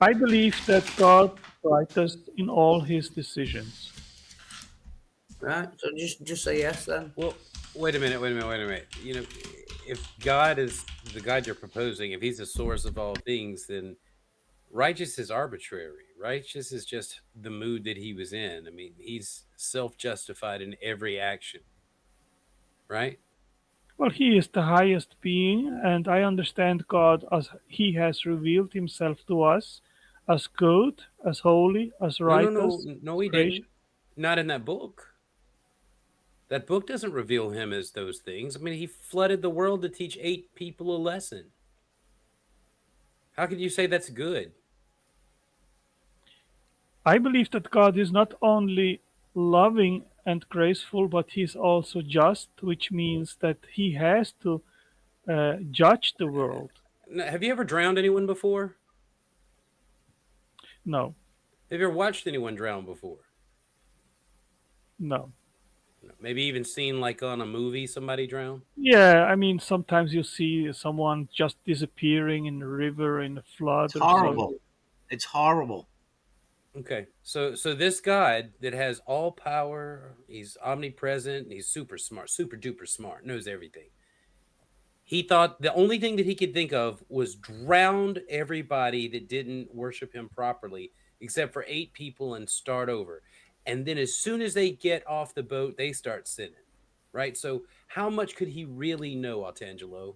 I believe that God is righteous in all His decisions.
Right. So just say yes then.
Well, wait a minute. if God is the God you're proposing, if he's the source of all things, then righteous is arbitrary. Righteous is just the mood that he was in. I mean, he's self-justified in every action, right?
Well, he is the highest being, and I understand God as he has revealed himself to us as good, as holy, as
No,
righteous,
no,
as
he
gracious.
didn't. Not in that book. That book doesn't reveal him as those things. I mean, he flooded the world to teach 8 people a lesson. How could you say that's good?
I believe that God is not only loving and graceful, but he's also just, which means that he has to judge the world.
Now, have you ever drowned anyone before?
No,
Have you ever watched anyone drown before?
no.
Maybe even seen like on a movie somebody drown?
Yeah, I mean, sometimes you see someone just disappearing in a river, in a flood
It's
or
horrible.
something.
It's horrible.
Okay, so this God that has all power, he's omnipresent, he's super smart, super duper smart, knows everything. He thought the only thing that he could think of was drown everybody that didn't worship him properly, except for 8 people, and start over. And then as soon as they get off the boat, they start sinning, right? So how much could he really know, Altangelo?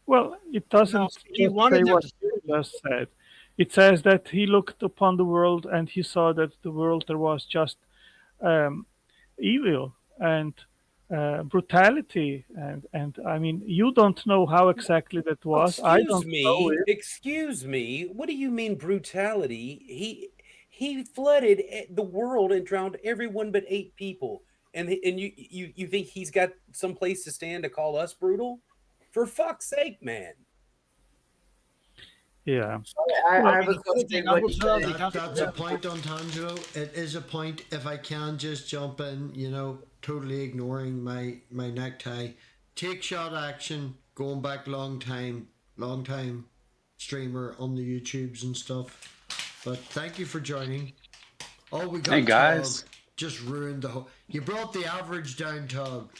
Well, it doesn't
he
just
wanted
say
them
what
to
you just said. It says that he looked upon the world and he saw that the world there was just evil and brutality, and I mean, you don't know how exactly that was. I don't know it.
Excuse me. What do you mean brutality? He flooded the world and drowned everyone but 8 people. And you think he's got some place to stand to call us brutal? For fuck's sake, man.
Yeah.
I have a question.
That's a point on Tangelo. It is a point. If I can just jump in, totally ignoring my necktie. Take shot action, going back long time streamer on the YouTubes and stuff. But thank you for joining. Oh, we got
Hey, guys.
Tug. Just ruined the whole. You brought the average down, Tug.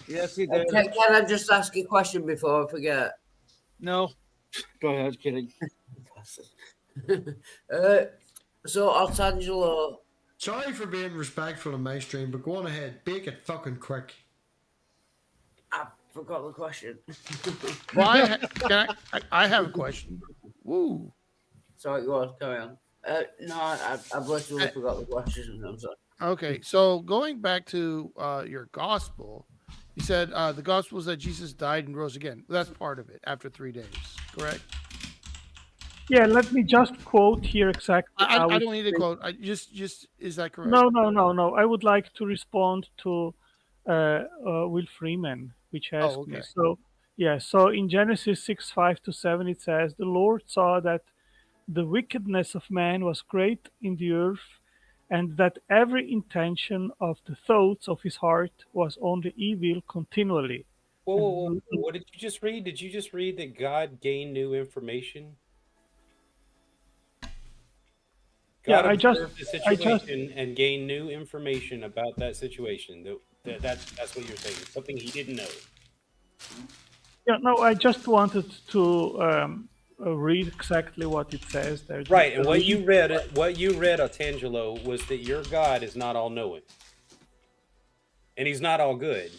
Yes, he did.
Can I just ask a question before I forget?
No. Go ahead, kidding.
So Altangelo.
Sorry for being respectful of my stream, but go on ahead. Bake it fucking quick.
I forgot the question.
Well, I have a question. Woo.
Sorry, go on, carry on. No, I've literally forgot the question. I'm sorry.
Okay, so going back to your gospel, you said the gospel is that Jesus died and rose again. That's part of it after 3 days, correct?
Yeah, let me just quote here exactly.
I
how
don't need a quote. I just is that correct?
No. I would like to respond to Will Freeman, which asked me. So, yeah, so in Genesis 6:5-7, it says, "The Lord saw that the wickedness of man was great in the earth, and that every intention of the thoughts of his heart was only evil continually."
Whoa. What did you just read? Did you just read that God gained new information? God observed the situation and gained new information about that situation. That's what you're saying. Something he didn't know.
Yeah, no, I just wanted to read exactly what it says there.
Right, and what you read, Altangelo, was that your God is not all knowing, and he's not all good.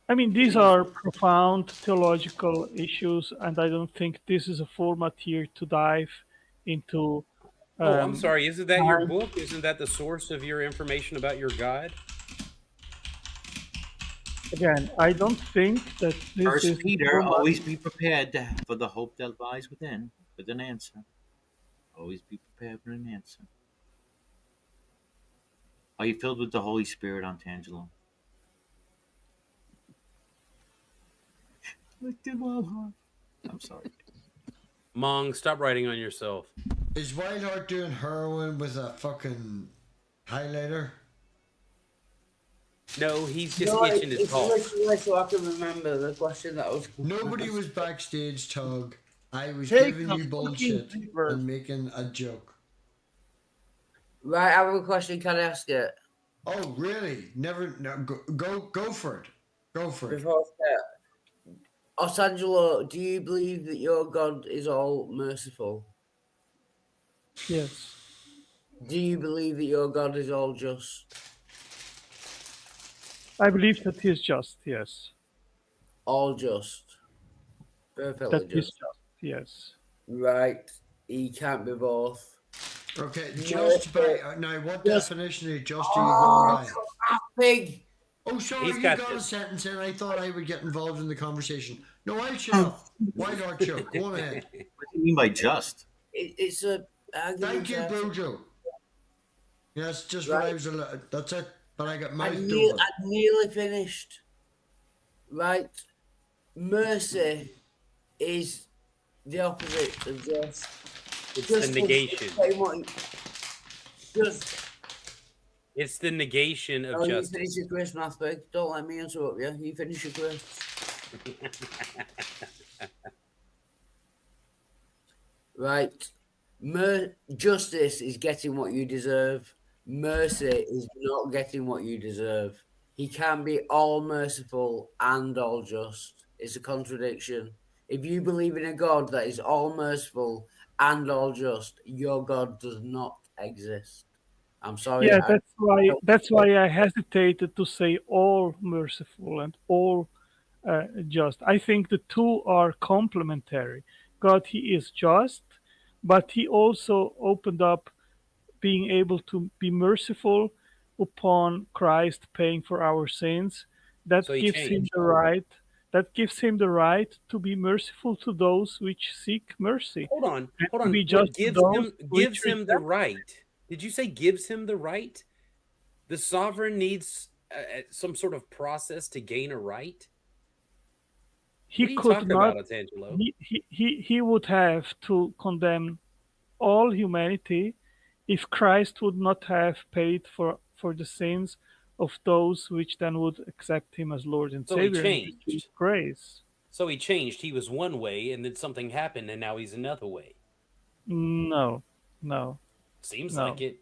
I mean, these are profound theological issues, and I don't think this is a format here to dive into.
I'm sorry. Isn't that your book? Isn't that the source of your information about your God?
Again, I don't think that this
First
is.
Peter, always be prepared for the hope that lies within, with an answer. Always be prepared for an answer. Are you filled with the Holy Spirit, Antangelo? I'm sorry.
Mong, stop writing on yourself.
Is Wildheart doing heroin with a fucking highlighter?
No, he's just itching his paw.
So I can remember the question that was.
Nobody was backstage, Tug. I was
Take
giving you bullshit and making a joke.
Right, I have a question. Can I ask it?
Oh, really? Never. No, go for it. Go for it.
Before Osangelo, do you believe that your God is all merciful?
Yes.
Do you believe that your God is all just?
I believe that he is just, yes.
All just. Perfectly
That he is
just.
just, yes.
Right. He can't be both.
Okay,
No,
just by now, what
just-
definition of just are you going by?
Pig.
Oh, sorry,
He's
you
got
got a
this.
sentence in. I thought I would get involved in the conversation. No, I'll shut up. White Artichoke, go on ahead.
What do you mean by just?
It's a.
Thank you, Bojo. Yes, just what I was. That's it. But I got mouthed over.
I'd nearly finished. Right. Mercy is the opposite of just.
It's
Just
the negation.
Just.
It's the negation of
Oh, you
justice.
finish your quiz, MathPig. Don't let me interrupt you. You finish your quiz. Right. Justice is getting what you deserve. Mercy is not getting what you deserve. He can be all merciful and all just. It's a contradiction. If you believe in a God that is all merciful and all just, your God does not exist. I'm sorry.
Yeah, that's why I hesitated to say all merciful and all just. I think the two are complementary. God, he is just, but he also opened up being able to be merciful upon Christ paying for our sins. That
So he
gives him
changed.
the right. That gives him the right to be merciful to those which seek mercy.
Hold on.
and
Hold
to
on.
be
What
just to those
gives
which
him the
reject.
right? Did you say gives him the right? The sovereign needs some sort of process to gain a right.
He
What are you
could
talking
not.
about, Otangelo?
He would have to condemn all humanity if Christ would not have paid for the sins of those which then would accept him as Lord and
So he
Savior and receive
changed.
grace.
So he changed. He was one way, and then something happened, and now he's another way.
No, no,
Seems
no.
like it.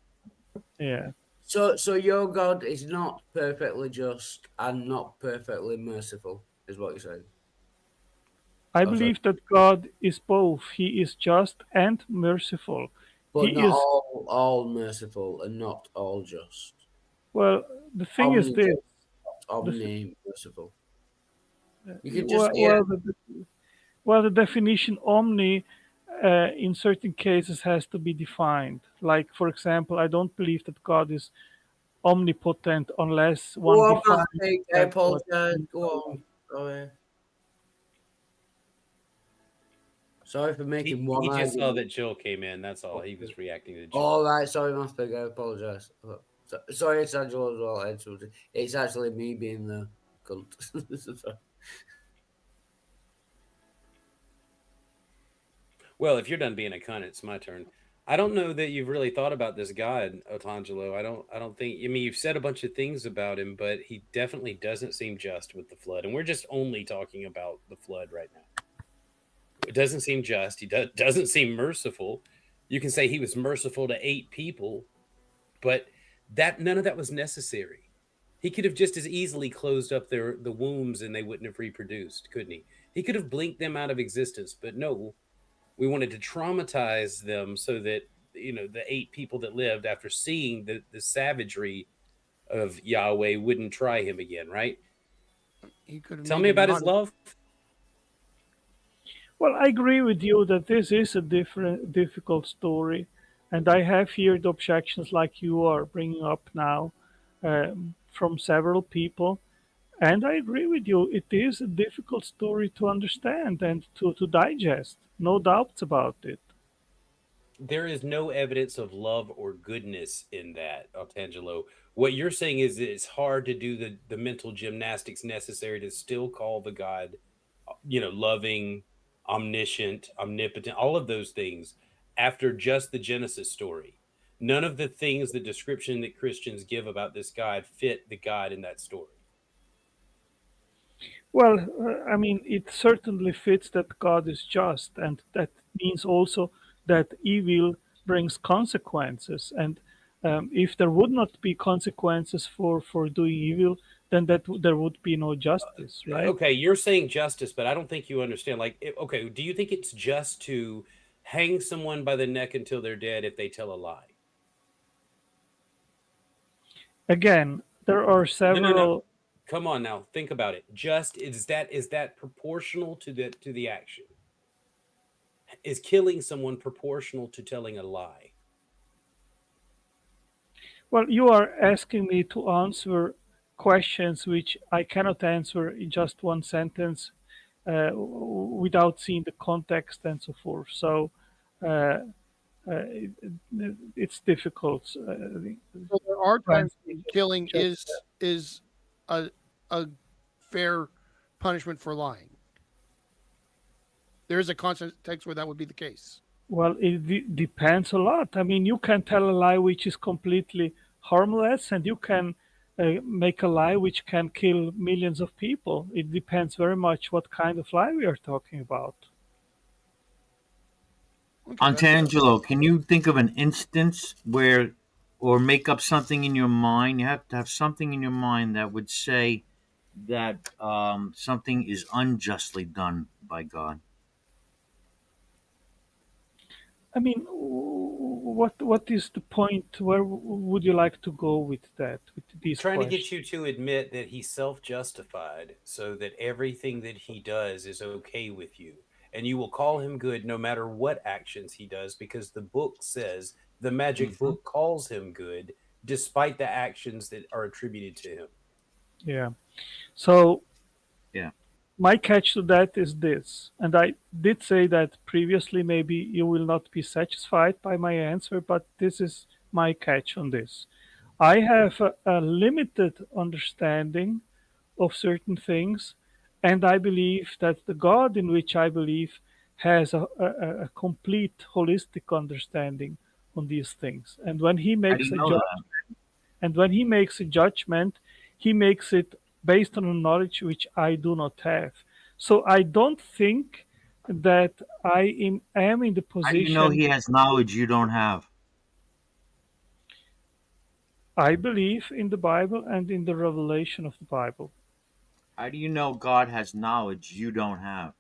Yeah.
So your God is not perfectly just and not perfectly merciful, is what you're saying.
I
sorry.
believe that God is both. He is just and merciful.
But
He
not
is,
all merciful and not all just.
well, the thing is this.
Omni merciful. You
the-
can just
well, the definition omni in certain cases has to be defined. Like, for example, I don't believe that God is omnipotent unless one
Go on,
defines
MathPig. I
that what
apologize.
means
Go
by
on. Sorry for making
He
one
just saw
argument.
that Jill came in. That's all. He was reacting to Jill.
All right, sorry, MathPig. I apologize. Sorry, it's Angelo as well. It's actually me being the cunt. Sorry.
Well, if you're done being a cunt, it's my turn. I don't know that you've really thought about this God, Otangelo. I don't think. I mean, you've said a bunch of things about him, but he definitely doesn't seem just with the flood, and we're just only talking about the flood right now. It doesn't seem just. He doesn't seem merciful. You can say he was merciful to 8 people, but that none of that was necessary. He could have just as easily closed up the wombs and they wouldn't have reproduced, couldn't he? He could have blinked them out of existence, but no. We wanted to traumatize them so that, you know, the 8 people that lived after seeing the savagery of Yahweh wouldn't try him again, right?
He could have
Tell
made
me
him
about his
run.
love.
Well, I agree with you that this is a difficult story, and I have here the objections like you are bringing up now from several people. And I agree with you. It is a difficult story to understand and to digest. No doubts about it.
There is no evidence of love or goodness in that, Altangelo. What you're saying is that it's hard to do the mental gymnastics necessary to still call the God, you know, loving, omniscient, omnipotent, all of those things after just the Genesis story. None of the things, the description that Christians give about this God fit the God in that story.
Well, I mean, it certainly fits that God is just, and that means also that evil brings consequences. And If there would not be consequences for doing evil, then there would be no justice, right?
Okay, you're saying justice, but I don't think you understand. Like, okay, do you think it's just to hang someone by the neck until they're dead if they tell a lie?
Again, there are several.
No. Come on now, think about it. Just is that proportional to the action? Is killing someone proportional to telling a lie?
Well, you are asking me to answer questions which I cannot answer in just one sentence without seeing the context and so forth. So it's difficult.
So there are times when killing is a fair punishment for lying. There is a context where that would be the case.
Well, it depends a lot. I mean, you can tell a lie which is completely harmless, and you can make a lie which can kill millions of people. It depends very much what kind of lie we are talking about.
Antangelo, can you think of an instance where, or make up something in your mind? You have to have something in your mind that would say that something is unjustly done by God.
I mean, what is the point? Where would you like to go with that? With these
Trying
questions?
to get you to admit that he's self-justified, so that everything that he does is okay with you, and you will call him good no matter what actions he does, because the book says, the magic book calls him good despite the actions that are attributed to him.
Yeah. So
yeah,
my catch to that is this, and I did say that previously. Maybe you will not be satisfied by my answer, but this is my catch on this. I have a limited understanding of certain things, and I believe that the God in which I believe has a complete holistic understanding on these things. And when he makes a judgment, he makes it based on a knowledge which I do not have. So I don't think that I am in the position.
How do you know he has knowledge you don't have?
I believe in the Bible and in the revelation of the Bible.
How do you know God has knowledge you don't have?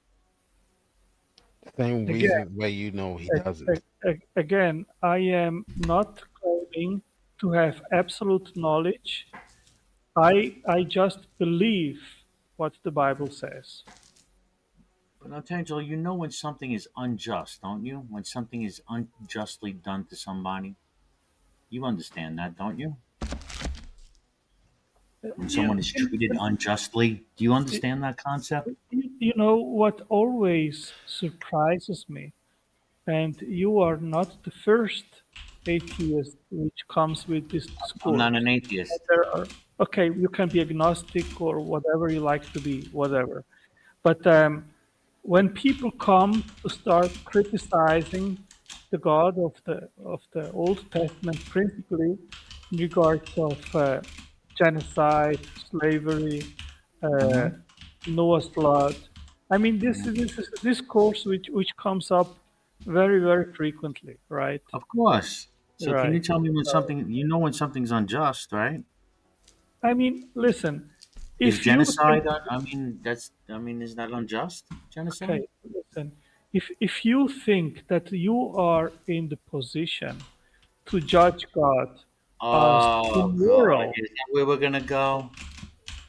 Same reason way you know he doesn't.
Again, I am not claiming to have absolute knowledge. I just believe what the Bible says.
But Angelo, you know when something is unjust, don't you? When something is unjustly done to somebody, you understand that, don't you? When someone is treated unjustly, do you understand that concept?
You know what always surprises me, and you are not the first atheist which comes with this discourse.
I'm not an atheist.
Okay, you can be agnostic or whatever you like to be, whatever. But when people come to start criticizing the God of the Old Testament, principally in regards of genocide, slavery, Noah's flood, I mean, this is a discourse which comes up very, very frequently, right?
Of course. So
Right.
can you tell me when something, you know when something's unjust, right?
I mean, listen.
Is
If you
genocide,
think-
is that unjust? Genocide?
Okay, listen. If you think that you are in the position to judge God as immoral,
God. Is that where we're gonna go?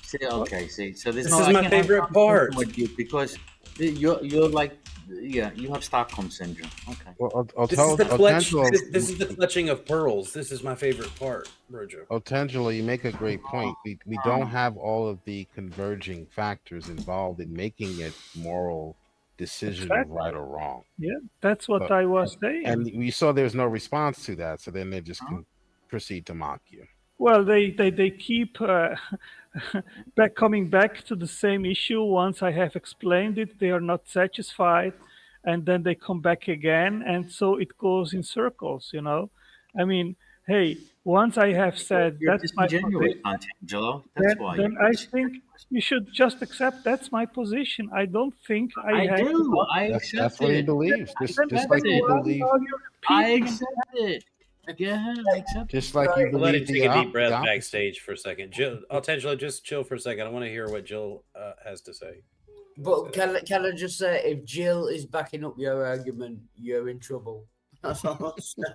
See, okay, see, so
This
no,
is
I
my
can't have
favorite
conversation
part.
with you because you're like, yeah, you have Stockholm syndrome. Okay.
Well, I'll
This
tell
is the clutch.
Otangelo.
This is the clutching of pearls. This is my favorite part, Rojo.
Otangelo, you make a great point. We don't have all of the converging factors involved in making it moral decision of right or wrong.
Yeah, that's what I was saying.
And we saw there's no response to that, so then they just can proceed to mock you.
Well, they keep coming back to the same issue. Once I have explained it, they are not satisfied, and then they come back again, and so it goes in circles. You know, I mean, hey, once I have said
You're
that's my
disingenuous,
position,
Angelo. That's why.
then I think you should just accept that's my position. I don't think
I
have
do.
to-
I accept
That's what he
it.
believes. Just
Then
like you
why
believe.
are you
I
repeating
accept it. Yeah, I accept.
Just like you
We'll let him
believe
take
the,
a deep breath
the opposite.
backstage for a second. Jill, Tangelo, just chill for a second. I want to hear what Jill has to say.
But can I just say, if Jill is backing up your argument, you're in trouble. That's all I'm saying.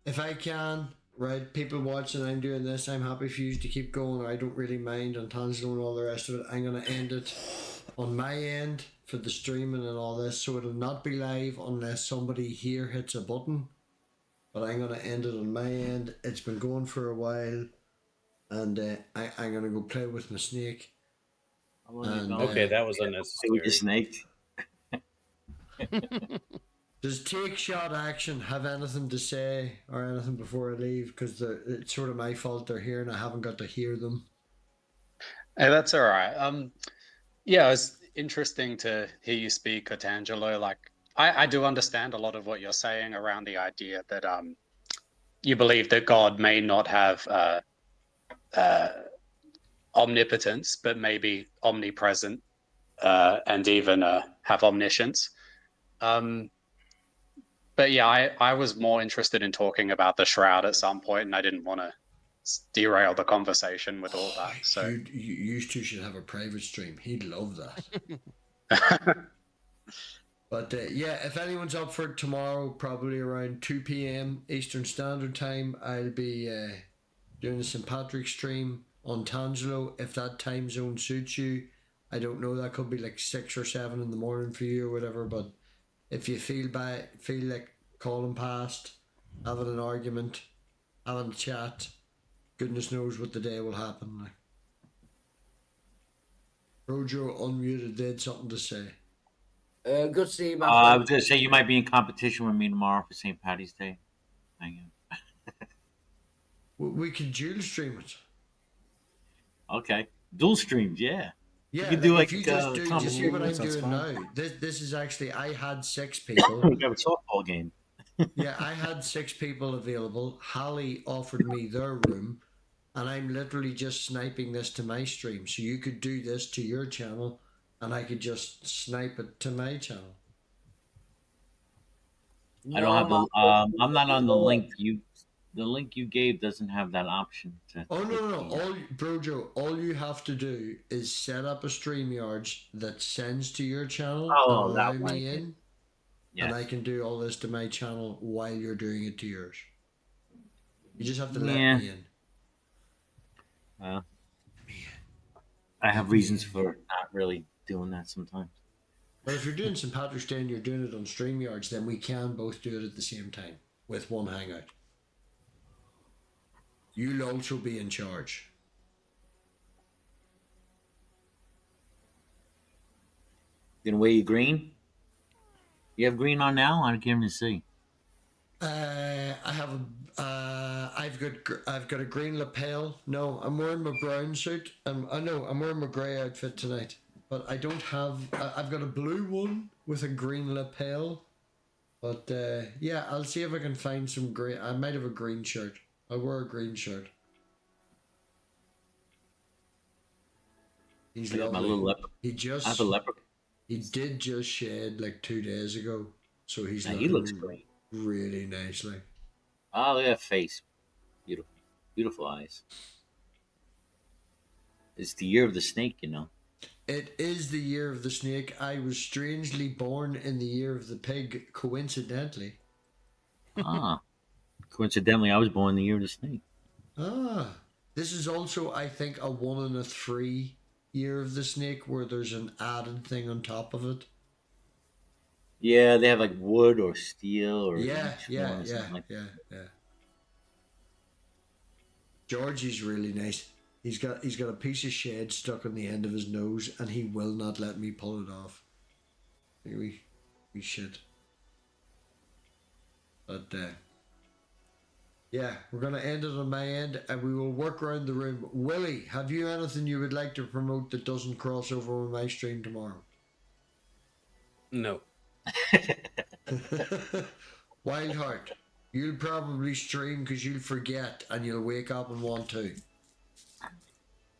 If I can, right, people watching, I'm doing this, I'm happy for you to keep going. I don't really mind on Tangelo and all the rest of it. I'm going to end it on my end for the streaming and all this, so it'll not be live unless somebody here hits a button. But I'm going to end it on my end. It's been going for a while, and I'm going to go play with my snake. And,
okay, that was unnecessary.
With the snake.
Does Take Shot Action have anything to say or anything before I leave? Because it's sort of my fault they're here and I haven't got to hear them.
Hey, that's all right. Yeah, it's interesting to hear you speak, Tangelo. Like, I do understand a lot of what you're saying around the idea that you believe that God may not have omnipotence, but maybe omnipresent and even have omniscience. But yeah, I was more interested in talking about the shroud at some point, and I didn't want to derail the conversation with all that. So
you two should have a private stream. He'd love that. But yeah, if anyone's up for it tomorrow, probably around 2 p.m. Eastern Standard Time, I'll be doing a St. Patrick's stream on Tangelo. If that time zone suits you, I don't know, that could be like 6 or 7 in the morning for you or whatever, but if you feel like calling past, having an argument, having a chat, goodness knows what the day will happen. Like. Rojo unmuted, they had something to say.
Good to see you, man.
I was going to say you might be in competition with me tomorrow for St. Paddy's Day. Hang on.
We could dual stream it.
Okay. Dual streams, yeah.
Yeah,
you could do like
if you just do, you see what I'm doing now? This is actually, I had 6 people.
We have a softball game.
Yeah, I had 6 people available. Hallie offered me their room, and I'm literally just sniping this to my stream. So you could do this to your channel, and I could just snipe it to my channel.
I don't have the. I'm not on the link you. The link you gave doesn't have that option.
Oh no! Brojo, all you have to do is set up a StreamYard that sends to your channel and allow me in, and I can do all this to my channel while you're doing it to yours. You just have to let me in.
I have reasons for not really doing that sometimes.
But if you're doing St. Patrick's Day and you're doing it on StreamYards, then we can both do it at the same time with one hangout. You'll also be in charge.
Gonna wear your green? You have green on now? I can't even see.
I have I've got a green lapel. No, I'm wearing my brown suit. I'm wearing my grey outfit tonight. But I don't have. I've got a blue one with a green lapel. But yeah, I'll see if I can find some green. I might have a green shirt. I'll wear a green shirt. He's lovely.
My little leopard. I have a leopard.
He did just shed like 2 days ago, so he's
he looks great.
Really nicely.
Oh, look at that face. Beautiful. Beautiful eyes. It's the year of the snake, you know.
It is the year of the snake. I was strangely born in the year of the pig, coincidentally.
Coincidentally, I was born in the year of the snake.
This is also, I think, a 1 in a 3 year of the snake where there's an added thing on top of it.
Yeah, they have like wood or steel or
yeah.
Like
Georgie's really nice. He's got a piece of shade stuck on the end of his nose, and he will not let me pull it off. We should. But yeah, we're gonna end it on my end, and we will work around the room. Willie, have you anything you would like to promote that doesn't cross over with my stream tomorrow?
No.
Wildheart, you'll probably stream because you'll forget and you'll wake up and want to.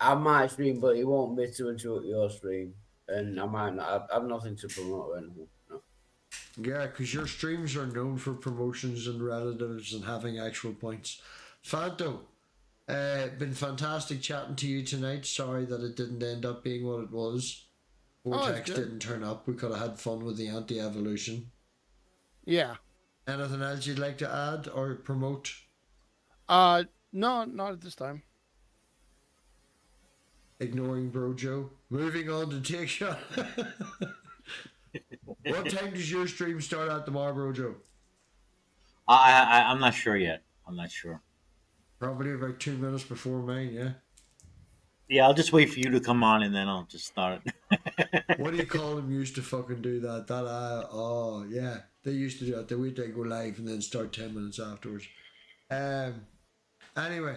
I might stream, but it won't be to interrupt your stream, and I might not. I have nothing to promote or anything. No.
Yeah, because your streams are known for promotions and relatives and having actual points. Fanto, been fantastic chatting to you tonight. Sorry that it didn't end up being what it was. Vortex didn't turn up. We could have had fun with the anti-evolution.
Yeah.
Anything else you'd like to add or promote?
No, not at this time.
Ignoring Brojo. Moving on to Take Shot. What time does your stream start at tomorrow, Brojo?
I'm not sure yet. I'm not sure.
Probably about 2 minutes before mine, yeah?
Yeah, I'll just wait for you to come on and then I'll just start it.
What do you call them used to fucking do that? Oh, yeah. They used to do that. They wait till they go live and then start 10 minutes afterwards. Anyway,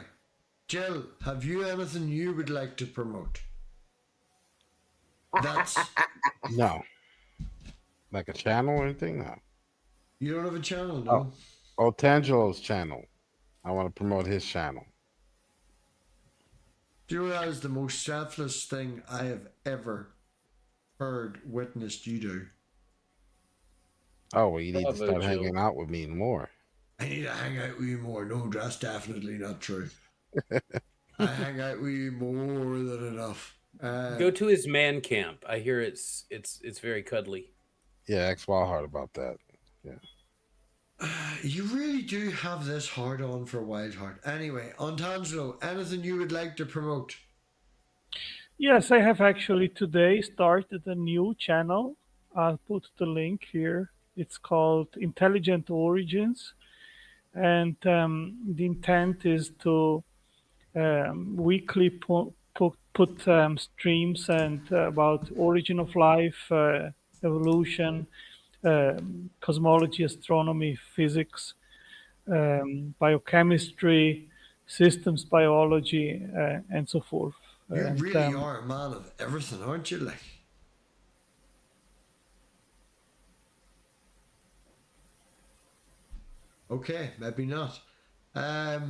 Jill, have you anything you would like to promote? That's...
No. Like a channel or anything? No.
You don't have a channel, no?
Oh, Tangelo's channel. I want to promote his channel.
Do you know that is the most selfless thing I have ever heard, witnessed you do?
Oh, well, you need to start hanging out with me more.
I need to hang out with you more. No, that's definitely not true. I hang out with you more than enough.
Go to his man camp. I hear it's very cuddly.
Yeah, ask Wildheart about that. Yeah.
You really do have this hard on for Wildheart. Anyway, on Tangelo, anything you would like to promote?
Yes, I have actually today started a new channel. I'll put the link here. It's called Intelligent Origins. And the intent is to weekly put streams and about origin of life, evolution, cosmology, astronomy, physics, biochemistry, systems biology, and so forth.
You really are a man of everything, aren't you? Like, okay, maybe not.
Were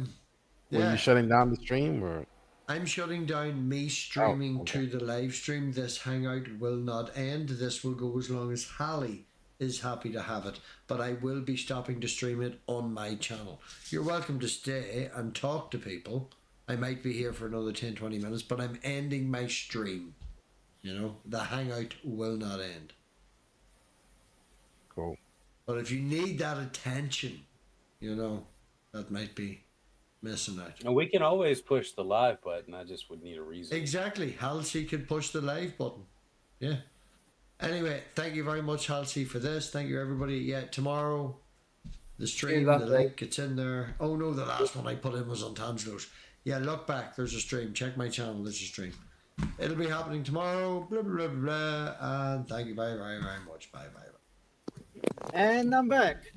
you shutting down the stream or?
I'm shutting down me streaming to the live stream. This hangout will not end. This will go as long as Hallie is happy to have it, but I will be stopping to stream it on my channel. You're welcome to stay and talk to people. I might be here for another 10-20 minutes, but I'm ending my stream. You know, the hangout will not end.
Cool.
But if you need that attention, you know, that might be missing out.
And we can always push the live button. I just would need a reason.
Exactly. Halsey could push the live button. Yeah. Anyway, thank you very much, Halsey, for this. Thank you, everybody. Yeah, tomorrow, the stream, the link, it's in there. Oh, no, the last one I put in was on Tangelo's. Yeah, look back. There's a stream. Check my channel. There's a stream. It'll be happening tomorrow. Blah, blah, blah, blah. And thank you very, very, very much. Bye, bye.
And I'm back.